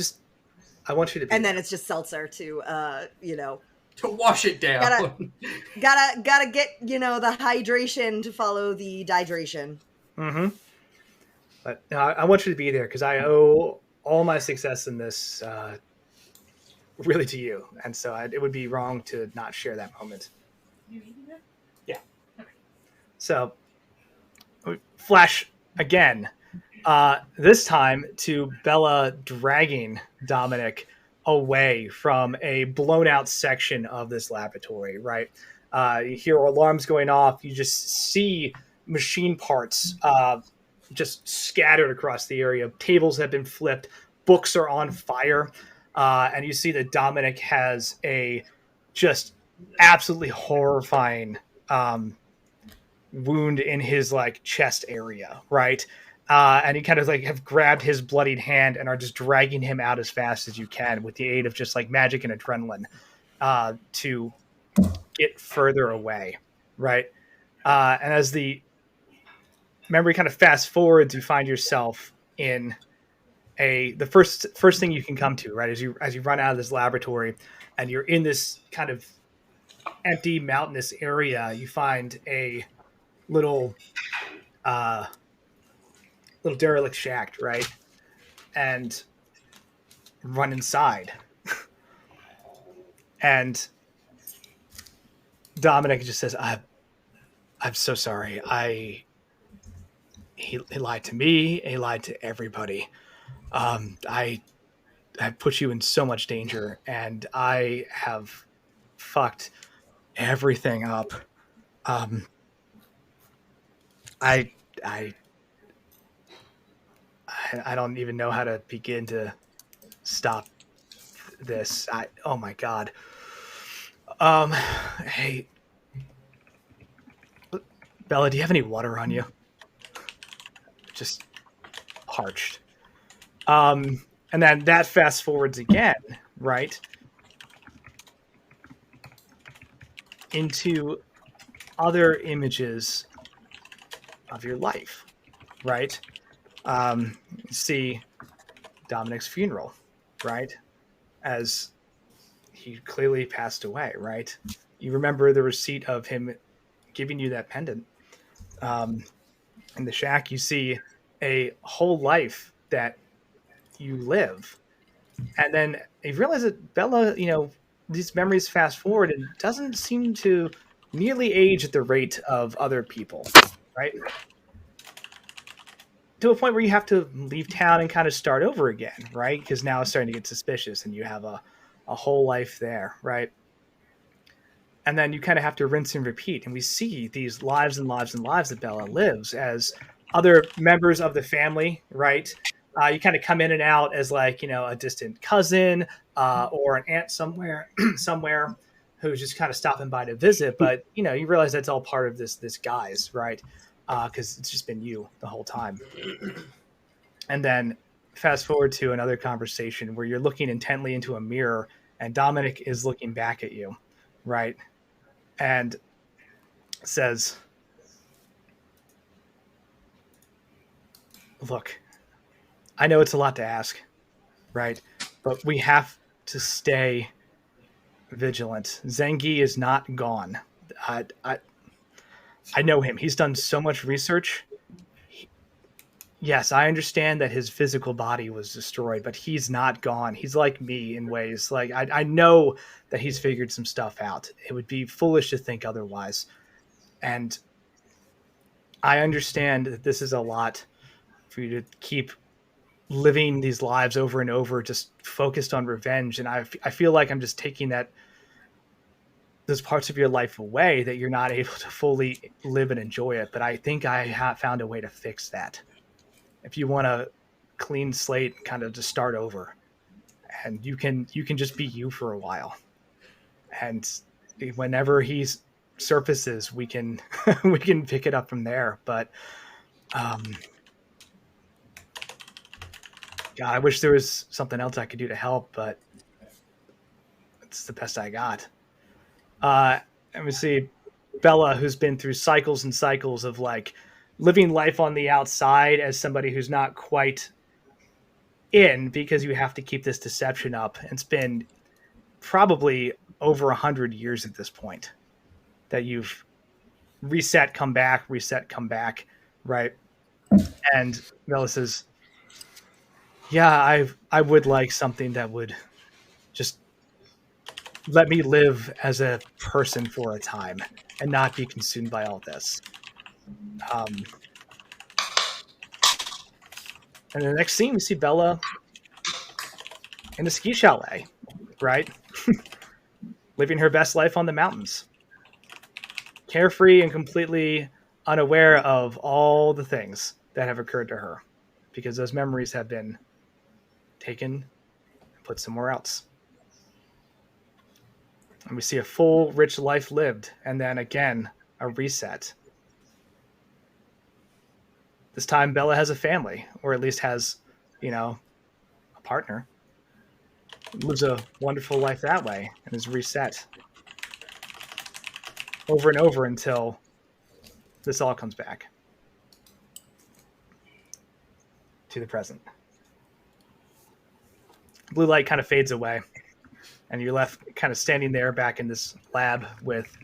I want you to be. And then it's just seltzer to to wash it down. Gotta get the hydration to follow the dehydration. Mm-hmm. But I want you to be there because I owe all my success in this really to you, and so it would be wrong to not share that moment. Yeah. So, flash again. This time to Bella dragging Dominic away from a blown out section of this laboratory, right? You hear alarms going off. You just see machine parts just scattered across the area. Tables have been flipped. Books are on fire. And you see that Dominic has a just absolutely horrifying wound in his chest area, right? And you kind of have grabbed his bloodied hand and are just dragging him out as fast as you can with the aid of just magic and adrenaline to get further away, right? And as the memory kind of fast forwards, you find yourself in the first thing you can come to, right? As you run out of this laboratory and you're in this kind of empty mountainous area, you find a little derelict shack, right? And run inside. And Dominic just says, I'm so sorry. He lied to me. He lied to everybody. I put you in so much danger, and I have fucked everything up. I don't even know how to begin to stop this. Oh my God. Hey, Bella, do you have any water on you? Just parched. And then that fast forwards again, right? Into other images of your life, right? See Dominic's funeral, right? As he clearly passed away, right? You remember the receipt of him giving you that pendant. In the shack, you see a whole life that you live. And then you realize that Bella, these memories fast forward and doesn't seem to nearly age at the rate of other people, right? To a point where you have to leave town and kind of start over again, right? Because now it's starting to get suspicious and you have a whole life there, right? And then you kind of have to rinse and repeat. And we see these lives and lives and lives that Bella lives as other members of the family, right? You kind of come in and out as like, a distant cousin or an aunt somewhere, somewhere who's just kind of stopping by to visit. But, you realize that's all part of this guise, right? Because it's just been you the whole time. And then fast forward to another conversation where you're looking intently into a mirror and Dominic is looking back at you, right? And says, look, I know it's a lot to ask, right? But we have to stay vigilant. Zengi is not gone. I know him. He's done so much research. Yes, I understand that his physical body was destroyed, but he's not gone. He's like me in ways. Like I know that he's figured some stuff out. It would be foolish to think otherwise. And I understand that this is a lot for you to keep living these lives over and over, just focused on revenge. And I feel like I'm just taking those parts of your life away that you're not able to fully live and enjoy it. But I think I have found a way to fix that. If you want a clean slate, kind of just start over, and you can just be you for a while. And whenever he surfaces, we can pick it up from there. But God, I wish there was something else I could do to help, but it's the best I got. And we see Bella, who's been through cycles and cycles of like living life on the outside as somebody who's not quite in, because you have to keep this deception up. It's been probably over 100 years at this point that you've reset, come back, right? And Bella says, yeah, I would like something that would just let me live as a person for a time and not be consumed by all this. And the next scene, we see Bella in a ski chalet, right? Living her best life on the mountains. Carefree and completely unaware of all the things that have occurred to her, because those memories have been taken and put somewhere else. And we see a full, rich life lived, and then again, a reset. This time, Bella has a family, or at least has, a partner. Lives a wonderful life that way, and is reset over and over until this all comes back to the present. Blue light kind of fades away, and you're left kind of standing there back in this lab with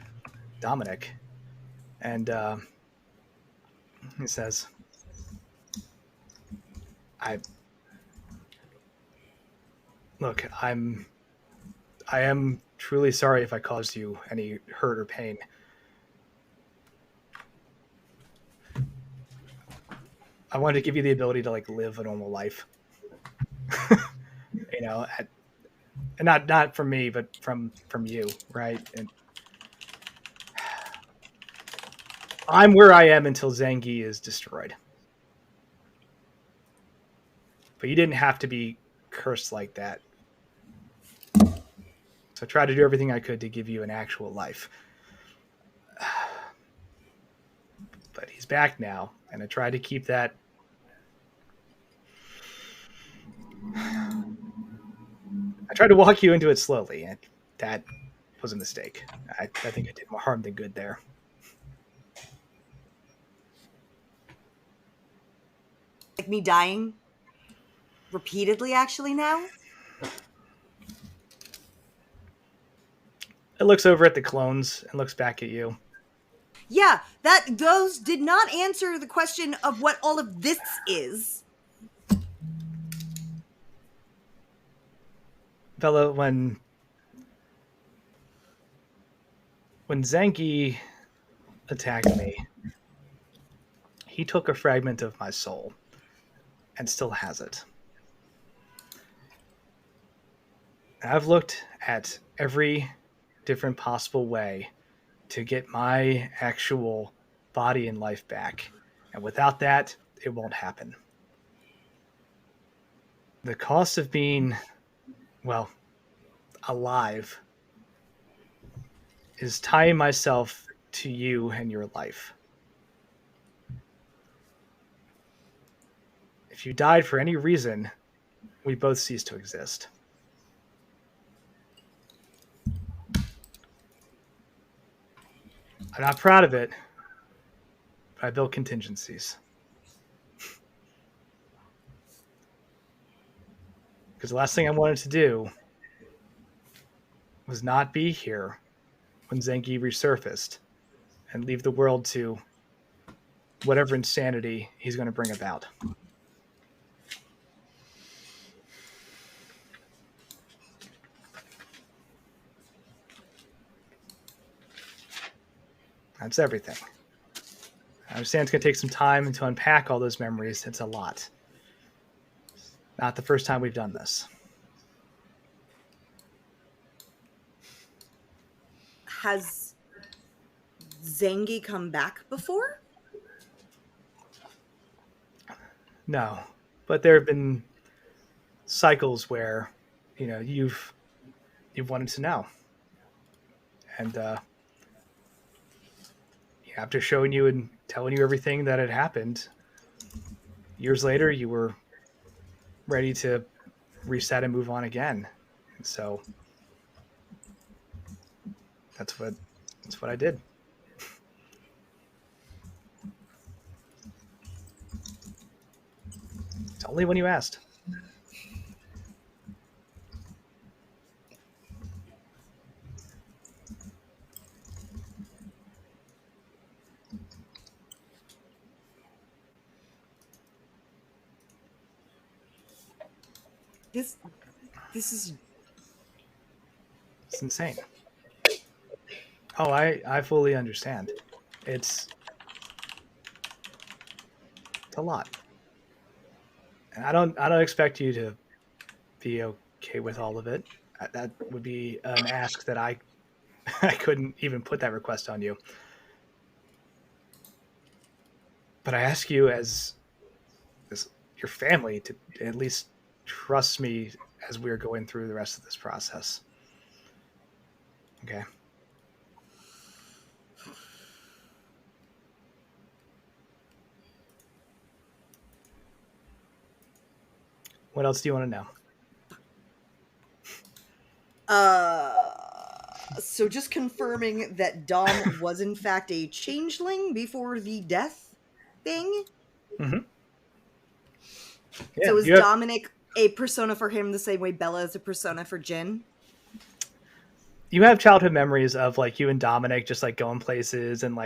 Dominic. And he says, I am truly sorry if I caused you any hurt or pain. I wanted to give you the ability to like live a normal life. And not from me, but from you, right? And I'm where I am until Zengi is destroyed. But you didn't have to be cursed like that. So I tried to do everything I could to give you an actual life. But he's back now, and I tried to keep that. I tried to walk you into it slowly, and that was a mistake. I think I did more harm than good there. Like me dying repeatedly, actually, now? It looks over at the clones and looks back at you. Yeah, those did not answer the question of what all of this is. Bella, when Zengi attacked me, he took a fragment of my soul and still has it. I've looked at every different possible way to get my actual body and life back. And without that, it won't happen. The cost of being, well, alive is tying myself to you and your life. If you died for any reason, we both cease to exist. I'm not proud of it, but I built contingencies. Because the last thing I wanted to do was not be here when Zengi resurfaced and leave the world to whatever insanity he's going to bring about. That's everything. I understand it's going to take some time to unpack all those memories. It's a lot. Not the first time we've done this. Has Zengi come back before? No, but there have been cycles where, you've wanted to know, and after showing you and telling you everything that had happened, years later, you were ready to reset and move on again. And so that's what I did. It's only when you asked. This is... It's insane. Oh, I fully understand. It's a lot. And I don't expect you to be okay with all of it. That would be an ask that I couldn't even put that request on you. But I ask you as your family to at least trust me as we're going through the rest of this process. Okay. What else do you want to know? So just confirming that Dom was in fact a changeling before the death thing? Mm-hmm. Yeah, so is Dominic a persona for him the same way Bella is a persona for Jin? You have childhood memories of you and Dominic just going places and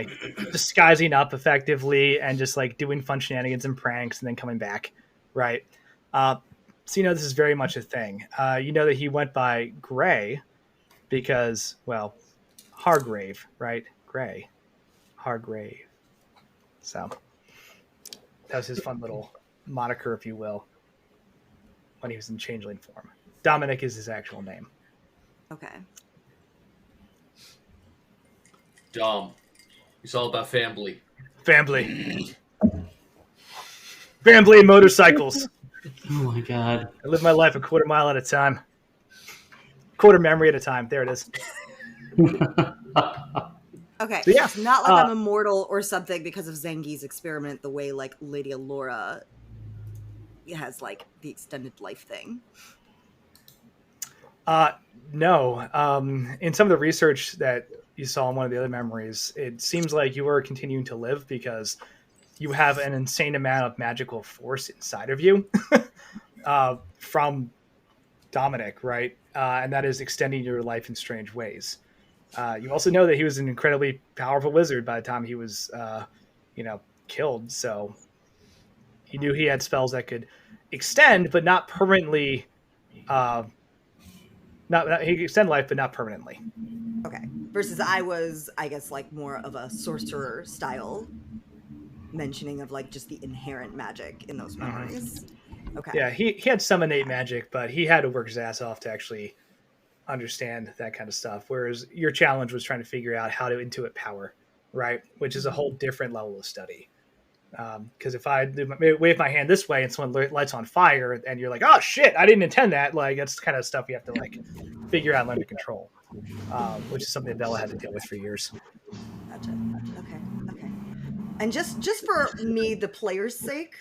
disguising up effectively and just doing fun shenanigans and pranks and then coming back, right? So this is very much a thing. That he went by Gray because, well, Hargrave, right? Gray. Hargrave. So that was his fun little moniker, if you will, when he was in changeling form. Dominic is his actual name. Okay. Dom. It's all about family. Family and motorcycles. Oh my god. I live my life a quarter mile at a time. Quarter memory at a time. There it is. Okay. So, yeah. It's not like I'm immortal or something because of Zengi's experiment, the way Lady Allura has the extended life thing. No. In some of the research that you saw in one of the other memories, it seems like you are continuing to live because you have an insane amount of magical force inside of you from Dominic, right? And that is extending your life in strange ways. You also know that he was an incredibly powerful wizard by the time he was, killed. So he knew he had spells that could extend, but not permanently. He could extend life, but not permanently. Okay. Versus I was, I guess, more of a sorcerer style mentioning of just the inherent magic in those memories. Okay. Yeah, he had some innate magic, but he had to work his ass off to actually understand that kind of stuff. Whereas your challenge was trying to figure out how to intuit power, right? Which is a whole different level of study. Because if I wave my hand this way and someone lights on fire, and you're like, "Oh shit, I didn't intend that," like that's the kind of stuff you have to like figure out and learn to control, which is something Bella had to deal with for years. Gotcha. Okay. And just for me, the player's sake,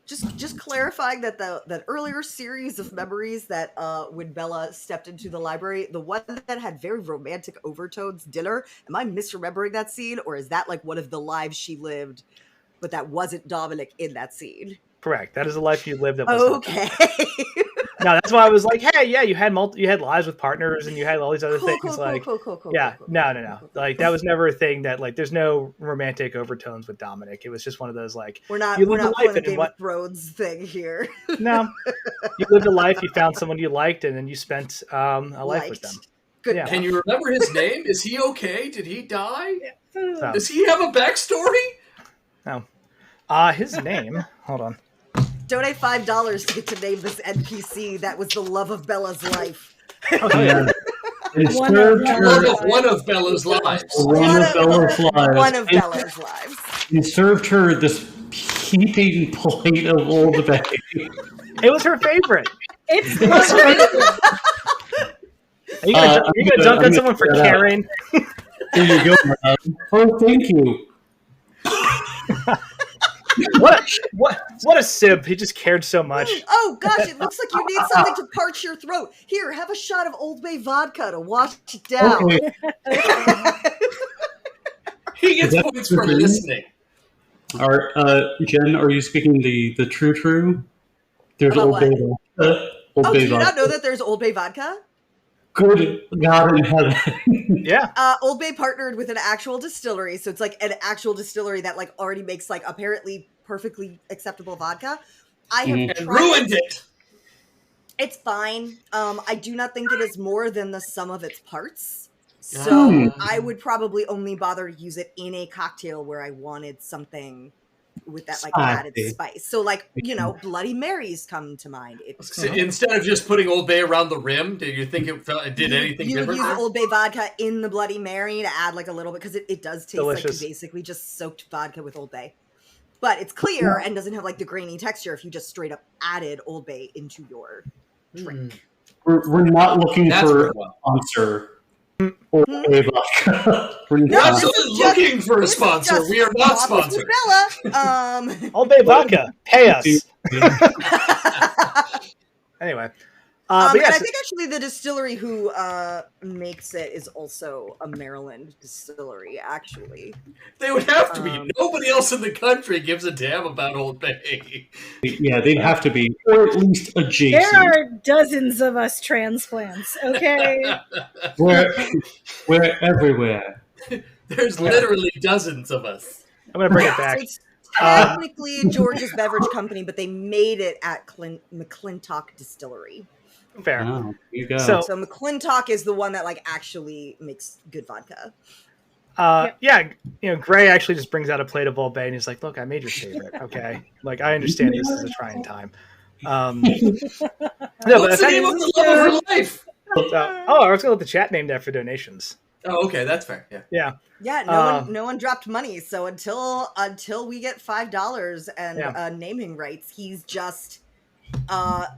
just clarifying that that earlier series of memories that when Bella stepped into the library, the one that had very romantic overtones, dinner, am I misremembering that scene, or is that like one of the lives she lived, but that wasn't Dominic in that scene? Correct. That is a life you lived. That was okay. No, that's why I was like, hey, yeah, you had lives with partners and you had all these other things. Cool. No. Like that was never a thing that like there's no romantic overtones with Dominic. It was just one of those like we're not playing the Game of Thrones thing here. No. You lived a life, you found someone you liked, and then you spent a life with them. Good. Yeah. Can you remember his name? Is he okay? Did he die? So, does he have a backstory? No. His name, hold on. Donate $5 to get to name this NPC that was the love of Bella's life. Oh, yeah. One of Bella's lives. One of Bella's lives. He served her this heaping plate of Old Bay. It was her favorite. It's Are you gonna dunk on someone for caring? There you go, man. Oh, thank you. What a simp. He just cared so much. Oh gosh, it looks like you need something to parch your throat. Here, have a shot of Old Bay vodka to wash it down. Okay. He gets points for listening. Jen, are you speaking the true? There's Old Bay vodka. Do you not know that there's Old Bay vodka? Good God in heaven. Yeah. Old Bay partnered with an actual distillery, so it's like an actual distillery that like already makes like apparently perfectly acceptable vodka. I have ruined it. It's fine. I do not think it is more than the sum of its parts. So I would probably only bother to use it in a cocktail where I wanted something with that like added spice. So like, Bloody Marys come to mind. So instead of just putting Old Bay around the rim, do you think it did anything different? You use Old Bay vodka in the Bloody Mary to add like a little bit, because it does taste delicious. like you basically just soaked vodka with Old Bay. But it's clear and doesn't have like the grainy texture if you just straight up added Old Bay into your drink. We're not looking for a sponsor. Old Bay vodka. We're not looking for a sponsor. We are not sponsored. Bella, Old Bay vodka, pay us. Anyway, and I think actually the distillery who makes it is also a Maryland distillery. Actually, they would have to be. Nobody else in the country gives a damn about Old Bay. Yeah, they'd have to be, or at least adjacent. There are dozens of us transplants. Okay, we're everywhere. There's literally dozens of us. I'm gonna bring it back. It's technically George's Beverage Company, but they made it at McClintock Distillery. Fair. Oh, you go. So McClintock is the one that like actually makes good vodka. Gray actually just brings out a plate of Old Bay and he's like, "Look, I made your favorite. Okay, like I understand this is a trying time." What's the name of the love of her life? I was gonna let the chat name that for donations. Oh, okay, that's fair. Yeah. No one dropped money. So until we get $5 and naming rights, he's just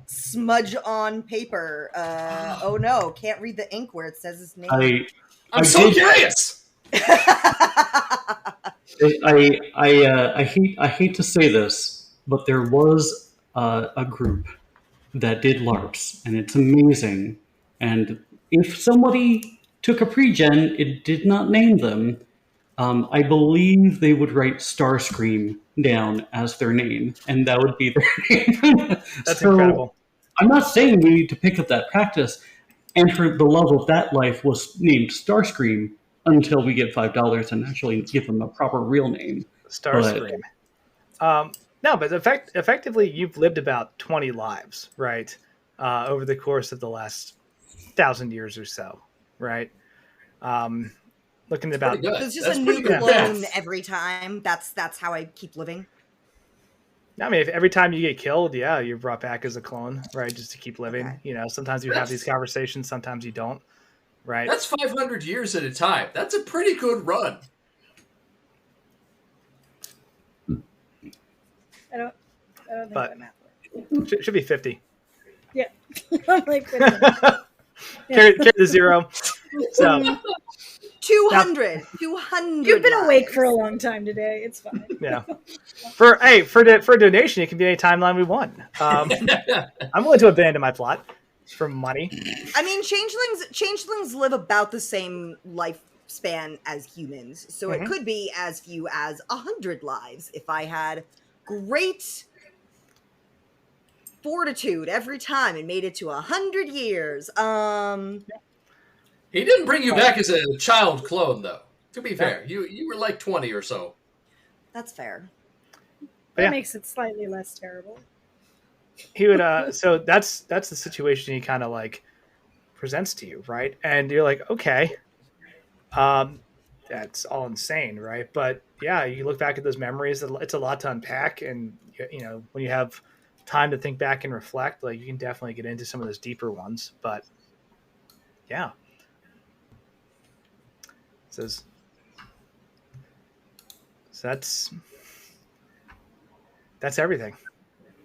smudge on paper. Oh no, can't read the ink where it says his name. I'm so curious. I hate to say this, but there was a group that did LARPs, and it's amazing. And if somebody took a pre-gen, it did not name them. I believe they would write Starscream down as their name, and that would be their name. That's incredible. I'm not saying we need to pick up that practice. And for the love of that life was named Starscream until we get $5 and actually give them a proper real name. Starscream. But effectively, you've lived about 20 lives, right? Over the course of the last 1,000 years or so, right? Looking about. It's just a new clone every time. That's how I keep living. I mean, if every time you get killed, yeah, you're brought back as a clone, right? Just to keep living. Okay. You know, sometimes you have these conversations, sometimes you don't, right? That's 500 years at a time. That's a pretty good run. I don't think But that math works. should be 50. Yeah. I'm like, wait a minute. Carry the 0. So 200. 200. You've been awake lives. for a long time today. It's fine. yeah, for a donation, it can be any timeline we want. I'm willing to abandon my plot for money. I mean, changelings live about the same lifespan as humans, so it could be as few as 100 lives if I had great fortitude every time and made it to 100 years. He didn't bring you back as a child clone, though. To be fair, you were like 20 or so. That's fair. That makes it slightly less terrible. He would so that's the situation he kind of like presents to you, right? And you're like, okay, that's all insane, right? But yeah, you look back at those memories, it's a lot to unpack, and you know, when you have time to think back and reflect, like you can definitely get into some of those deeper ones. But yeah, so that's everything,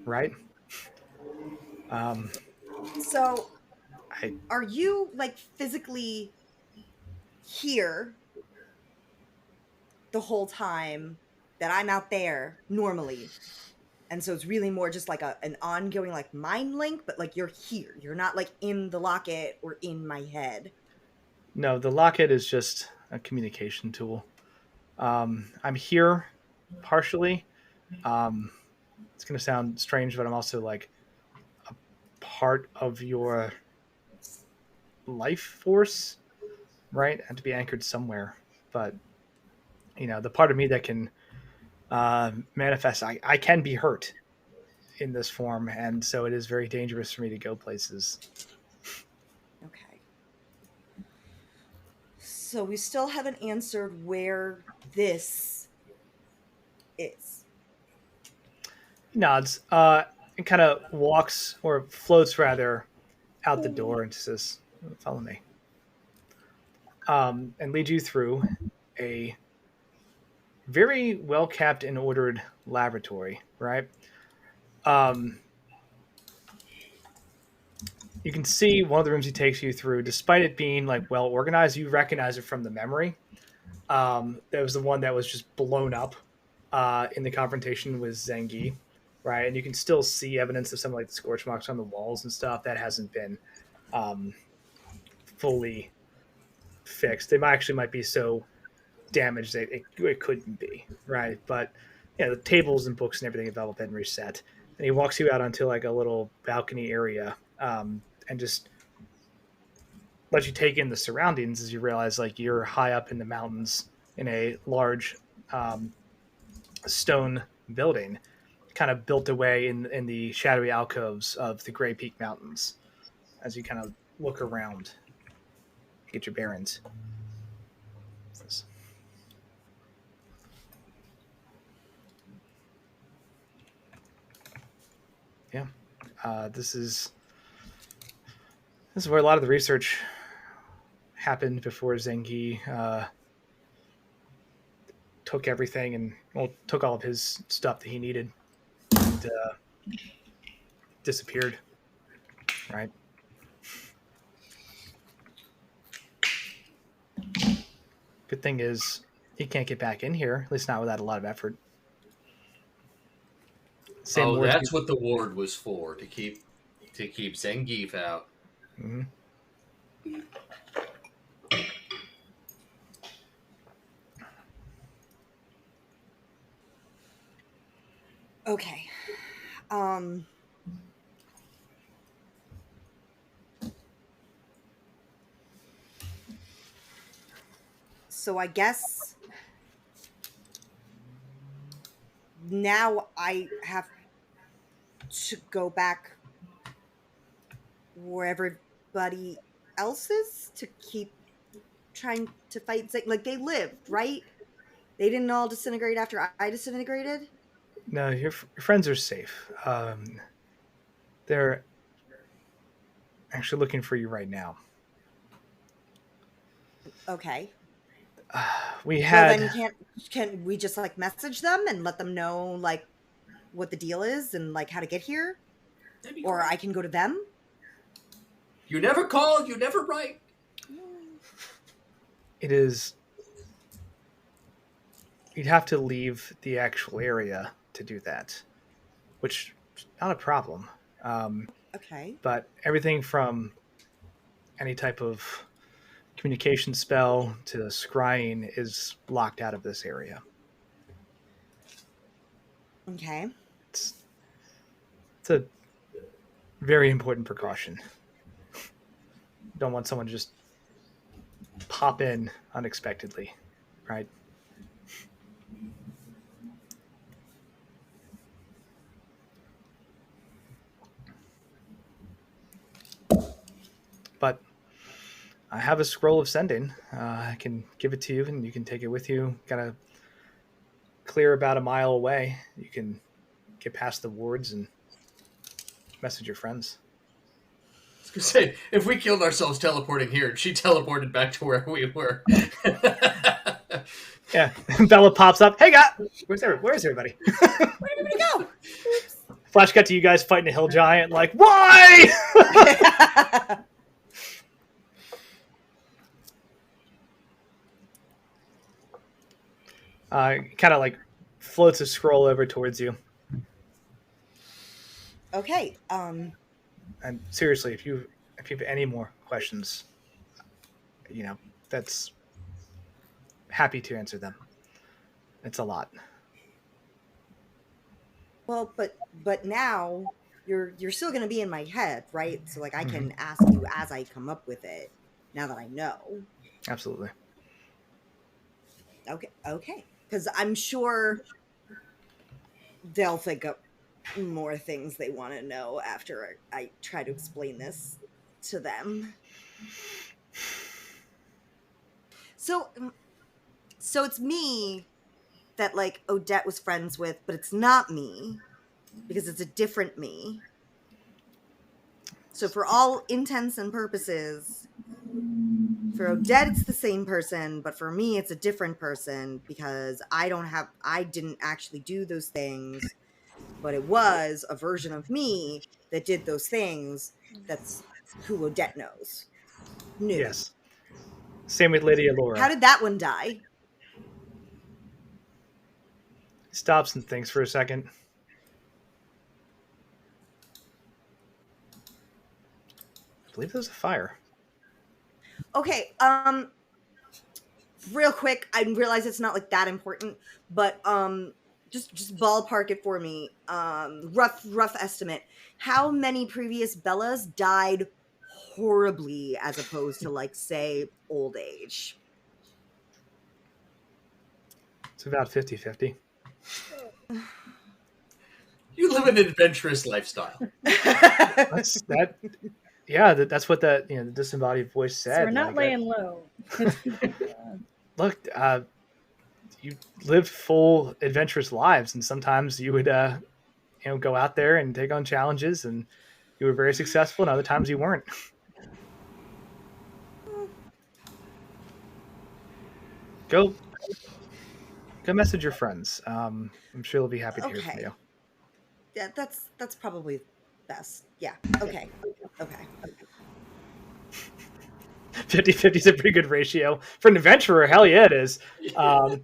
right? So, are you like physically here the whole time that I'm out there normally? And so it's really more just like an ongoing like mind link, but like you're here. You're not like in the locket or in my head. No, the locket is just a communication tool. I'm here partially. It's going to sound strange, but I'm also like a part of your life force, right? I have to be anchored somewhere. But, you know, the part of me that can manifest, I can be hurt in this form. And so it is very dangerous for me to go places. Okay. So we still haven't answered where this is. He nods and kind of walks or floats rather out the door and says, follow me. And leads you through a very well kept and ordered laboratory, right? You can see one of the rooms he takes you through, despite it being like well organized, you recognize it from the memory. That was the one that was just blown up in the confrontation with Zengi, right? And you can still see evidence of some like the scorch marks on the walls and stuff that hasn't been fully fixed. They might be so damaged that it couldn't be, right? But yeah, the tables and books and everything have all been reset. And he walks you out onto like a little balcony area and just lets you take in the surroundings as you realize like you're high up in the mountains in a large stone building kind of built away in the shadowy alcoves of the Gray Peak Mountains as you kind of look around, get your bearings. Yeah, this is where a lot of the research happened before Zengi took everything and took all of his stuff that he needed and disappeared. Right. Good thing is he can't get back in here, at least not without a lot of effort. That's what the ward was for, to keep Zangief out. Mm-hmm. Okay. So I guess now I have to go back where everybody else is to keep trying to fight. Like they lived, right? They didn't all disintegrate after I disintegrated? No, your friends are safe. They're actually looking for you right now. Okay. We had. Well, then can we just like message them and let them know like what the deal is and like how to get here? Or I can go to them? You never call, you never write. It is. You'd have to leave the actual area to do that, which is not a problem. Okay. But everything from any type of communication spell to scrying is locked out of this area. Okay. It's a very important precaution. Don't want someone to just pop in unexpectedly, right? But I have a scroll of sending. I can give it to you, and you can take it with you. Gotta clear about a mile away. You can get past the wards and message your friends. I was gonna say, if we killed ourselves teleporting here, and she teleported back to where we were. Yeah, Bella pops up. Hey, guys, where's everybody? Where did everybody go? Flash cut to you guys fighting a hill giant. Like, why? Kind of like floats a scroll over towards you. Okay. And seriously, if you have any more questions, that's happy to answer them. It's a lot. Well, but now you're still going to be in my head, right? So like I can ask you as I come up with it. Now that I know. Absolutely. Okay. Because I'm sure they'll think of more things they want to know after I try to explain this to them. So it's me that like Odette was friends with, but it's not me because it's a different me. So for all intents and purposes, for Odette it's the same person, but for me it's a different person because I didn't actually do those things, but it was a version of me that did those things. That's who Odette knew. Yes. Same with Lady Allura. How did that one die? He stops and thinks for a second. I believe there's a fire. Okay, real quick, I realize it's not like that important, but just ballpark it for me. Rough estimate. How many previous Bellas died horribly as opposed to like say old age? It's about 50-50. You live an adventurous lifestyle. That's what the disembodied voice said. So we're not laying low. Look, you live full adventurous lives, and sometimes you would go out there and take on challenges, and you were very successful, and other times you weren't. Go message your friends. I'm sure they'll be happy to hear from you. Yeah, that's probably best. Yeah. Okay. 50-50 is a pretty good ratio for an adventurer. Hell yeah, it is. You're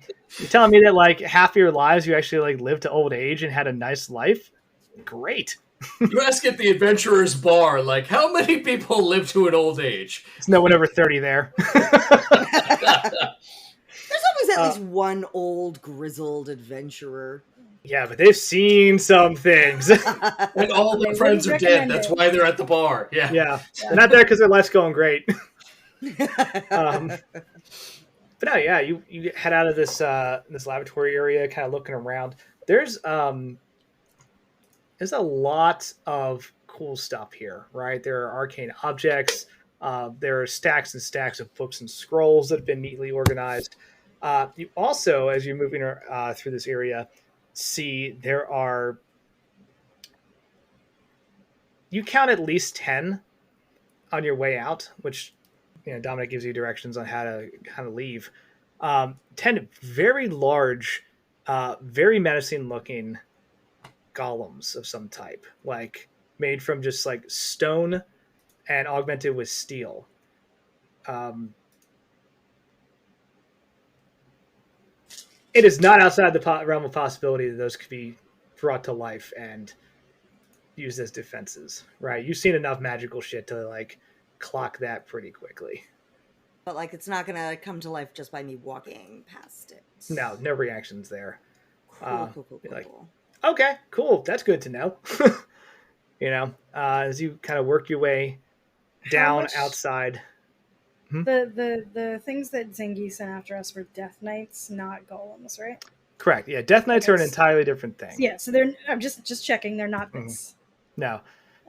telling me that like half of your lives you actually like lived to old age and had a nice life? Great. You ask at the adventurer's bar, like, how many people live to an old age? There's no one over 30 there. There's always at least one old grizzled adventurer. Yeah, but they've seen some things. And all their friends are dead. That's why they're at the bar. Yeah. They're not there because their life's going great. But no, yeah, you head out of this laboratory area, kind of looking around. There's a lot of cool stuff here, right? There are arcane objects. There are stacks and stacks of books and scrolls that have been neatly organized. You also, as you're moving through this area, see there are, you count at least 10 on your way out, which, Dominic gives you directions on how to leave. 10 very large, very menacing looking golems of some type, like made from just like stone and augmented with steel. It is not outside the realm of possibility that those could be brought to life and used as defenses, right? You've seen enough magical shit to like clock that pretty quickly. But like, it's not gonna come to life just by me walking past it. No reactions there. Cool. Like, okay, cool. That's good to know. As you kind of work your way down outside. The things that Zengi sent after us were Death Knights, not golems, right? Correct. Yeah, Death Knights are an entirely different thing. Yeah, so I'm just checking. They're not this. No.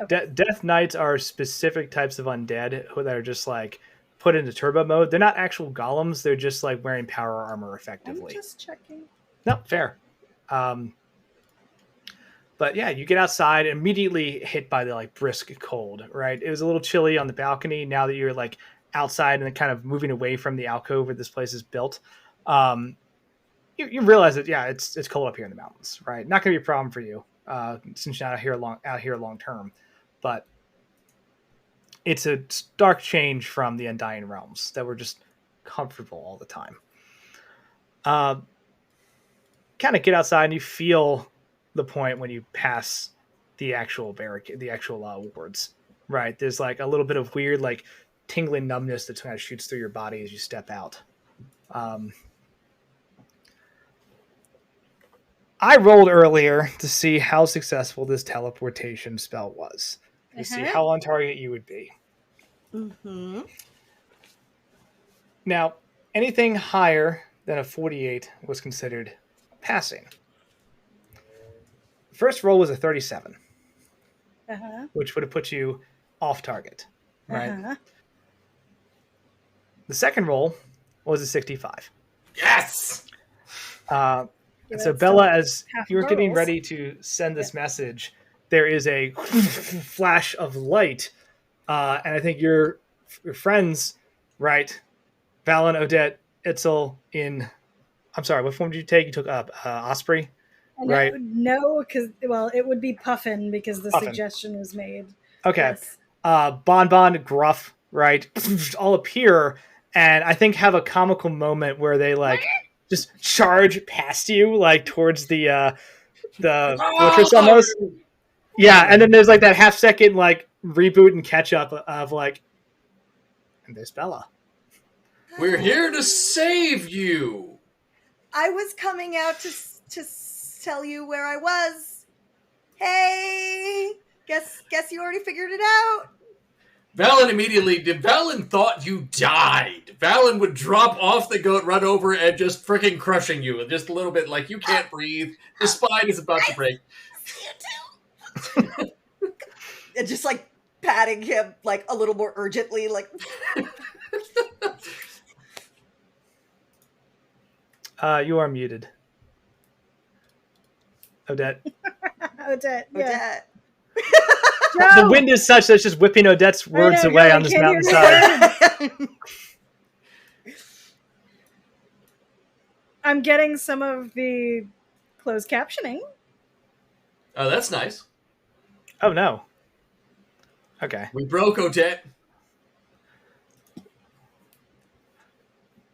Okay. Death Knights are specific types of undead that are just like put into turbo mode. They're not actual golems. They're just like wearing power armor effectively. I'm just checking. No, fair. But yeah, you get outside, immediately hit by the like brisk cold, right? It was a little chilly on the balcony. Now that you're like outside and then kind of moving away from the alcove where this place is built, you realize that, yeah, it's cold up here in the mountains, right? Not going to be a problem for you since you're out here long term, but it's a stark change from the Undying Realms that were just comfortable all the time. Kind of get outside and you feel the point when you pass the actual barricade, the actual wards, right? There's like a little bit of weird, like tingling numbness that kind of shoots through your body as you step out. I rolled earlier to see how successful this teleportation spell was, to see how on target you would be. Mm-hmm. Now, anything higher than a 48 was considered passing. First roll was a 37, which would have put you off target, right? The second roll was a 65. Yes! So Bella, as you're getting ready to send this message, there is a flash of light, and I think your friends, right? Valen, Odette, Itzel, I'm sorry, what form did you take? You took Osprey, right? No, because, it would be Puffin because the suggestion was made. Okay. Yes. Bon, Gruff, right? All appear, and I think have a comical moment where they like just charge past you, like towards the fortress almost. Yeah, and then there's like that half second like reboot and catch up of like, and there's Bella. We're here to save you. I was coming out to tell you where I was. Hey, guess you already figured it out. Valen thought you died. Valen would drop off the goat, run over, and just freaking crushing you. Just a little bit like you can't breathe. The spine is about to break. See you too. And just like patting him like a little more urgently, like. You are muted. Odette. Odette. The wind is such that it's just whipping Odette's words away on this mountainside. I'm getting some of the closed captioning. Oh, that's nice. Oh, no. Okay. We broke Odette.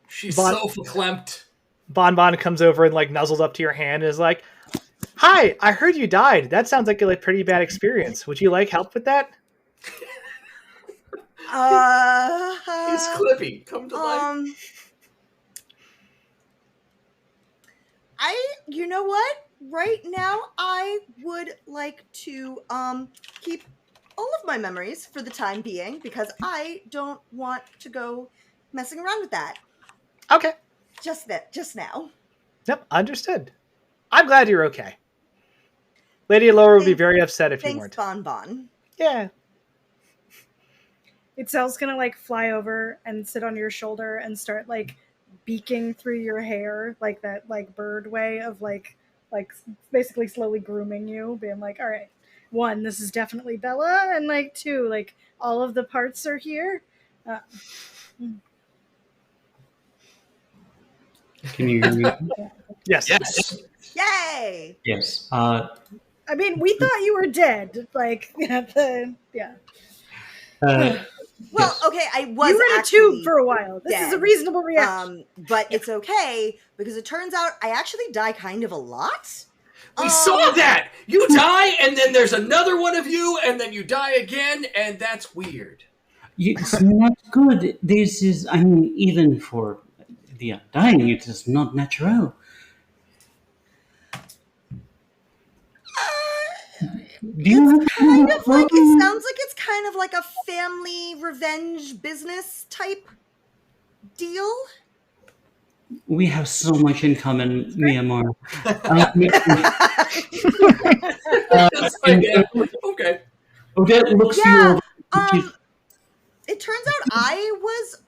She's so verklempt. Bon comes over and like nuzzles up to your hand and is like, "Hi, I heard you died. That sounds like a pretty bad experience. Would you like help with that?" He's Clippy. Come to life. You know what? Right now, I would like to keep all of my memories for the time being because I don't want to go messing around with that. Okay. Just now. Yep, understood. I'm glad you're okay. Lady Laura would be very upset if you weren't. Thanks, Bon. Yeah. Itzel's gonna like fly over and sit on your shoulder and start like beaking through your hair like that like bird way of like like basically slowly grooming you, being like, all right, 1, this is definitely Bella, and like 2, like all of the parts are here. Can you hear me? Yes. Yes. Yay! Yes. I mean, we thought you were dead. Like, yeah. Well, Yes. okay, I was You were in a actually tube for a while. This is a dead. reasonable reaction. But it's okay because it turns out I actually die kind of a lot. We saw that! You die, and then there's another one of you, and then you die again, and that's weird. It's not good. This is, I mean, even for the undying, it is not natural. It sounds like it's kind of like a family revenge business type deal. We have so much in common, Myanmar. Okay. Odette looks Yeah, you over. It turns out I was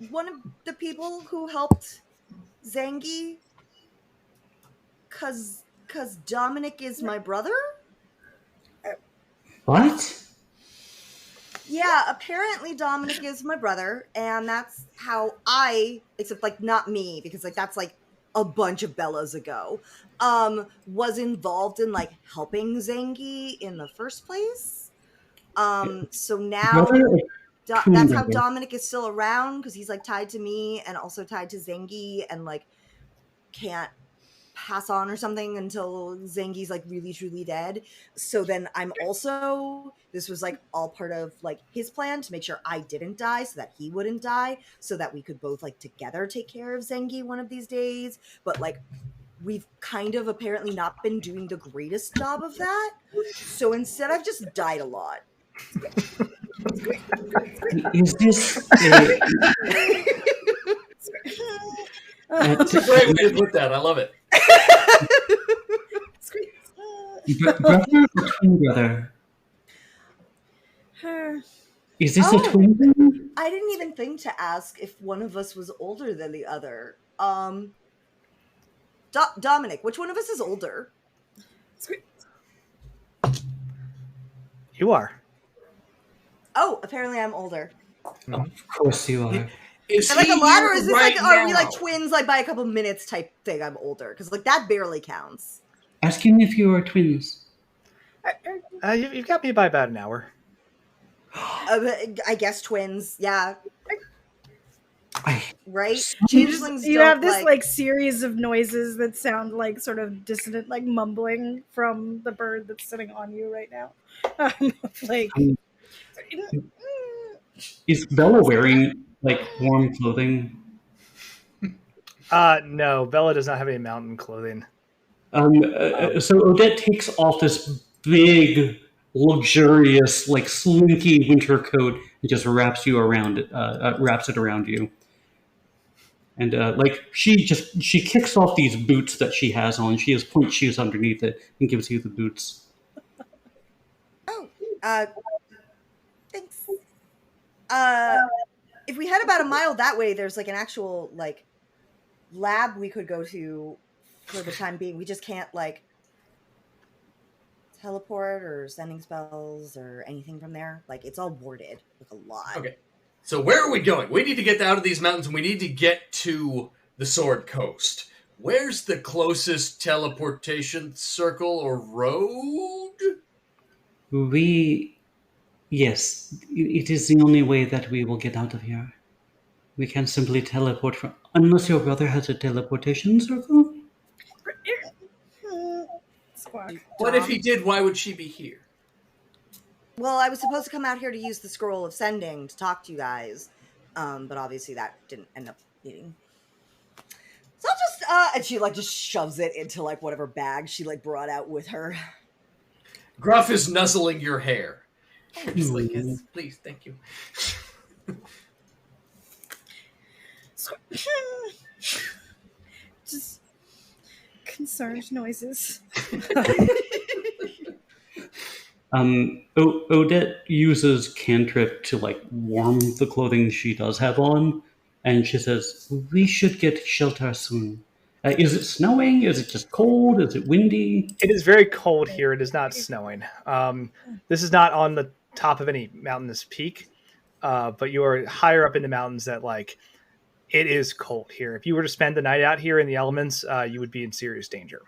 one of the people who helped Zangi cause Dominic is my brother. What? Yeah, apparently Dominic is my brother, and that's how except like not me, because like that's like a bunch of Bellas ago, was involved in like helping Zangi in the first place. So now that's how Dominic is still around, because he's like tied to me and also tied to Zangi, and like can't pass on or something until Zangi's like really truly dead. So then this was like all part of like his plan to make sure I didn't die so that he wouldn't die, so that we could both like together take care of Zangi one of these days. But like we've kind of apparently not been doing the greatest job of that. So instead I've just died a lot. Is this That's a great way to put that. I love it. brother or twin brother? Is this a twin brother? I didn't even think to ask if one of us was older than the other. Dominic, which one of us is older? You are. Oh, apparently I'm older. Of course you are. Is like a lot, or is this right like, are we now? like twins, like by a couple minutes type thing? I'm older because like that barely counts. Ask him if you are twins. You've got me by about an hour. I guess twins, yeah. Right? Changelings you have this like series of noises that sound like sort of dissonant, like mumbling from the bird that's sitting on you right now. Is Bella wearing like warm clothing? No, Bella does not have any mountain clothing. So Odette takes off this big, luxurious, like slinky winter coat and just wraps it around you. And like she kicks off these boots that she has on. She has point shoes underneath it and gives you the boots. Thanks. If we head about a mile that way, there's like an actual like lab we could go to for the time being. We just can't like teleport or sending spells or anything from there. Like it's all warded, like a lot. Okay. So where are we going? We need to get out of these mountains and we need to get to the Sword Coast. Where's the closest teleportation circle or road? Yes, it is the only way that we will get out of here. We can't simply teleport unless your brother has a teleportation circle. What if he did? Why would she be here? Well, I was supposed to come out here to use the scroll of sending to talk to you guys, but obviously that didn't end up needing. So I'll just and she like just shoves it into like whatever bag she like brought out with her. Gruff is nuzzling your hair. Just like, yes, please, thank you. Just concerned noises. Odette uses cantrip to like warm the clothing she does have on, and she says, "We should get shelter soon. Is it snowing? Is it just cold? Is it windy? It is very cold here. It is not snowing. This is not on the top of any mountainous peak, but you are higher up in the mountains that like it is cold here. If you were to spend the night out here in the elements, you would be in serious danger.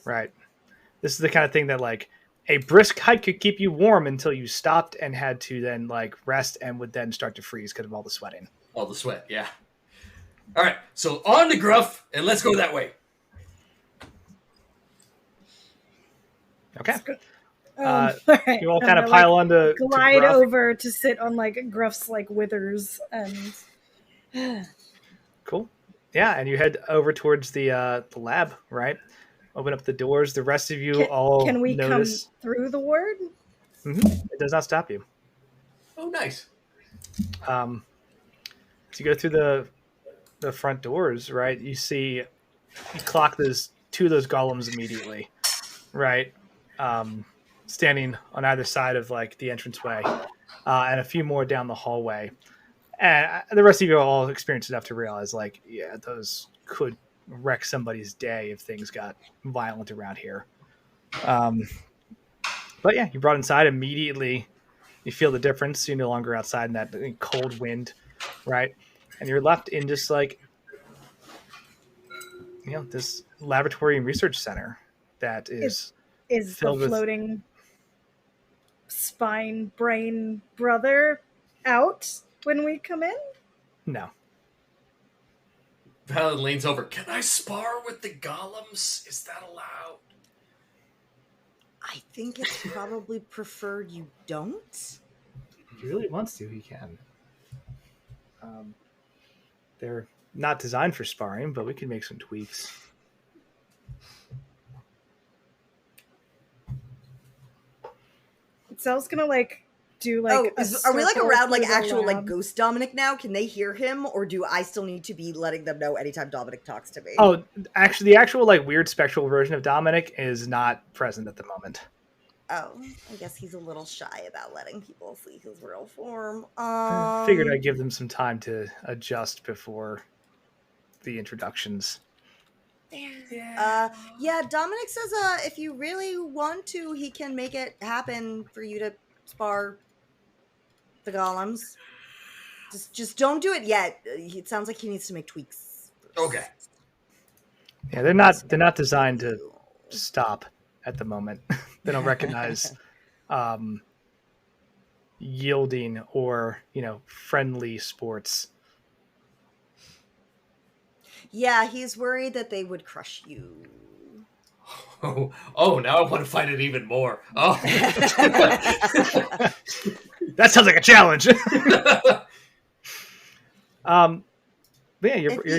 Right. This is the kind of thing that like a brisk hike could keep you warm until you stopped and had to then like rest and would then start to freeze because of all the sweating. All the sweat, yeah. All right, so on to Gruff, and let's go that way. Okay. Right. You all kind of pile on to glide Gruff. over to sit on like Gruff's like withers and Cool. Yeah, and you head over towards the lab, right? Open up the doors. The rest of you all can we notice. come through the ward? Mm-hmm. It does not stop you. Oh, nice. So you go through the front doors, right? You clock those two of those golems immediately, right? Standing on either side of like the entranceway, and a few more down the hallway. And the rest of you are all experienced enough to realize, like, yeah, those could wreck somebody's day if things got violent around here. But yeah, you brought inside immediately. You feel the difference. You're no longer outside in that cold wind, right? And you're left in just like, this laboratory and research center that is the floating spine brain brother out when we come in? No. Paladin leans over. Can I spar with the golems? Is that allowed? I think it's probably preferred you don't. If he really wants to, he can. They're not designed for sparring, but we can make some tweaks. Itzel's gonna like do like. Are we like around like actual like ghost Dominic now? Can they hear him, or do I still need to be letting them know anytime Dominic talks to me? Oh, actually, the actual like weird spectral version of Dominic is not present at the moment. Oh, I guess he's a little shy about letting people see his real form. Figured I'd give them some time to adjust before the introductions. Yeah, Dominic says if you really want to, he can make it happen for you to spar the golems. Just don't do it yet. It sounds like he needs to make tweaks first. Okay. Yeah, they're not designed to stop at the moment. They don't recognize yielding or, friendly sports. Yeah, he's worried that they would crush you. Oh, now I want to fight it even more. Oh. That sounds like a challenge. The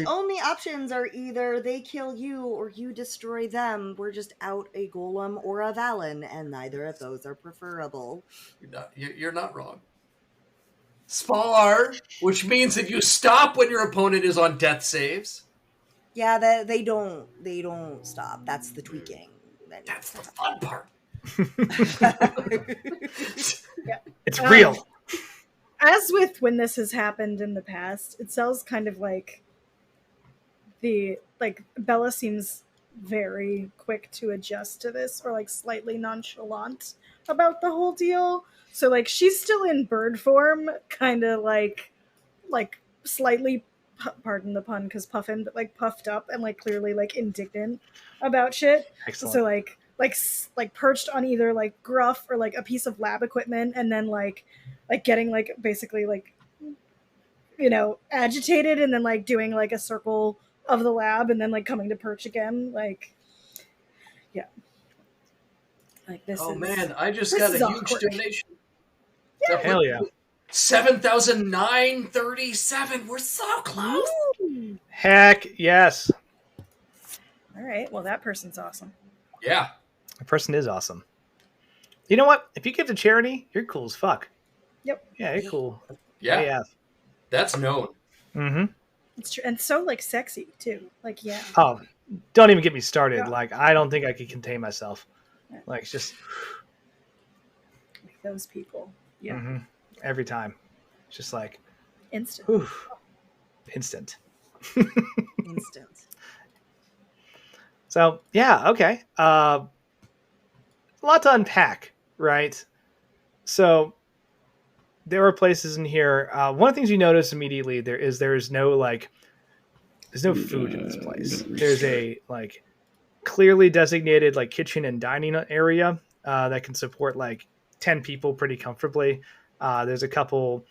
only options are either they kill you or you destroy them. We're just out a golem or a Valen, and neither of those are preferable. You're not wrong. Spar, which means that you stop when your opponent is on death saves. Yeah, they don't stop. That's the tweaking. That's the fun part. Yeah. It's real. As with when this has happened in the past, Itzel's kind of like Bella seems very quick to adjust to this, or like slightly nonchalant about the whole deal. So like she's still in bird form, kind of like slightly, pardon the pun, because puffin, but like puffed up and like clearly like indignant about shit. Excellent. So like perched on either like Gruff or like a piece of lab equipment, and then like getting like basically like agitated, and then like doing like a circle of the lab, and then like coming to perch again, like this. Oh man, I just got a huge awkward donation. Yeah. Hell yeah. 7,937. We're so close. Ooh. Heck yes. All right, well that person's awesome. Yeah. The person is awesome. You know what? If you give to charity, you're cool as fuck. Yep. Yeah, you're cool. Yeah. That's known. Mm-hmm. It's true, and so like sexy too. Like yeah. Oh, don't even get me started. Yeah. Like I don't think I could contain myself. Yeah. Like it's just like those people. Yeah. mm-hmm. Every time, just like Instant. whew, instant. Instant. So yeah, okay. A lot to unpack, right? So there are places in here. One of the things you notice immediately there's no food in this place. There's a like clearly designated like kitchen and dining area that can support like 10 people pretty comfortably. There's a couple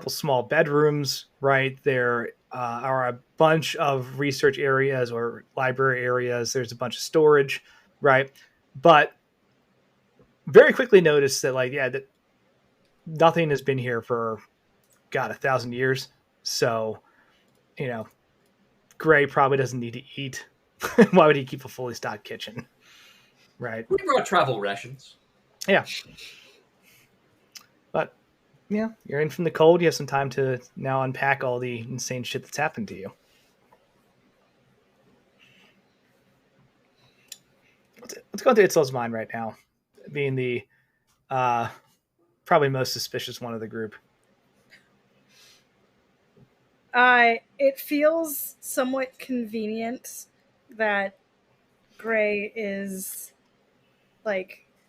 small bedrooms, right? There are a bunch of research areas or library areas. There's a bunch of storage, right? But very quickly noticed that that nothing has been here for 1,000 years. So, Gray probably doesn't need to eat. Why would he keep a fully stocked kitchen? Right. We brought travel rations. Yeah. But yeah, you're in from the cold. You have some time to now unpack all the insane shit that's happened to you. Let's go into Itzel's mind right now, being the probably most suspicious one of the group. It feels somewhat convenient that Gray is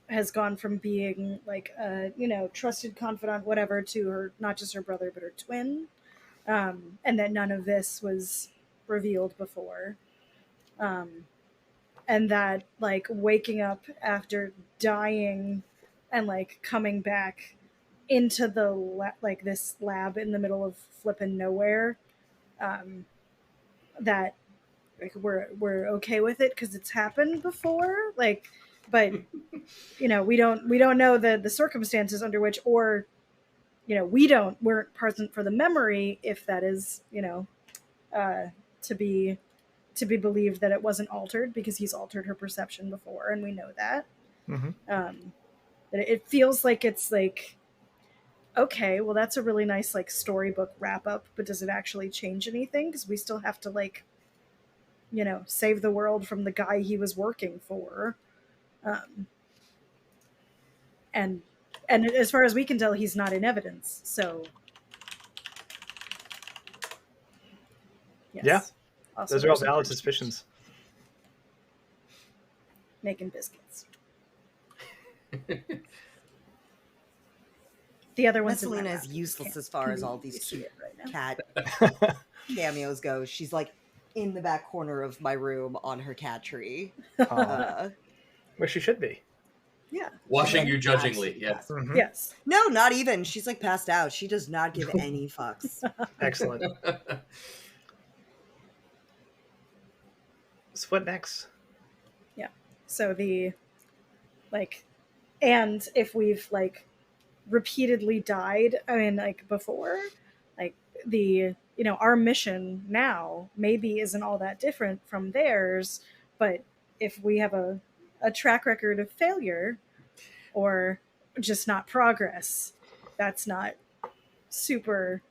has gone from being a trusted confidant, whatever, to her, not just her brother but her twin, and that none of this was revealed before, and that waking up after dying and coming back into the this lab in the middle of flippin' nowhere, that we're okay with it because it's happened before, but we don't know the circumstances under which, or weren't present for the memory, if that is to be believed that it wasn't altered, because he's altered her perception before, and we know that. Mm-hmm. That it feels like it's okay, well, that's a really nice storybook wrap up, but does it actually change anything? Because we still have to save the world from the guy he was working for, and as far as we can tell, he's not in evidence. So yes. Yeah, also, those are all valid suspicions. Making biscuits. The other one's Messalina is useless as far as all these cute right cat cameos go. She's in the back corner of my room on her cat tree. Where she should be. Yeah. Watching you judgingly, yes. Mm-hmm. Yes. No, not even. She's passed out. She does not give any fucks. Excellent. So what next? Yeah. So and if we've repeatedly died, before, our mission now maybe isn't all that different from theirs, but if we have a track record of failure or just not progress, that's not super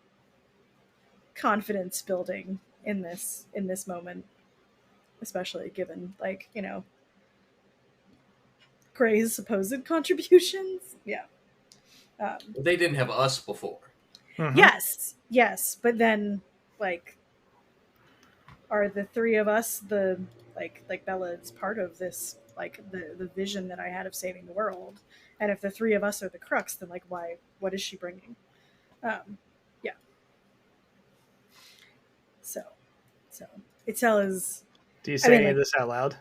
confidence building in this moment, especially given Gray's supposed contributions. Yeah. They didn't have us before. Mm-hmm. Yes, but then are the three of us the Bella is part of this the vision that I had of saving the world, and if the three of us are the crux, then what is she bringing? Yeah. So Itzel is. Do you say any of this out loud?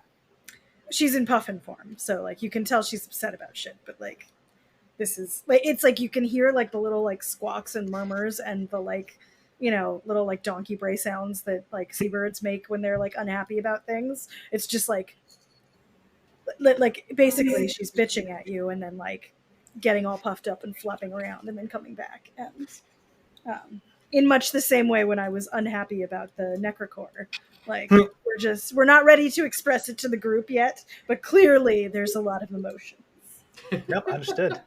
She's in puffin form, so you can tell she's upset about shit, but this is it's you can hear the little squawks and murmurs and the little donkey bray sounds that seabirds make when they're unhappy about things. It's just basically she's bitching at you and then getting all puffed up and flapping around and then coming back, and in much the same way when I was unhappy about the necrocore. We're not ready to express it to the group yet, but clearly there's a lot of emotion. Yep, understood.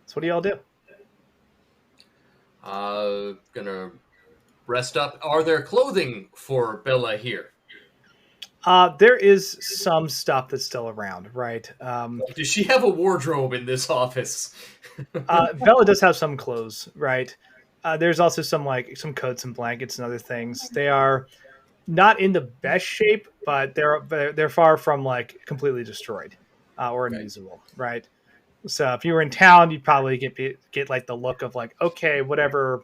So what do y'all do? Gonna rest up. Are there clothing for Bella here? There is some stuff that's still around, right? Does she have a wardrobe in this office? Bella does have some clothes, right? There's also some coats and blankets and other things. They are not in the best shape, but they're far from like completely destroyed or unusable, right? So if you were in town, you'd probably get like the look of like, okay, whatever,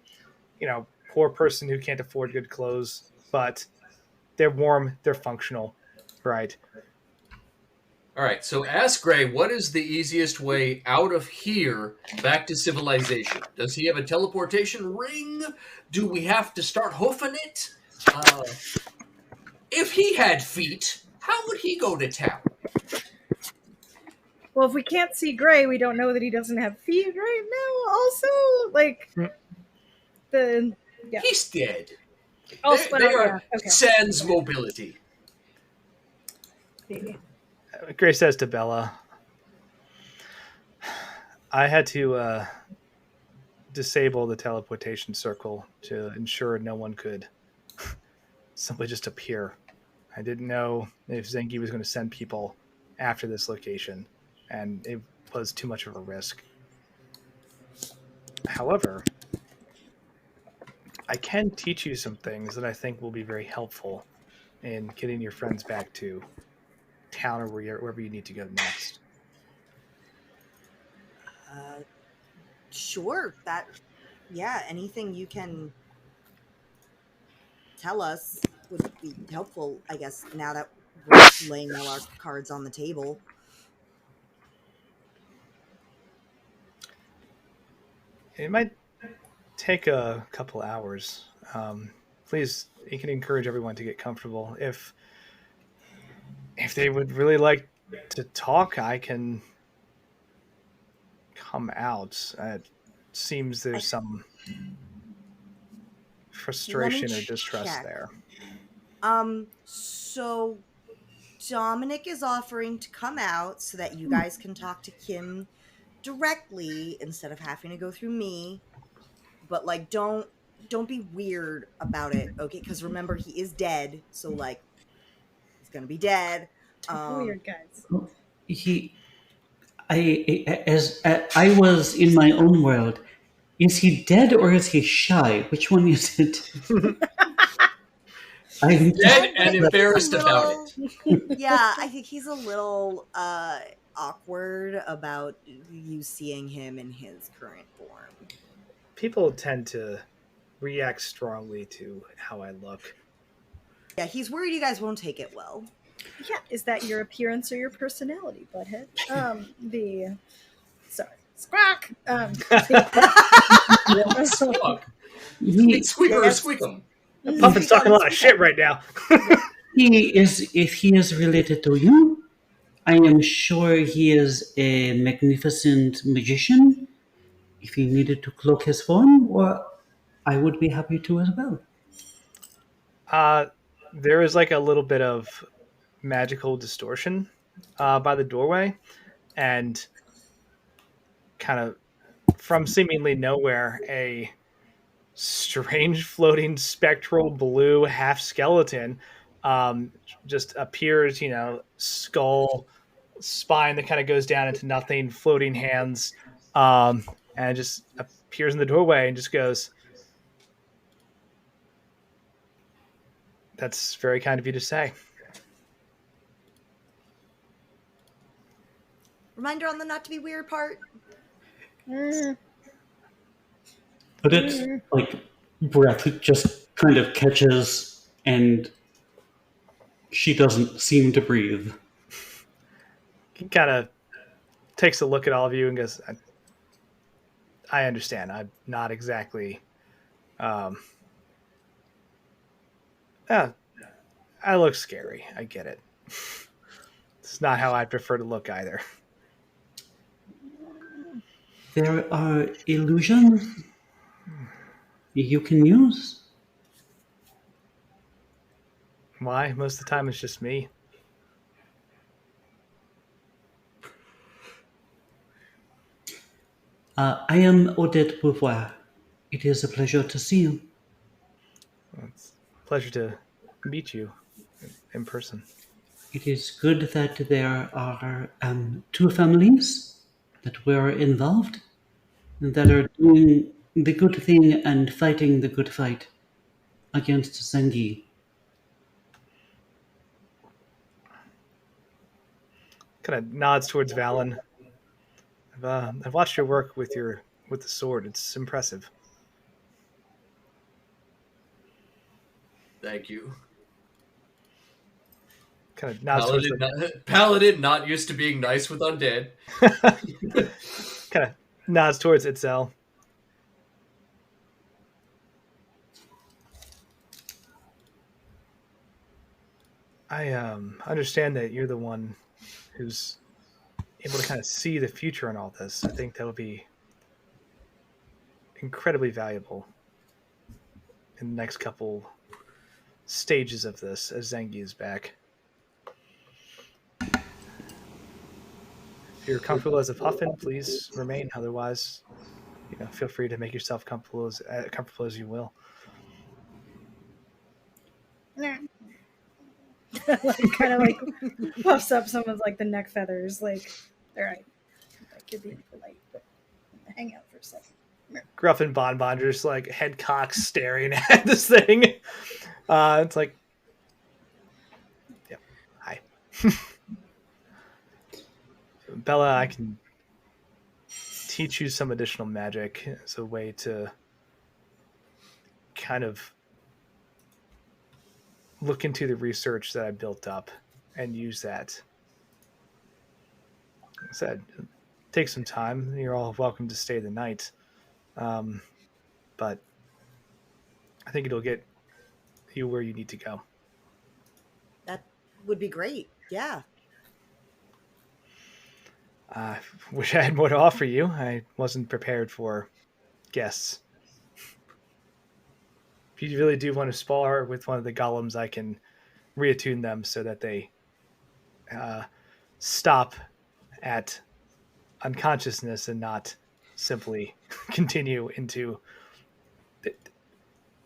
poor person who can't afford good clothes, but they're warm, they're functional, right? All right, so ask Gray, what is the easiest way out of here back to civilization? Does he have a teleportation ring? Do we have to start hoofing it? If he had feet, how would he go to town? Well, if we can't see Gray, we don't know that he doesn't have feet right now. Also, like he's dead. Also, they are sans mobility. Gray says to Bella, I had to disable the teleportation circle to ensure no one could simply just appear. I didn't know if Zengi was going to send people after this location, and it was too much of a risk. However, I can teach you some things that I think will be very helpful in getting your friends back to town or wherever you need to go next. Sure. Anything you can tell us would be helpful, I guess, now that we're laying all our cards on the table. It might take a couple hours. Please, you can encourage everyone to get comfortable. If they would really like to talk, I can come out. It seems there's some frustration or distrust there. So Dominic is offering to come out so that you guys can talk to Kim directly instead of having to go through me. But like, don't be weird about it, okay? Because remember, he is dead, so like, he's gonna be dead. Weird, guys. I was in my own world. Is he dead or is he shy? Which one is it? I'm dead and embarrassed about it. Yeah, I think he's a little awkward about you seeing him in his current form. People tend to react strongly to how I look. Yeah, he's worried you guys won't take it well. Yeah, is that your appearance or your personality, butthead? Squawk. Squawk. Squeak 'em. Puffin's talking a lot of shit right now. If he is related to you, I am sure he is a magnificent magician. If he needed to cloak his form, I would be happy to as well. There is like a little bit of magical distortion by the doorway, and kind of from seemingly nowhere, a strange floating spectral blue half skeleton just appears, skull, spine that kind of goes down into nothing, floating hands, and just appears in the doorway and just goes, "That's very kind of you to say." Reminder on the not to be weird part. But it's like breath just kind of catches and she doesn't seem to breathe. He kind of takes a look at all of you and goes, I understand. I'm not exactly... I look scary. I get it. It's not how I prefer to look either. There are illusions you can use. Why? Most of the time it's just me. I am Odette Beauvoir. It is a pleasure to see you. It's a pleasure to meet you in person. It is good that there are two families that were involved that are doing the good thing and fighting the good fight against Zengi. Kind of nods towards Valen. I've watched your work with the sword. It's impressive. Thank you. Kind of nods towards Paladin not used to being nice with undead. kind of nods towards Itzel. I understand that you're the one who's able to kind of see the future in all this. I think that'll be incredibly valuable in the next couple stages of this as Zengi is back. If you're comfortable as a puffin, please remain. Otherwise, feel free to make yourself comfortable as you will. kind of puffs up some of the neck feathers. All right, I could be polite, but hang out for a second. Gruff and Bonbon just head cocked staring at this thing. It's like, yeah, hi. Bella, I can teach you some additional magic as a way to kind of look into the research that I built up and use that. Like I said, take some time. You're all welcome to stay the night. But I think it'll get you where you need to go. That would be great. Yeah. I wish I had more to offer you. I wasn't prepared for guests. If you really do want to spar with one of the golems, I can reattune them so that they stop at unconsciousness and not simply continue into...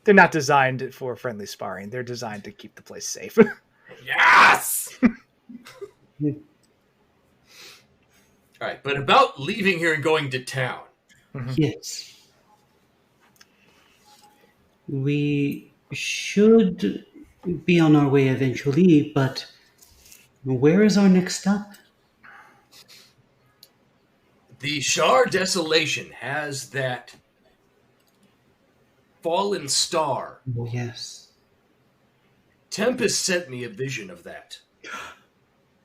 They're not designed for friendly sparring. They're designed to keep the place safe. Yes! All right, but about leaving here and going to town. Yes. We should be on our way eventually, but where is our next stop? The Shar Desolation has that fallen star. Oh, yes. Tempest sent me a vision of that.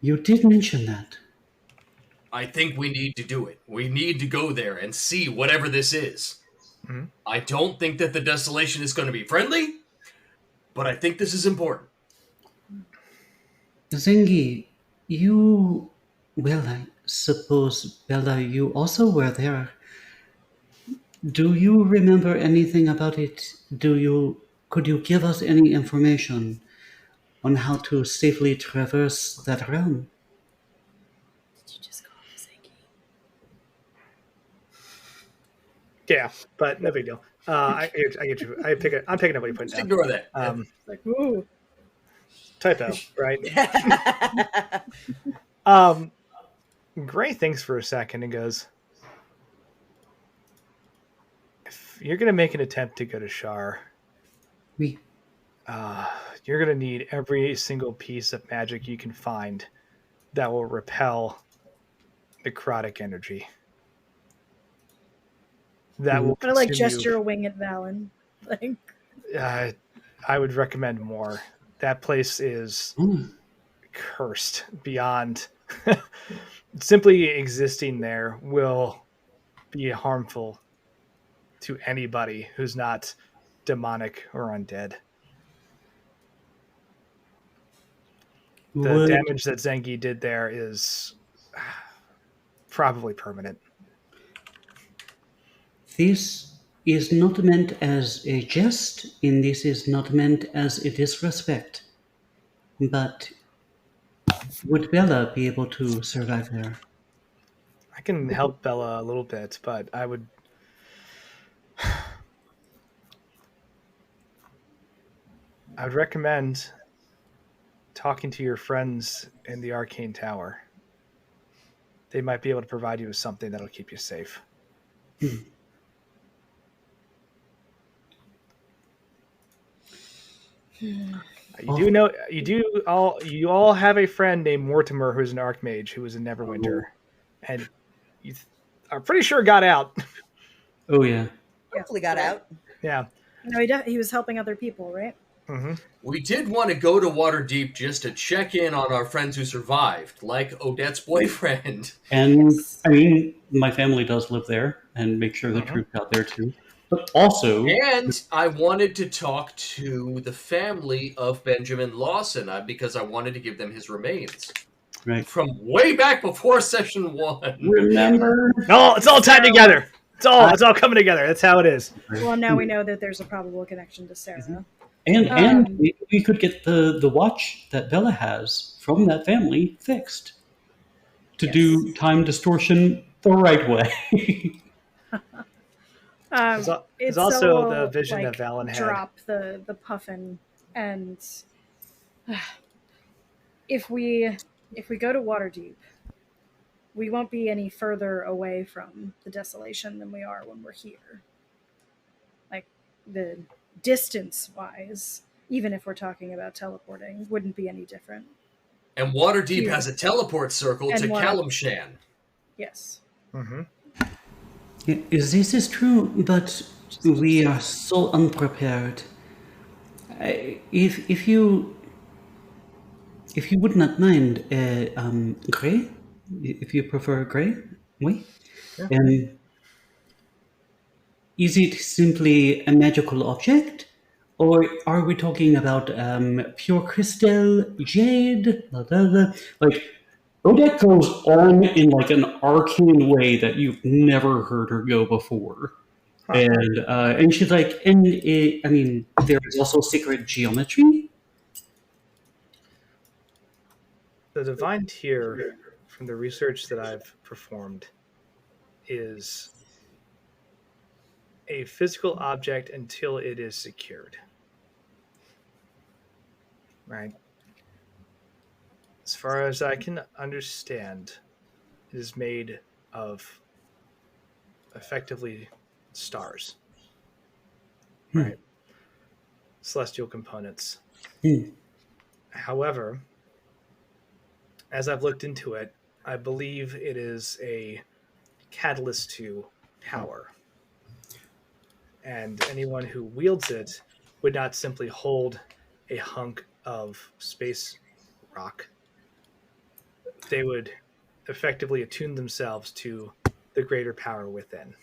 You did mention that. I think we need to do it. We need to go there and see whatever this is. Mm-hmm. I don't think that the Desolation is going to be friendly, but I think this is important. Zengi, I suppose, Bella, you also were there. Do you remember anything about it? Could you give us any information on how to safely traverse that realm? Did you just call him Zengi? Yeah, but no big deal. I get you. I'm picking up what you're putting down. Ignore that. Ooh. Typo, right? Gray thinks for a second and goes, if you're going to make an attempt to go to Shar, Oui. You're going to need every single piece of magic you can find that will repel necrotic energy. That will kind of gesture a wing at Valen. I would recommend more. That place is cursed beyond... Simply existing there will be harmful to anybody who's not demonic or undead. The damage that Zengi did there is probably permanent. This is not meant as a jest, and this is not meant as a disrespect. But would Bella be able to survive there? I can help Bella a little bit, but I would... I would recommend talking to your friends in the Arcane Tower. They might be able to provide you with something that'll keep you safe. You all have a friend named Mortimer who's an Archmage who was in Neverwinter, and you are pretty sure got out. Oh yeah. Hopefully got out. Yeah. No, he was helping other people, right? Mm-hmm. We did want to go to Waterdeep just to check in on our friends who survived, like Odette's boyfriend. And I mean, my family does live there, and make sure the troops out there too. But also, and I wanted to talk to the family of Benjamin Lawson because I wanted to give them his remains. Right. From way back before session 1. Remember? No, it's all tied together. It's all coming together. That's how it is. Well, now we know that there's a probable connection to Sarah. And we could get the watch that Bella has from that family fixed to do time distortion the right way. It's also the vision that Valen had. Drop the puffin, and if we go to Waterdeep, we won't be any further away from the desolation than we are when we're here. Like, the distance-wise, even if we're talking about teleporting, wouldn't be any different. And Waterdeep has a teleport circle to Kalimshan. Yes. Mm-hmm. This is true, but we are so unprepared. If you would not mind, gray, if you prefer gray, oui. Yeah. Is it simply a magical object, or are we talking about pure crystal, jade, blah, blah, blah? Like, Odette goes on in like an arcane way that you've never heard her go before. And she's like, I mean, there is also secret geometry. The divine tier, from the research that I've performed, is a physical object until it is secured. Right? As far as I can understand, it is made of effectively stars. Right? Celestial components. However, as I've looked into it, I believe it is a catalyst to power. And anyone who wields it would not simply hold a hunk of space rock. They would effectively attune themselves to the greater power within.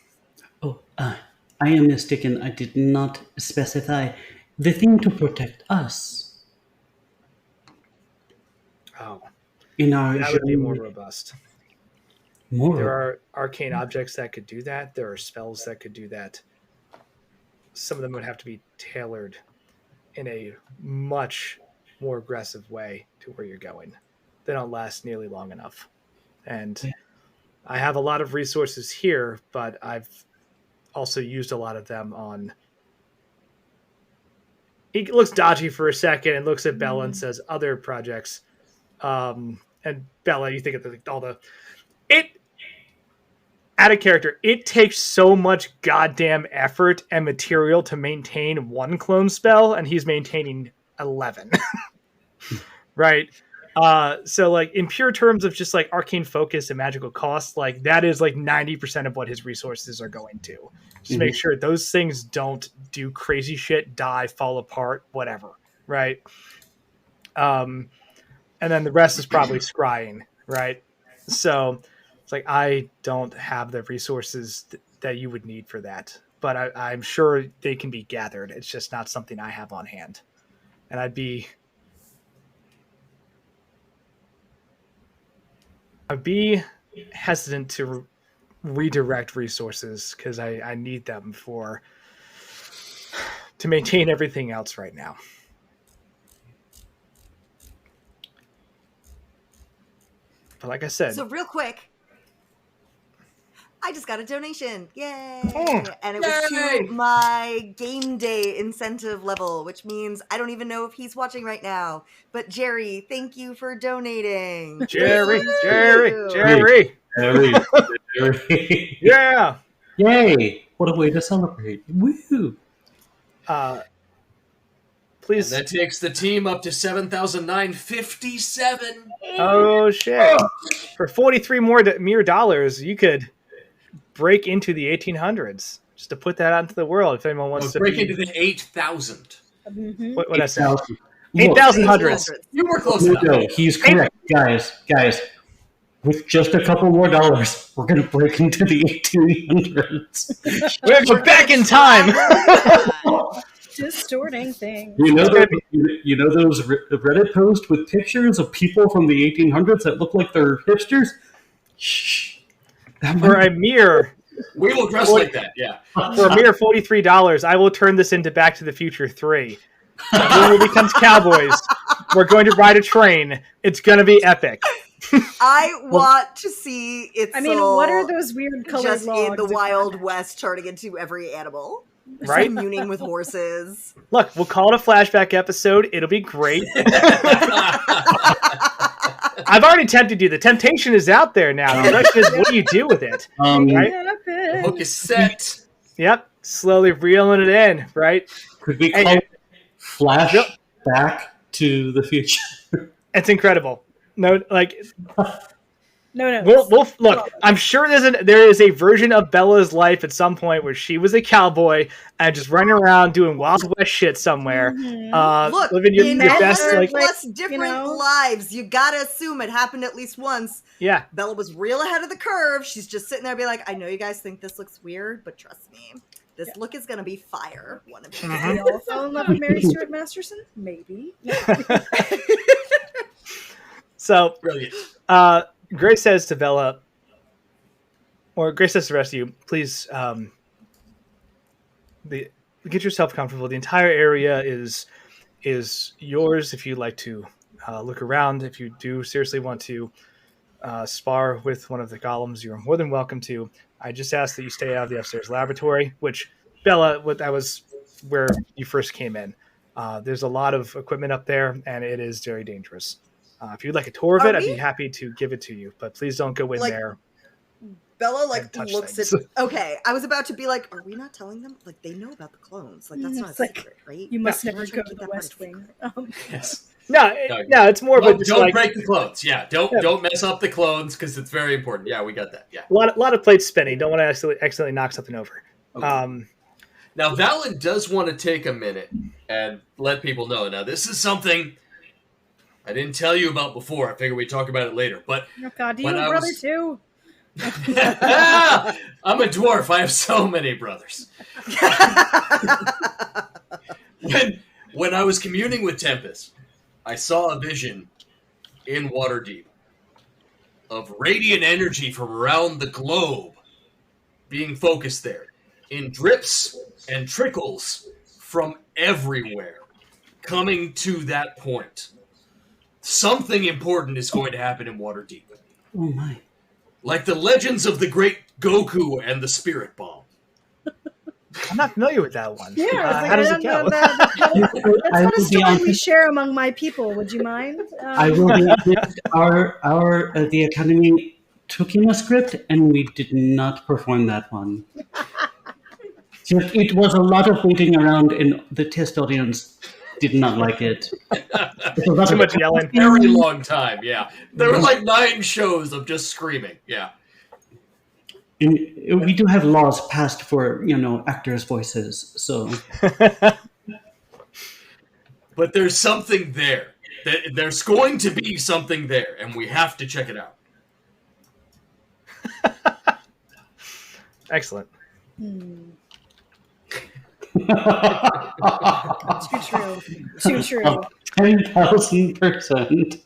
Oh, I am mistaken. I did not specify the thing to protect us. Oh, that would be more robust. There are arcane objects that could do that. There are spells that could do that. Some of them would have to be tailored in a much more aggressive way to where you're going. They don't last nearly long enough. And I have a lot of resources here, but I've also used a lot of them on... He looks dodgy for a second and looks at Bella and says, other projects. And Bella, you think of all the... Out of character, it takes so much goddamn effort and material to maintain one clone spell, and he's maintaining 11. Right? So, like, in pure terms of just, like, arcane focus and magical cost, like, that is, like, 90% of what his resources are going to. Just make sure those things don't do crazy shit, die, fall apart, whatever. Right? And then the rest is probably scrying, right? So... It's like, I don't have the resources that you would need for that. But I'm sure they can be gathered. It's just not something I have on hand. And I'd be hesitant to redirect resources because I need them to maintain everything else right now. But like I said... So real quick... I just got a donation. Yay! And it was to my game day incentive level, which means I don't even know if he's watching right now. But Jerry, thank you for donating. Jerry. Yeah. Yay. What a way to celebrate. Woo. Please. And that takes the team up to 7,957. Oh, shit. For 43 more mere dollars, you could break into the 1800s. Just to put that out into the world if anyone wants to break into the 8,000. What did I say? 8,000. 8,000. You were close enough. No, he's correct. Guys. With just a couple more dollars, we're going to break into the 1800s. We're back in time. Distorting things. You know those Reddit posts with pictures of people from the 1800s that look like they're hipsters? Shh. For a mere... We will dress like that, yeah. For a mere $43, I will turn this into Back to the Future 3. When it becomes cowboys, we're going to ride a train. It's going to be epic. I want to see Itzel. I mean, what are those weird colored just logs in the Wild West turning into every animal? Right? Communing with horses. Look, we'll call it a flashback episode. It'll be great. I've already tempted you. The temptation is out there now. The question is, what do you do with it? Right? The hook is set. Yep. Slowly reeling it in, right? Could we call it Flash Back to the Future? It's incredible. No, like... No. We'll look. I'm sure there is a version of Bella's life at some point where she was a cowboy and just running around doing Wild West shit somewhere. Look, living your in best, plus different lives, you gotta assume it happened at least once. Yeah, Bella was real ahead of the curve. She's just sitting there, be like, I know you guys think this looks weird, but trust me, this look is gonna be fire. One of these. We all fell in love with Mary Stuart Masterson? Maybe. So brilliant. Grace says to Bella, or Grace says to the rest of you, please get yourself comfortable. The entire area is yours if you'd like to look around. If you do seriously want to spar with one of the golems, you're more than welcome to. I just ask that you stay out of the upstairs laboratory, which, Bella, that was where you first came in. There's a lot of equipment up there, and it is very dangerous. If you'd like a tour of it, I'd be happy to give it to you, but please don't go in there. Bella looks at. Okay, I was about to be like, "Are we not telling them? Like they know about the clones? Like that's not a secret, right? You must never go to the West Wing." Yes. No, it's more of a just don't break the clones. Yeah, don't mess up the clones because it's very important. Yeah, we got that. Yeah, a lot of plates spinning. Don't want to accidentally knock something over. Okay. Now Valen does want to take a minute and let people know. Now this is something I didn't tell you about before. I figured we'd talk about it later. But oh God, do you have a brother too? I'm a dwarf. I have so many brothers. When I was communing with Tempest, I saw a vision in Waterdeep of radiant energy from around the globe being focused there in drips and trickles from everywhere coming to that point. Something important is going to happen in Waterdeep. Oh my. Like the legends of the great Goku and the Spirit Bomb. I'm not familiar with that one. Yeah, how does it go? That's not a story we share among my people. Would you mind? I will be honest. The Academy took in a script, and we did not perform that one. It was a lot of waiting around, and the test audience did not like it. Too much yelling. Very long time, yeah. There were like 9 shows of just screaming, yeah. And we do have laws passed for, actors' voices, so. But there's something there. There's going to be something there, and we have to check it out. Excellent. Too true. 10,000%.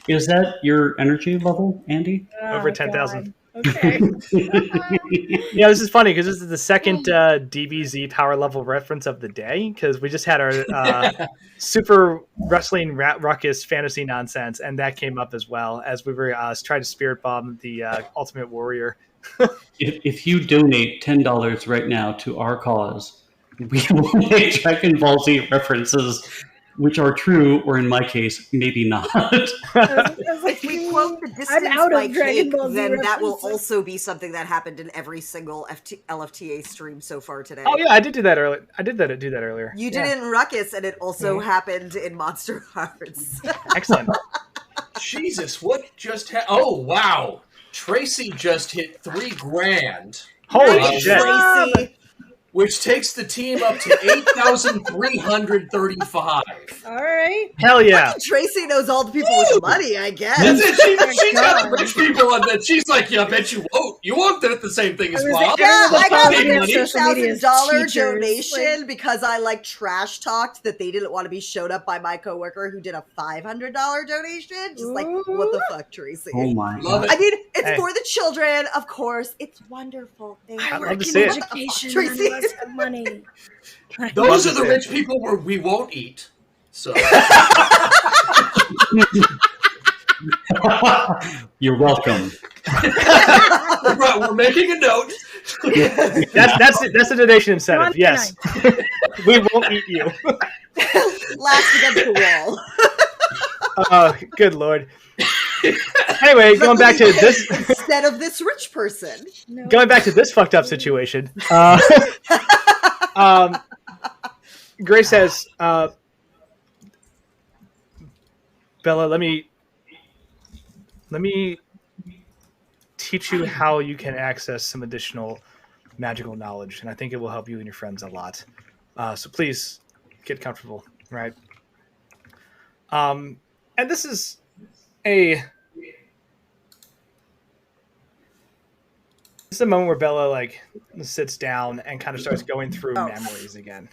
Is that your energy level, Andy? Over 10,000. Okay. Yeah, this is funny because this is the second DBZ power level reference of the day because we just had our super wrestling ruckus fantasy nonsense, and that came up as well as we were trying to spirit bomb the Ultimate Warrior. If you donate $10 right now to our cause, we will make Dragon Ball Z references which are true, or in my case, maybe not. If we quote the distance by cake, then that will also be something that happened in every single LFTA stream so far today. Oh yeah, I did do that earlier. Do that earlier. You did it in Ruckus, and it also happened in Monster Hearts. Excellent. Jesus, what just happened? Oh, wow. Tracy just hit $3,000. Holy shit. Tracy. Which takes the team up to 8,335. All right. Hell yeah. Tracy knows all the people with money, I guess. That's it. She got rich people on that. She's like, yeah, I bet you won't. You won't do the same thing as Bob. Yeah, I got a $2,000 donation because I trash talked that they didn't want to be showed up by my coworker who did a $500 donation. Just like, what the fuck, Tracy? Oh my God. I mean, it's for the children, of course. It's wonderful. I love work to in see it. education. Tracy. And less money. Those are the rich people where we won't eat. So You're welcome. We're making a note. That's the donation incentive. Yes. We won't eat you. Last against the wall. Oh, good Lord. Anyway, going back to this instead of this rich person. No. Going back to this fucked up situation. Grace says, Bella, let me teach you how you can access some additional magical knowledge, and I think it will help you and your friends a lot. So please get comfortable, right? And this is a moment where Bella sits down and kind of starts going through memories again.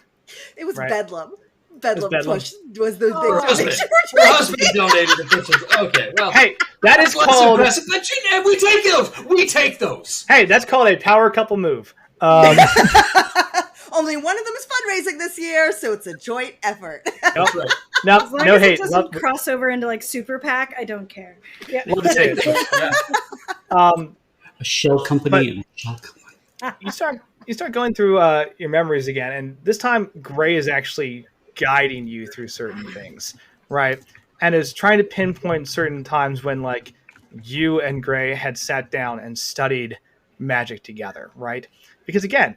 It was right? Bedlam. Bedlam was the big donation. Her husband donated the pictures. Okay, well, hey, that is called. We take those. We take those. Hey, that's called a power couple move. Only one of them is fundraising this year, so it's a joint effort. Nope. Right. No, As long no as hate. it doesn't cross over into Super PAC, I don't care. Yeah. Love to say it. Yeah. A shell company and a shell company. You start going through your memories again, and this time Gray is actually guiding you through certain things, right? And is trying to pinpoint certain times when you and Gray had sat down and studied magic together, right? Because again,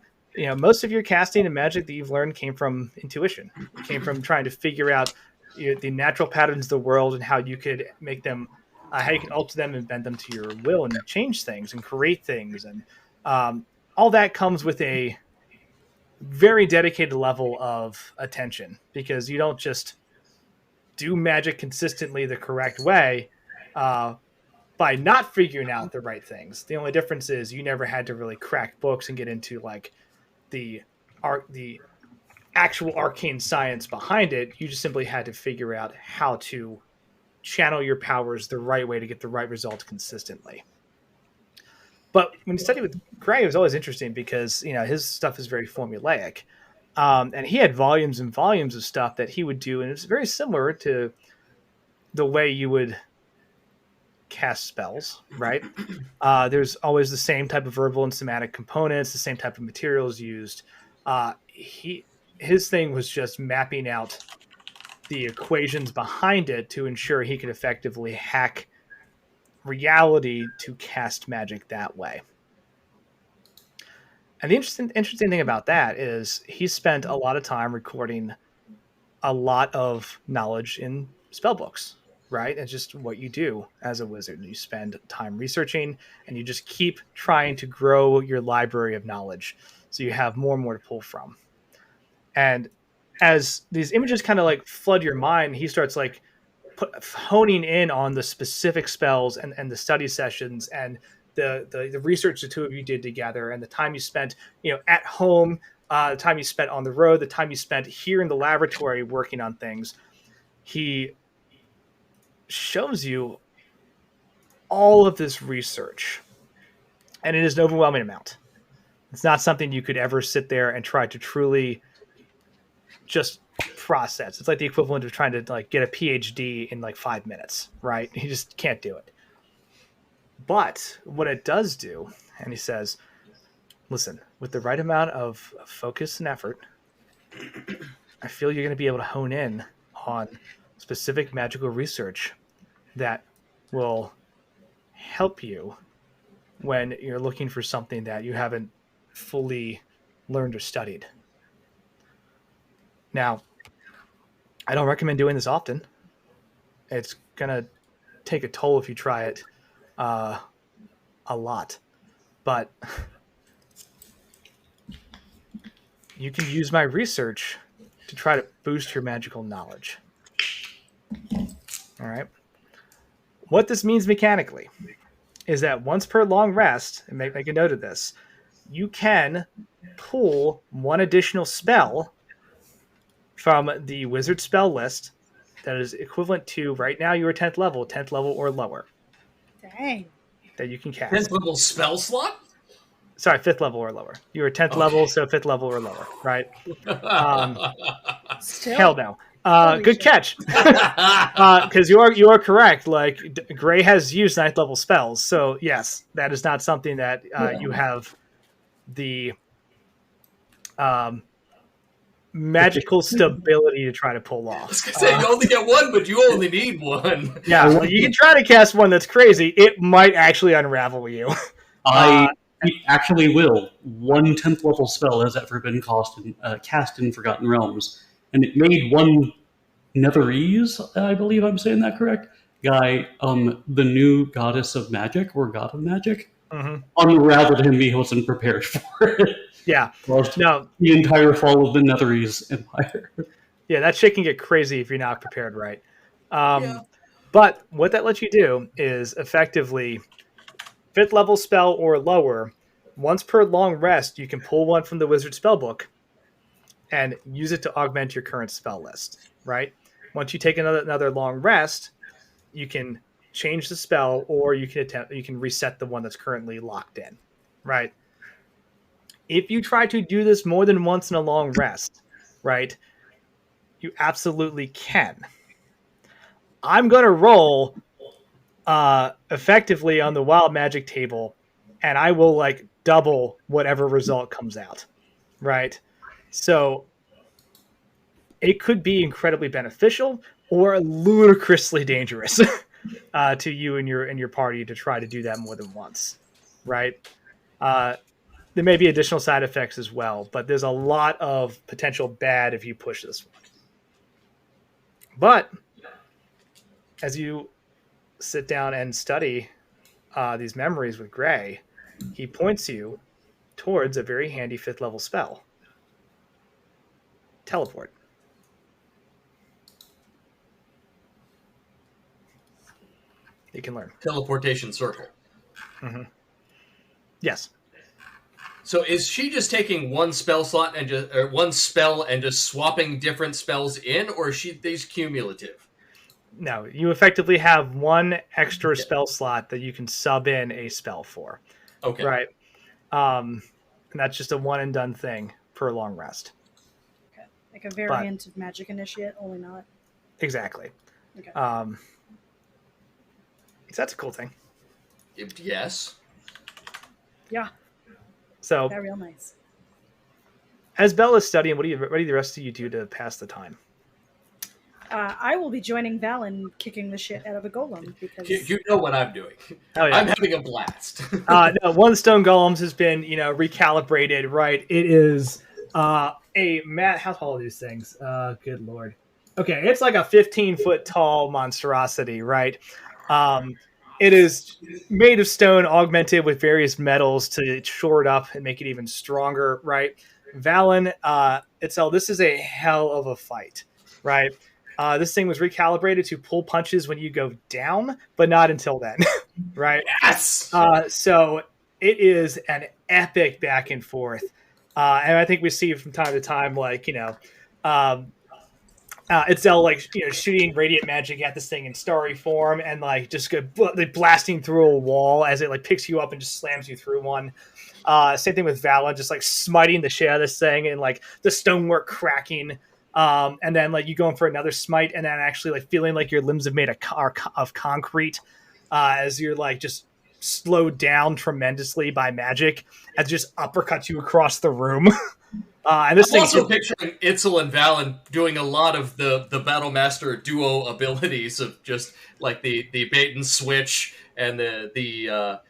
most of your casting and magic that you've learned came from intuition. It came from trying to figure out the natural patterns of the world and how you could make them, how you can alter them and bend them to your will and change things and create things. And all that comes with a very dedicated level of attention, because you don't just do magic consistently the correct way by not figuring out the right things. The only difference is you never had to really crack books and get into the actual arcane science behind it. You just simply had to figure out how to channel your powers the right way to get the right result consistently. But when you study with Gray, it was always interesting because his stuff is very formulaic, and he had volumes and volumes of stuff that he would do, and it's very similar to the way you would cast spells, right? There's always the same type of verbal and somatic components, the same type of materials used. His thing was just mapping out the equations behind it to ensure he could effectively hack reality to cast magic that way. And the interesting thing about that is he spent a lot of time recording a lot of knowledge in spell books, right? It's just what you do as a wizard. You spend time researching, and you just keep trying to grow your library of knowledge so you have more and more to pull from. And as these images kind of flood your mind, he starts honing in on the specific spells and the study sessions and the research the two of you did together, and the time you spent at home, the time you spent on the road, the time you spent here in the laboratory working on things. He shows you all of this research, and it is an overwhelming amount. It's not something you could ever sit there and try to truly just process. It's like the equivalent of trying to get a PhD in 5 minutes, right? You just can't do it. But what it does do, and he says, listen, with the right amount of focus and effort, I feel you're going to be able to hone in on specific magical research that will help you when you're looking for something that you haven't fully learned or studied. Now, I don't recommend doing this often. It's going to take a toll if you try it a lot. But you can use my research to try to boost your magical knowledge. All right. What this means mechanically is that once per long rest, and make a note of this, you can pull one additional spell from the wizard spell list that is equivalent to, right now you are 10th level or lower. Dang. That you can cast. 10th level spell slot? Sorry, 5th level or lower. You are 10th level, so 5th level or lower, right? Hell no. Good catch. Because you are correct. Like, Gray has used 9th level spells, so yes, that is not something that you have the magical stability to try to pull off. I was gonna say, you only get one, but you only need one. Yeah, well, you can try to cast one that's crazy. It might actually unravel you. It actually will. 1 10th level spell has ever been cast in Forgotten Realms, and it made one Netherese, I believe I'm saying that correct, guy, the new goddess of magic, or god of magic, unraveled him. He wasn't prepared for it. Yeah. No. The entire fall of the Netherese Empire. Yeah, that shit can get crazy if you're not prepared right. But what that lets you do is effectively 5th level spell or lower, once per long rest, you can pull one from the wizard spellbook and use it to augment your current spell list, right? Once you take another long rest, you can change the spell, or you can reset the one that's currently locked in, right? If you try to do this more than once in a long rest, right, you absolutely can. I'm going to roll effectively on the wild magic table, and I will like double whatever result comes out, right? So it could be incredibly beneficial or ludicrously dangerous to you and your party to try to do that more than once, right? There may be additional side effects as well, but there's a lot of potential bad if you push this one. But as you sit down and study these memories with Gray, he points you towards a very handy 5th level spell. Teleport. You can learn. Teleportation circle. Mm-hmm. Yes. So is she just taking one spell slot and one spell and just swapping different spells in, or is these cumulative? No, you effectively have one extra spell slot that you can sub in a spell for. Okay. Right. And that's just a one and done thing per long rest. Okay. Like a variant of Magic Initiate, only not. Exactly. Okay. So that's a cool thing. Yes. Yeah. So that's real nice. As Bella's studying, what do the rest of you do to pass the time? I will be joining Val in kicking the shit out of a golem because you know what I'm doing. Oh, yeah. I'm having a blast. No, one of the stone golems has been recalibrated. Right, it is a mat. How tall are these things? Good lord. Okay, it's like a 15-foot tall monstrosity. Right. It is made of stone, augmented with various metals to shore it up and make it even stronger. Right, Valen, Itzel, this is a hell of a fight. Right. This thing was recalibrated to pull punches when you go down, but not until then, right? Yes! So it is an epic back and forth. And I think we see from time to time, Itzel, shooting radiant magic at this thing in starry form and, just blasting through a wall as it, picks you up and just slams you through one. Same thing with Vala, just, smiting the shit out of this thing and, the stonework cracking. And then you going for another smite and then actually feeling like your limbs have made of concrete as you're just slowed down tremendously by magic as it just uppercuts you across the room. And this I'm thing also picturing Itzel and Valen doing a lot of the Battlemaster duo abilities of just like the bait and switch and the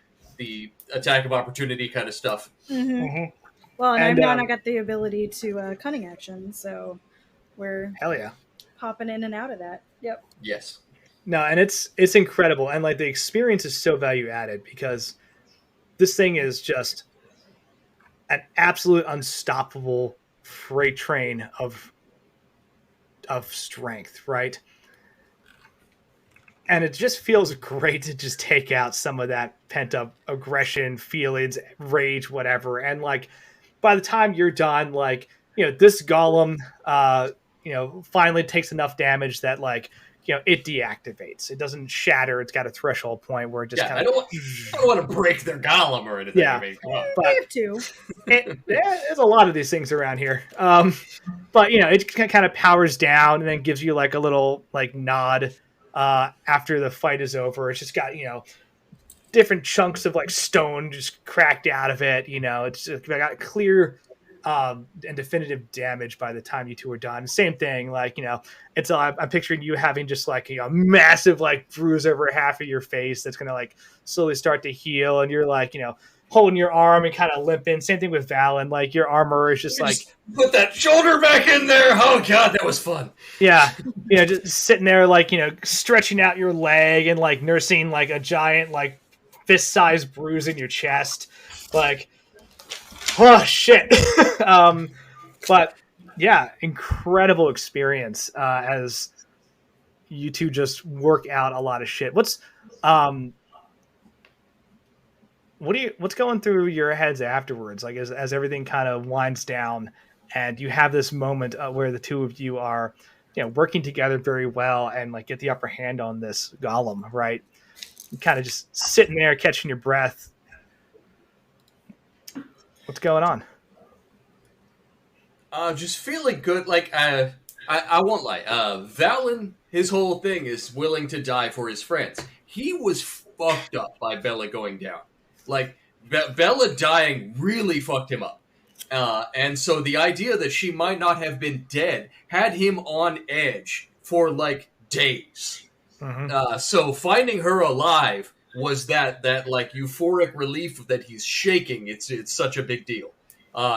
attack of opportunity kind of stuff. Mm-hmm. Well, and I got the ability to cunning action, so we're hell yeah popping in and out of that. Yep. Yes. No, and it's incredible, and like the experience is so value added because this thing is just an absolute unstoppable freight train of strength, right? And it just feels great to just take out some of that pent up aggression, feelings, rage, whatever. And like by the time you're done, like, you know, this golem finally takes enough damage that like, you know, it deactivates. It doesn't shatter. It's got a threshold point where it just kind of. I don't want to break their golem or anything. Yeah, I mean, but have to. There's a lot of these things around here. But you know, it kind of powers down and then gives you like a little like nod after the fight is over. It's just got, you know, different chunks of like stone just cracked out of it. You know, it's got clear and definitive damage by the time you two are done. Same thing, like, you know, it's I'm picturing you having just like, you know, a massive like bruise over half of your face that's gonna like slowly start to heal, and you're like, you know, holding your arm and kind of limping. Same thing with Valen, like your armor is just like put that shoulder back in there. Oh god, that was fun. Yeah, you know, just sitting there like, you know, stretching out your leg and like nursing like a giant like fist-sized bruise in your chest, like, oh shit. But yeah, incredible experience as you two just work out a lot of shit. What's going through your heads afterwards, like as everything kind of winds down and you have this moment where the two of you are, you know, working together very well and like get the upper hand on this golem, right? You're kind of just sitting there catching your breath. What's going on? Just feeling good. Like, I won't lie. Valen, his whole thing is willing to die for his friends. He was fucked up by Bella going down. Like, Bella dying really fucked him up. And so the idea that she might not have been dead had him on edge for, like, days. Mm-hmm. So finding her alive was that like, euphoric relief that he's shaking. It's such a big deal.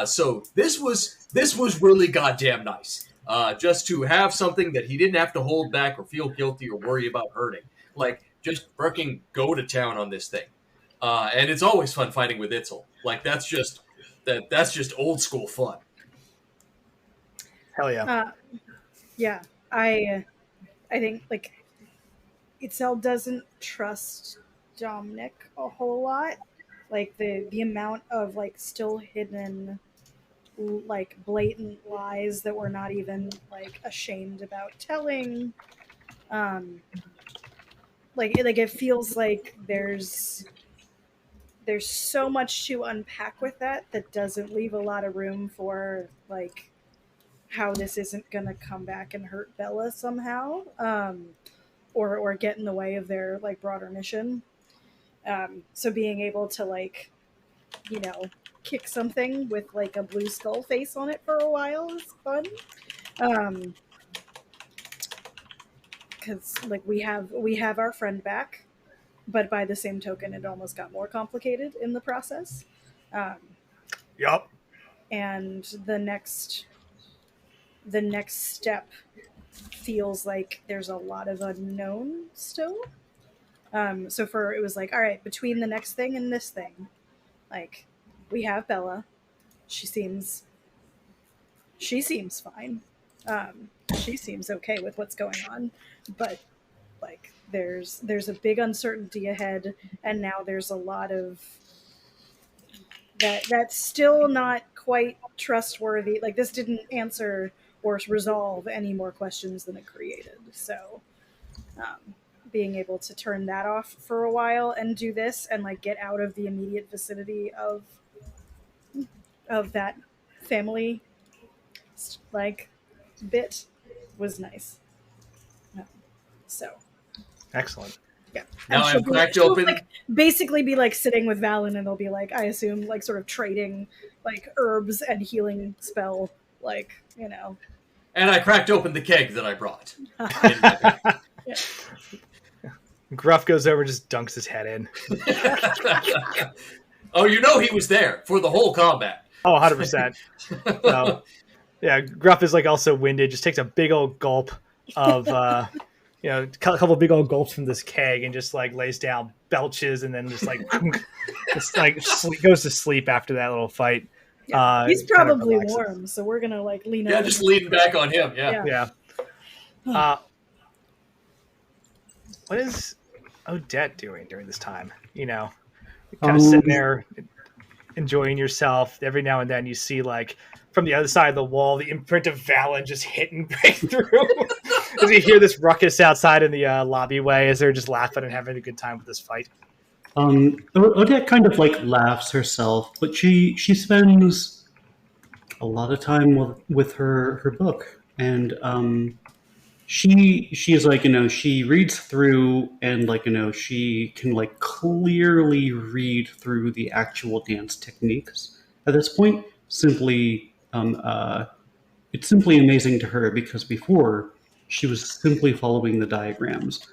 So this was really goddamn nice. Just to have something that he didn't have to hold back or feel guilty or worry about hurting. Like, just fucking go to town on this thing. And it's always fun fighting with Itzel. Like, that's just old school fun. Hell yeah. Yeah. I think like Itzel doesn't trust Dominic a whole lot. Like the amount of like still hidden like blatant lies that we're not even like ashamed about telling. Like it feels like there's so much to unpack with that doesn't leave a lot of room for like how this isn't gonna come back and hurt Bella somehow, or get in the way of their like broader mission. So being able to like, you know, kick something with like a blue skull face on it for a while is fun. Because like we have our friend back, but by the same token, it almost got more complicated in the process. Yup. And the next step feels like there's a lot of unknown still. So it was like, all right, between the next thing and this thing, like, we have Bella. She seems fine. She seems okay with what's going on, but like there's a big uncertainty ahead, and now there's a lot of that's still not quite trustworthy. Like, this didn't answer or resolve any more questions than it created. So being able to turn that off for a while and do this and like get out of the immediate vicinity of that family like bit was nice. So excellent. Yeah. Now And I've cracked open. Like, basically be like sitting with Valen, and they'll be like, I assume, like sort of trading like herbs and healing spell, like, you know. And I cracked open the keg that I brought. In my pack. Yeah. Gruff goes over and just dunks his head in. Oh, you know he was there for the whole combat. Oh, 100%. So, yeah, Gruff is like also winded, just takes a big old gulp of, a couple big old gulps from this keg and just like lays down, belches, and then just like, goes to sleep after that little fight. Yeah. He's probably warm, so we're gonna like lean. Yeah, just leaning back on him. Yeah. What is Odette doing during this time? You know, kind of sitting there enjoying yourself. Every now and then you see like from the other side of the wall the imprint of Valen just hitting right through. As you hear this ruckus outside in the lobbyway as they're just laughing and having a good time with this fight. Odette kind of like laughs herself, but she spends a lot of time with her book, and she's like, she reads through, and like, she can like clearly read through the actual dance techniques at this point. Simply, it's simply amazing to her, because before she was simply following the diagrams.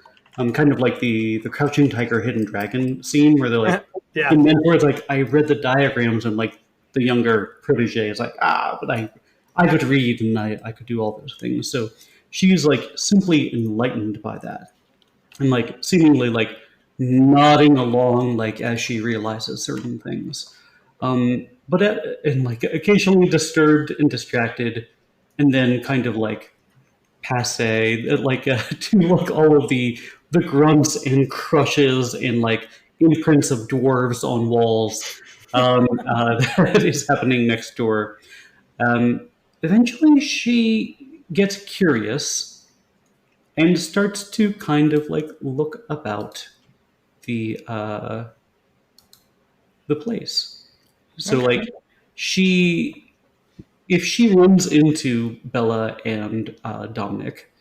Kind of like the Crouching Tiger, Hidden Dragon scene where they're like, the mentor is like, I read the diagrams, and like the younger protege is like, but I could read, and I could do all those things. So she's like simply enlightened by that, and like seemingly like nodding along like as she realizes certain things, but and like occasionally disturbed and distracted, and then kind of like passe, like to look all of the grunts and crushes and like imprints of dwarves on walls that is happening next door. Eventually she gets curious and starts to kind of like look about the place. So like if she runs into Bella and Dominic,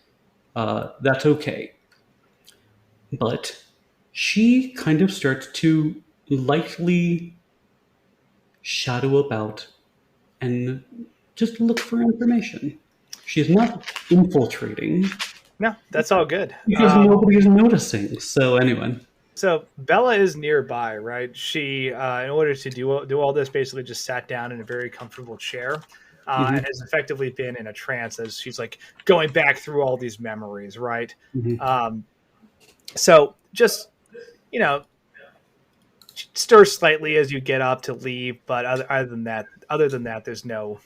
that's okay. But she kind of starts to lightly shadow about and just look for information. She's not infiltrating. No, that's all good. Because nobody is noticing. So anyway. So Bella is nearby, right? She, in order to do all this, basically just sat down in a very comfortable chair. And has effectively been in a trance as she's like going back through all these memories, right? So just, stir slightly as you get up to leave, but other than that, there's no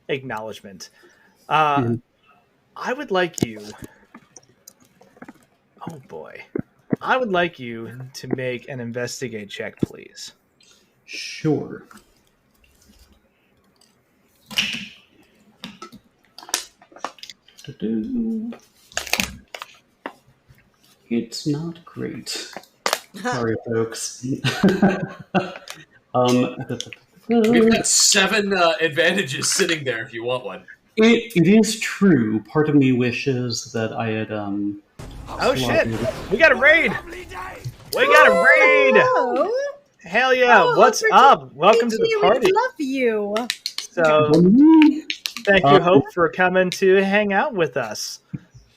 acknowledgement. I would like you. Oh boy. I would like you to make an investigate check, please. Sure. It's not great. Sorry, folks. We've got 7 advantages sitting there if you want one. It is true. Part of me wishes that I had. Oh shit! We got a raid! We got a raid! Oh. Hell yeah! What's up? Welcome to the party. We love you. So, thank you, Hope, for coming to hang out with us.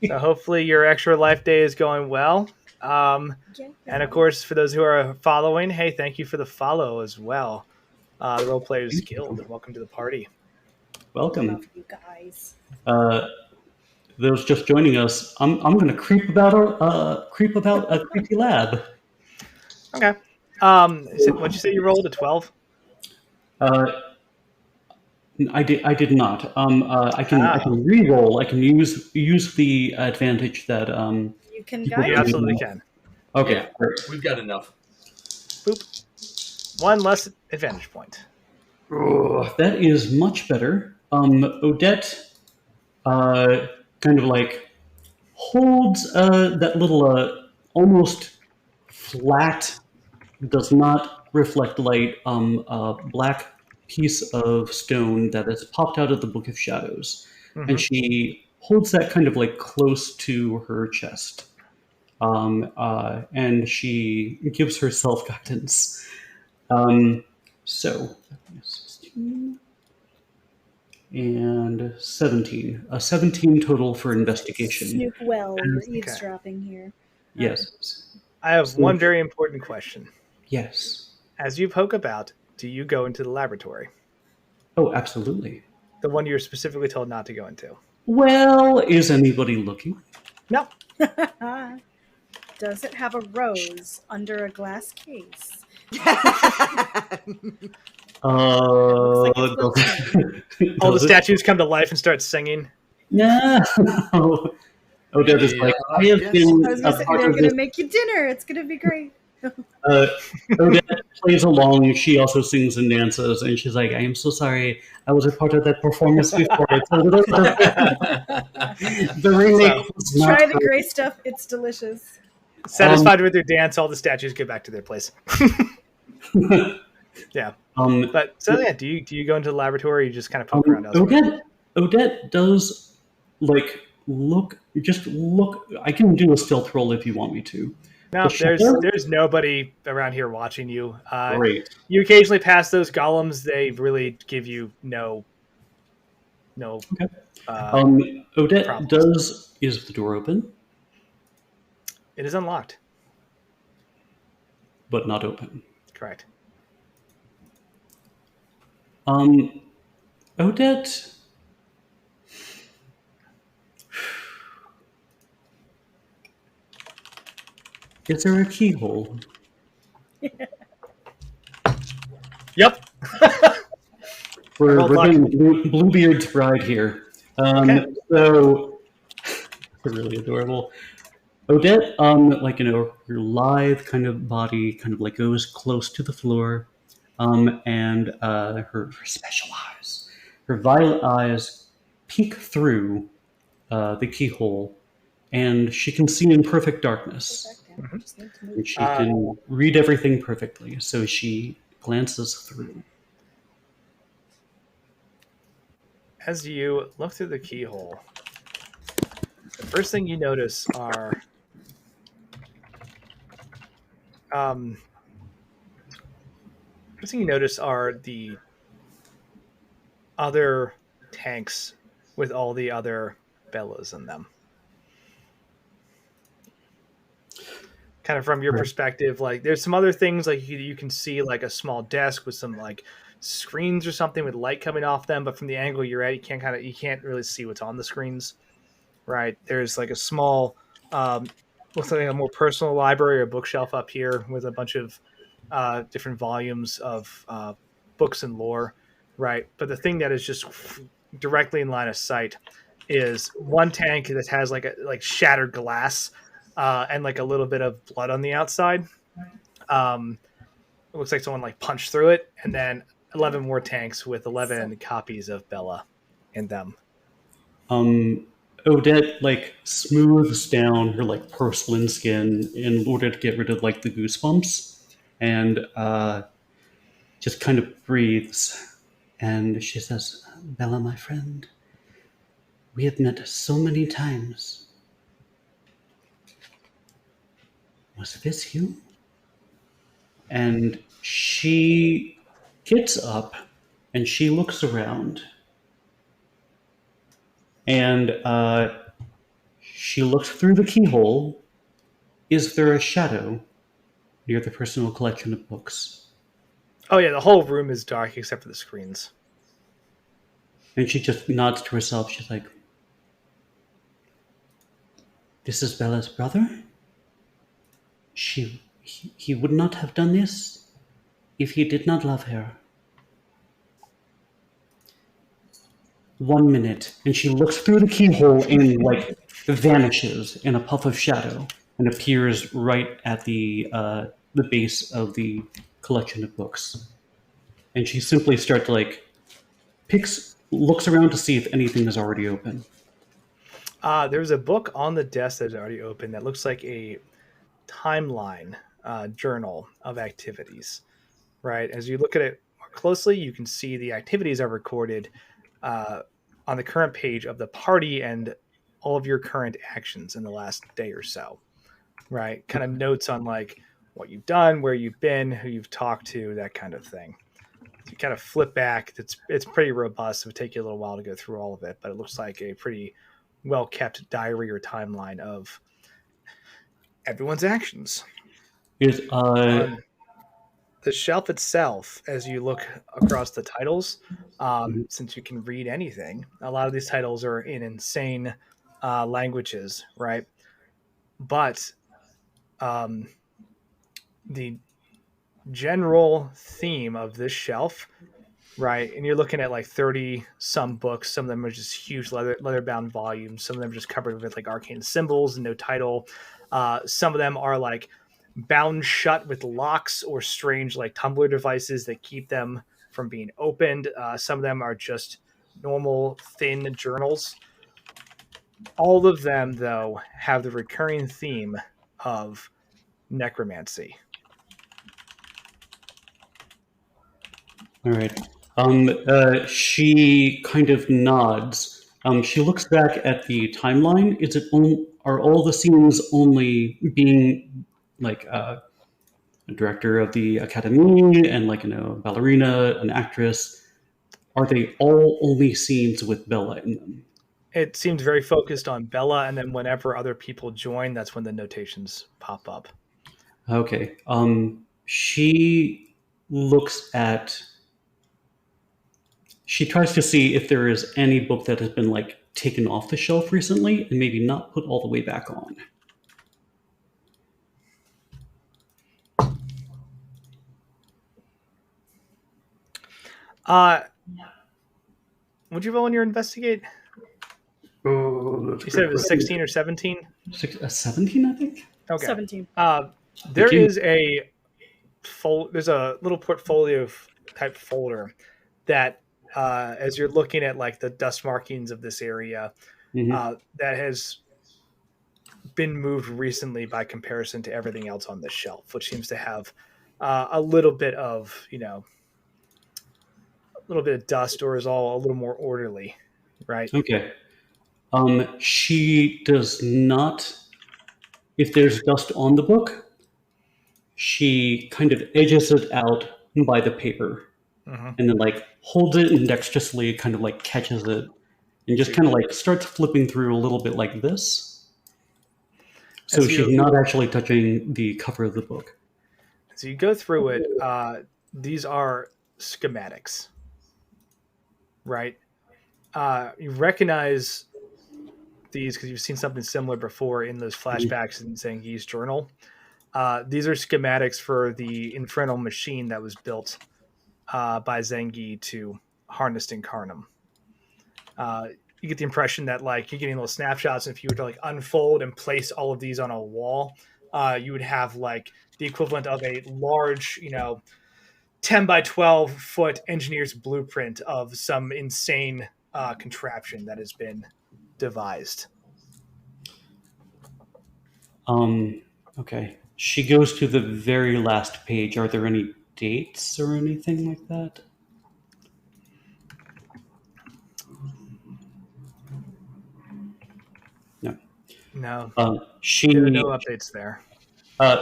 So hopefully your extra life day is going well. And of course, for those who are following, hey, thank you for the follow as well. The Role Players Guild, welcome to the party. Welcome, love you guys. Those just joining us, I'm going to creep about a creepy lab. Okay. What'd you say you rolled, a 12? I did not. I can re-roll. I can use the advantage that you can guide. You absolutely can. Okay, yeah, we've got enough. Boop. 1 less advantage point. That is much better. Odette, kind of like holds that little almost flat, does not reflect light, black piece of stone that has popped out of the Book of Shadows, and she holds that kind of like close to her chest, and she gives herself guidance. So 16 and 17. A 17 total for investigation. Snoop well, you're eavesdropping here. Yes. I have one very important question. Yes. As you poke about, do you go into the laboratory? Oh, absolutely. The one you're specifically told not to go into? Well, is anybody looking? No. Does it have a rose under a glass case? All the statues come to life and start singing. No. Odette is like, I have been they're going to make you dinner. It's going to be great. Odette plays along. She also sings and dances, and she's like, I am so sorry. I was a part of that performance before. It's a little the remake was not Try the gray stuff. It's delicious. Satisfied with your dance, all the statues get back to their place. Yeah. But so yeah, do you go into the laboratory or you just kind of poke around elsewhere? Odette does look. I can do a stealth roll if you want me to. No, there's nobody around here watching you. Great. You occasionally pass those golems. They really give you no. Okay. Odette problems. Is the door open? It is unlocked, but not open. Correct. Odette. Is there a keyhole? Yep. We're getting Bluebeard's bride here. So really adorable. Odette, her lithe kind of body kind of like goes close to the floor, and her special eyes, her violet eyes peek through the keyhole, and she can see in perfect darkness. And she can read everything perfectly, so she glances through. As you look through the keyhole, the first thing you notice are the other tanks with all the other Bellas in them. Kind of from your perspective, like there's some other things like you can see like a small desk with some like screens or something with light coming off them, but from the angle you're at, you can't really see what's on the screens. Right. There's like a small looks like a more personal library or bookshelf up here with a bunch of different volumes of books and lore. Right. But the thing that is just directly in line of sight is one tank that has like shattered glass and like a little bit of blood on the outside. It looks like someone like punched through it, and then 11 more tanks with 11 copies of Bella in them. Odette like smooths down her like porcelain skin in order to get rid of like the goosebumps, and just kind of breathes, and she says, Bella, my friend, we have met so many times. Was this you? And she gets up and she looks around. And she looks through the keyhole. Is there a shadow near the personal collection of books? Oh yeah, the whole room is dark except for the screens. And she just nods to herself. She's like, this is Bella's brother? He would not have done this if he did not love her. 1 minute, and she looks through the keyhole and like vanishes in a puff of shadow and appears right at the base of the collection of books. And she simply starts to like looks around to see if anything is already open. There's a book on the desk that's already open that looks like a timeline journal of activities. Right, as you look at it more closely, you can see the activities are recorded on the current page of the party and all of your current actions in the last day or so. right? Kind of notes on like what you've done, where you've been, who you've talked to, that kind of thing. So you kind of flip back. It's pretty robust. It would take you a little while to go through all of it, but it looks like a pretty well kept diary or timeline of everyone's actions. Is the shelf itself, as you look across the titles, since you can read anything, a lot of these titles are in insane languages, right? But the general theme of this shelf, right? And you're looking at like 30 some books. Some of them are just huge leather bound volumes. Some of them are just covered with like arcane symbols and no title. Some of them are like bound shut with locks or strange like tumbler devices that keep them from being opened. Some of them are just normal thin journals. All of them, though, have the recurring theme of necromancy. All right. She kind of nods. She looks back at the timeline. Are all the scenes only being like a director of the academy and like ballerina, an actress? Are they all only scenes with Bella in them? It seems very focused on Bella, and then whenever other people join, that's when the notations pop up. Okay. She looks at. She tries to see if there is any book that has been like taken off the shelf recently and maybe not put all the way back on. Would you roll in your investigate? Oh, you said it was 16 or 17? 17, I think. Okay. 17. There's a little portfolio type folder that as you're looking at like the dust markings of this area, that has been moved recently by comparison to everything else on this shelf, which seems to have a little bit of, a little bit of dust, or is all a little more orderly, right? Okay. She does not, if there's dust on the book, she kind of edges it out by the paper and then like holds it and dexterously kind of like catches it and just kind of like starts flipping through a little bit like this. So she's not actually touching the cover of the book. So you go through it. These are schematics, right? You recognize these because you've seen something similar before in those flashbacks in Zangi's journal. These are schematics for the infernal machine that was built by Zangi to harness Incarnum. You get the impression that like you're getting little snapshots, and if you were to like unfold and place all of these on a wall, you would have like the equivalent of a large, 10 by 12 foot engineer's blueprint of some insane contraption that has been devised. Okay. She goes to the very last page. Are there any dates or anything like that? No. No. There are no updates there.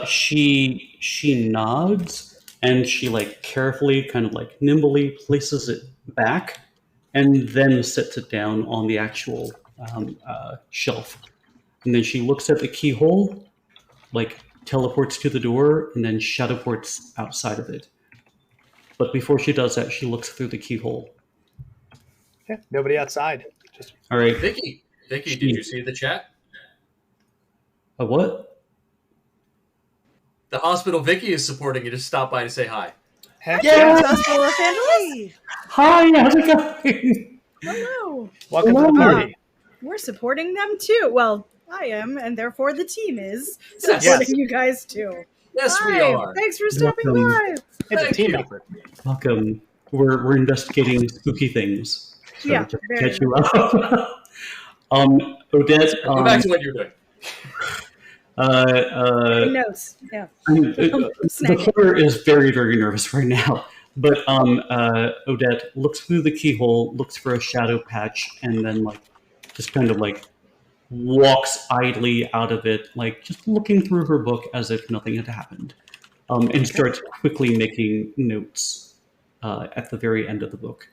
She nods and she like carefully, kind of like nimbly places it back and then sets it down on the actual shelf. And then she looks at the keyhole, like teleports to the door, and then shadowports outside of it. But before she does that, she looks through the keyhole. Yeah, nobody outside. All right. Vicky, did you see the chat? A what? The hospital Vicky is supporting you. Just stop by to say hi. Heck yeah! Hospital Hi, how's it going? Hello. Welcome to the party. We're supporting them too. Well, I am, and therefore the team is supporting you guys too. Yes, we are. Thanks for stopping by. It's a team effort. Welcome. We're investigating spooky things. So Yeah, to very catch you up. Odette. Go back to what you're doing. Notes. Yeah. The player is very, very nervous right now. But Odette looks through the keyhole, looks for a shadow patch, and then like just kind of like walks idly out of it, like just looking through her book as if nothing had happened, and starts quickly making notes at the very end of the book.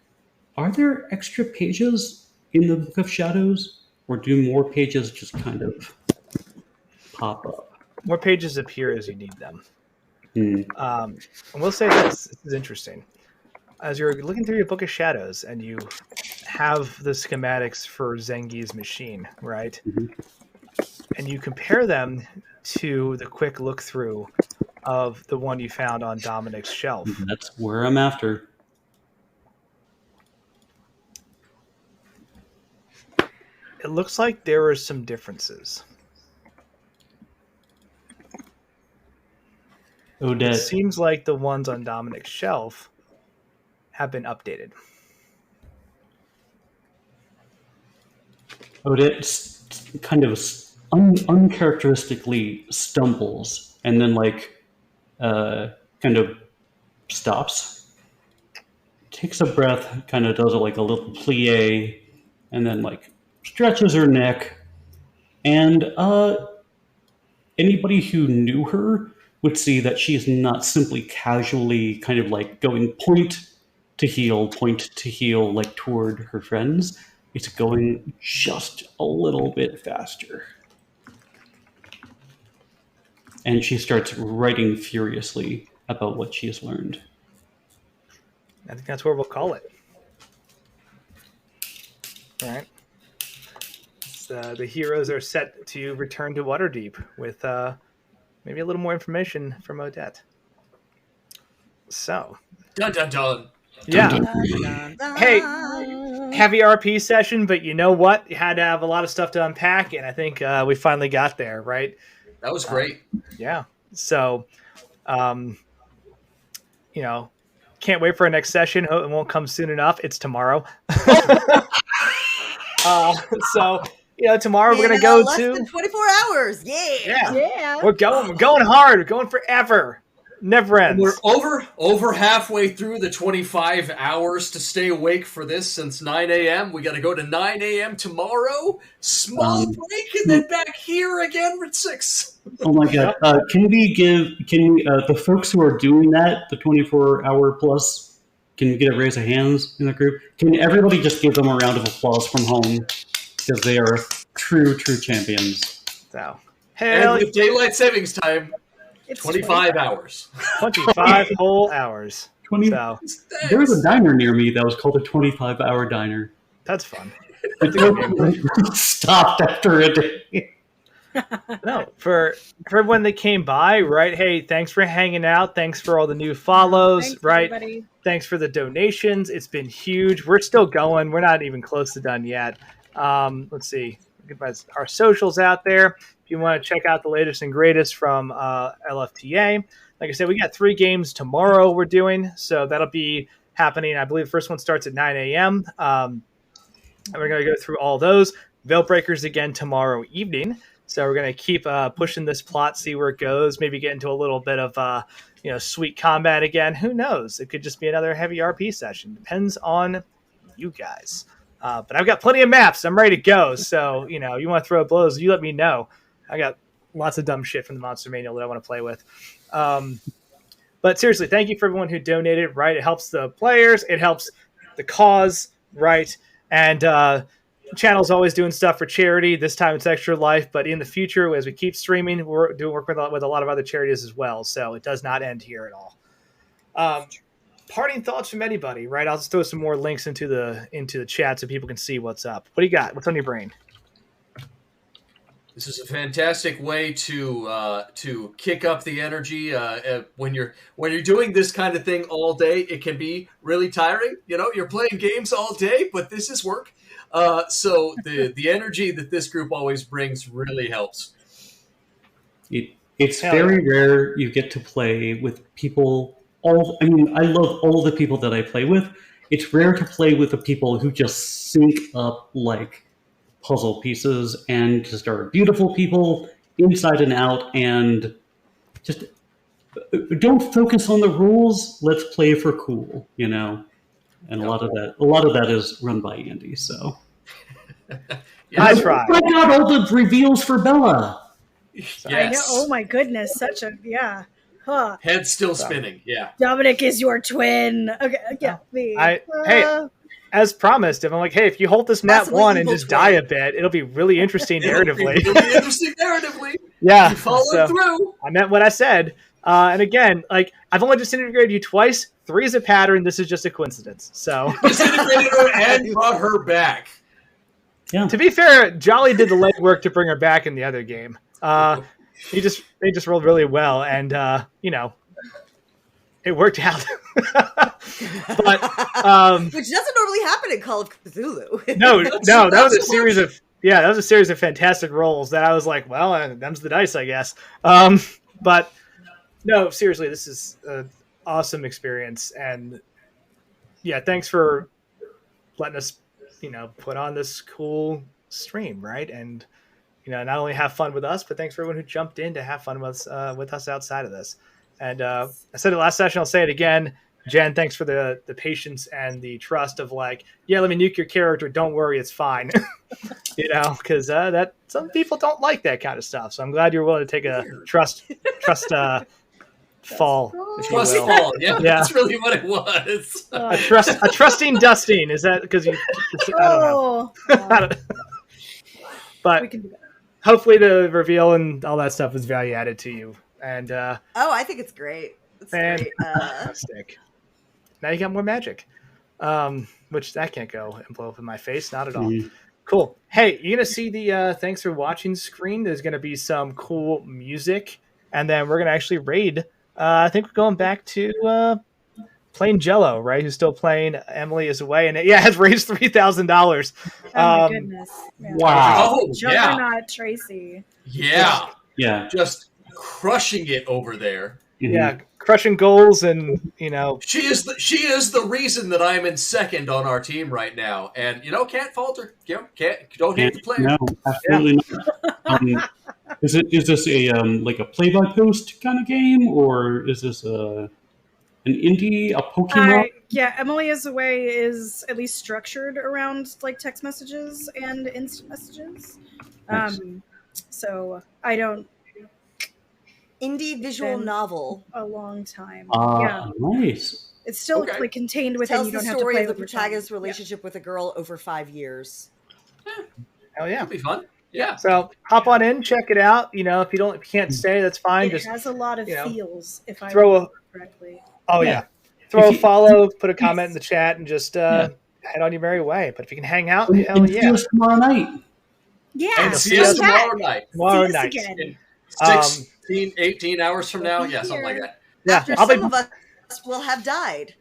Are there extra pages in the Book of Shadows, or do more pages just kind of pop up? More pages appear as you need them. Mm. And we'll say this is interesting. As you're looking through your Book of Shadows and you have the schematics for Zengi's machine, right? Mm-hmm. And you compare them to the quick look through of the one you found on Dominic's shelf. That's where I'm after. It looks like there are some differences. Odette. It seems like the ones on Dominic's shelf have been updated. Odette kind of uncharacteristically stumbles and then kind of stops, takes a breath, kind of does like a little plie, and then like stretches her neck. And anybody who knew her would see that she's not simply casually kind of like going point to heel, like toward her friends. It's going just a little bit faster. And she starts writing furiously about what she has learned. I think that's where we'll call it. All right. The heroes are set to return to Waterdeep with maybe a little more information from Odette. So. Dun dun dun. Yeah. Dun, dun, dun. Hey, heavy RP session, but you know what? You had to have a lot of stuff to unpack, and I think we finally got there, right? That was great. Yeah. So, can't wait for our next session. It won't come soon enough. It's tomorrow. Tomorrow we're gonna go less to than 24 hours. Yeah. We're going hard. We're going forever. Never ends. We're over halfway through the 25 hours to stay awake for this since 9 a.m. We got to go to 9 a.m. tomorrow. Small break and then back here again at 6. Oh my god! Can the folks who are doing that, the 24-hour plus, can we get a raise of hands in the group? Can everybody just give them a round of applause from home because they are true champions? So, and with daylight savings time. It's 25 hours. 25 whole hours. 20. So. There was a diner near me that was called a 25-hour diner. That's fun. Stopped after a day. No, for everyone that came by, right? Hey, thanks for hanging out. Thanks for all the new follows, thanks, right? Everybody. Thanks for the donations. It's been huge. We're still going. We're not even close to done yet. Let's see. Get our socials out there. If you want to check out the latest and greatest from LFTA, like I said, we got 3 games tomorrow we're doing, so that'll be happening. I believe the first one starts at 9 a.m. And we're going to go through all those. Veilbreakers again tomorrow evening. So we're going to keep pushing this plot, see where it goes, maybe get into a little bit of sweet combat again. Who knows? It could just be another heavy RP session. Depends on you guys. But I've got plenty of maps. I'm ready to go. So, you want to throw blows, you let me know. I got lots of dumb shit from the Monster Manual that I want to play with. But seriously, thank you for everyone who donated, right? It helps the players. It helps the cause, right? And channel's always doing stuff for charity. This time it's Extra Life. But in the future, as we keep streaming, we're doing work with a lot of other charities as well. So it does not end here at all. Parting thoughts from anybody, right? I'll just throw some more links into the chat so people can see what's up. What do you got? What's on your brain? This is a fantastic way to kick up the energy. When you're doing this kind of thing all day, it can be really tiring. You're playing games all day, but this is work. So the energy that this group always brings really helps. It's very rare you get to play with people. I love all the people that I play with. It's rare to play with the people who just sync up like puzzle pieces and just are beautiful people inside and out, and just don't focus on the rules. Let's play for cool, And a lot of that is run by Andy. So I tried. Oh my god, all the reveals for Bella. Yes. I know. Oh my goodness, such a Huh. Head still spinning. Yeah. Dominic is your twin. Okay, yeah. Hey, as promised, if I'm like, hey, if you hold this map Possibly 1 and evil just twin. die a bit, it'll be really interesting narratively. It'll be interesting narratively. Yeah, You followed through. I meant what I said. And again, like, I've only disintegrated you twice. 3 is a pattern. This is just a coincidence. So Disintegrated her and brought her back. Yeah. to be fair, Jolly did the legwork to bring her back in the other game. They just rolled really well, and it worked out. But which doesn't normally happen in Call of Cthulhu. no, that was a series of fantastic rolls that I was like, well, them's the dice, I guess. But no, seriously, this is an awesome experience, and yeah, thanks for letting us, put on this cool stream, right? And not only have fun with us, but thanks for everyone who jumped in to have fun with us outside of this. And I said it last session, I'll say it again. Jen, thanks for the patience and the trust of like, yeah, let me nuke your character. Don't worry, it's fine. Because that some people don't like that kind of stuff. So I'm glad you're willing to take a trust fall. Trust fall. Yeah, that's really what it was. A trusting dusting. Is that because you? I don't know. But we can do that. Hopefully the reveal and all that stuff is value added to you. And I think it's great. It's great. Fantastic. Now you got more magic, which that can't go and blow up in my face. Not at all. Cool. Hey, you're gonna see the thanks for watching screen. There's gonna be some cool music, and then we're gonna actually raid. I think we're going back to playing Jello, right? Who's still playing? Emily is away, and has raised $3,000. Oh my goodness! Yeah. Wow. Oh, yeah. Juggernaut Tracy. Yeah. Just crushing it over there. Yeah, crushing goals, and she is the reason that I'm in second on our team right now, and can't falter. Don't hate the player. No, absolutely not. Is this a like a play by post kind of game, or is this an indie, a Pokemon? Emily is Away is at least structured around like text messages and instant messages. Nice. So I don't. Indie visual novel. A long time. Nice. It's still like contained within. Tells you don't the have to story play of the with protagonist's relationship with a girl over 5 years. Hell yeah, it'll be fun. Yeah. So hop on in, check it out. If you can't stay, that's fine. It has a lot of feels. If I remember correctly. Oh yeah. Throw a follow, put a comment in the chat, and just head on your merry way. But if you can hang out, hell yeah. See us tomorrow night. Yeah. And see us tomorrow night. Tomorrow night. Again. 18 hours from now. Yeah, something like that. Yeah. After some of us will have died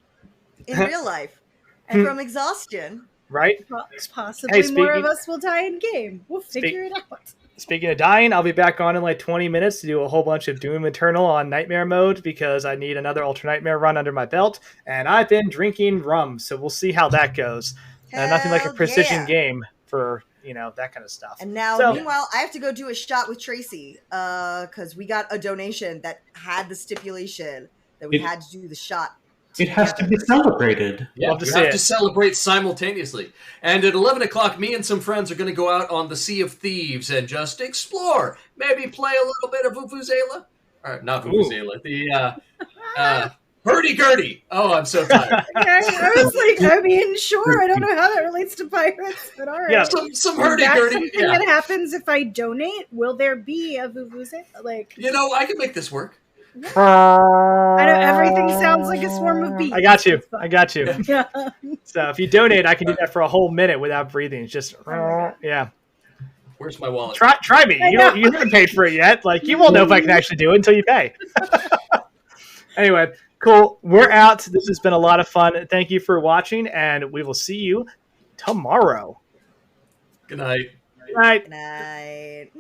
in real life and from exhaustion. Right? Possibly more of us will die in game. We'll figure it out. Speaking of dying, I'll be back on in like 20 minutes to do a whole bunch of Doom Eternal on Nightmare mode because I need another Ultra Nightmare run under my belt, and I've been drinking rum, so we'll see how that goes. Nothing like a precision game for that kind of stuff. And now, meanwhile, I have to go do a shot with Tracy because we got a donation that had the stipulation that we had to do the shot. It has to be celebrated. Yeah, you have to celebrate simultaneously. And at 11 o'clock, me and some friends are going to go out on the Sea of Thieves and just explore. Maybe play a little bit of Vuvuzela. Or not Vuvuzela. The hurdy-gurdy. Oh, I'm so tired. I was like, sure. I don't know how that relates to pirates, but all right. Yeah, some hurdy-gurdy. That's what happens if I donate. Will there be a Vuvuzela? I can make this work. I know everything sounds like a swarm of bees. I got you. Yeah. So if you donate, I can do that for a whole minute without breathing. It's just yeah. Where's my wallet? Try me. You haven't paid for it yet. Like you won't know if I can actually do it until you pay. Anyway, cool. We're out. This has been a lot of fun. Thank you for watching, and we will see you tomorrow. Good night. Good night. Good night.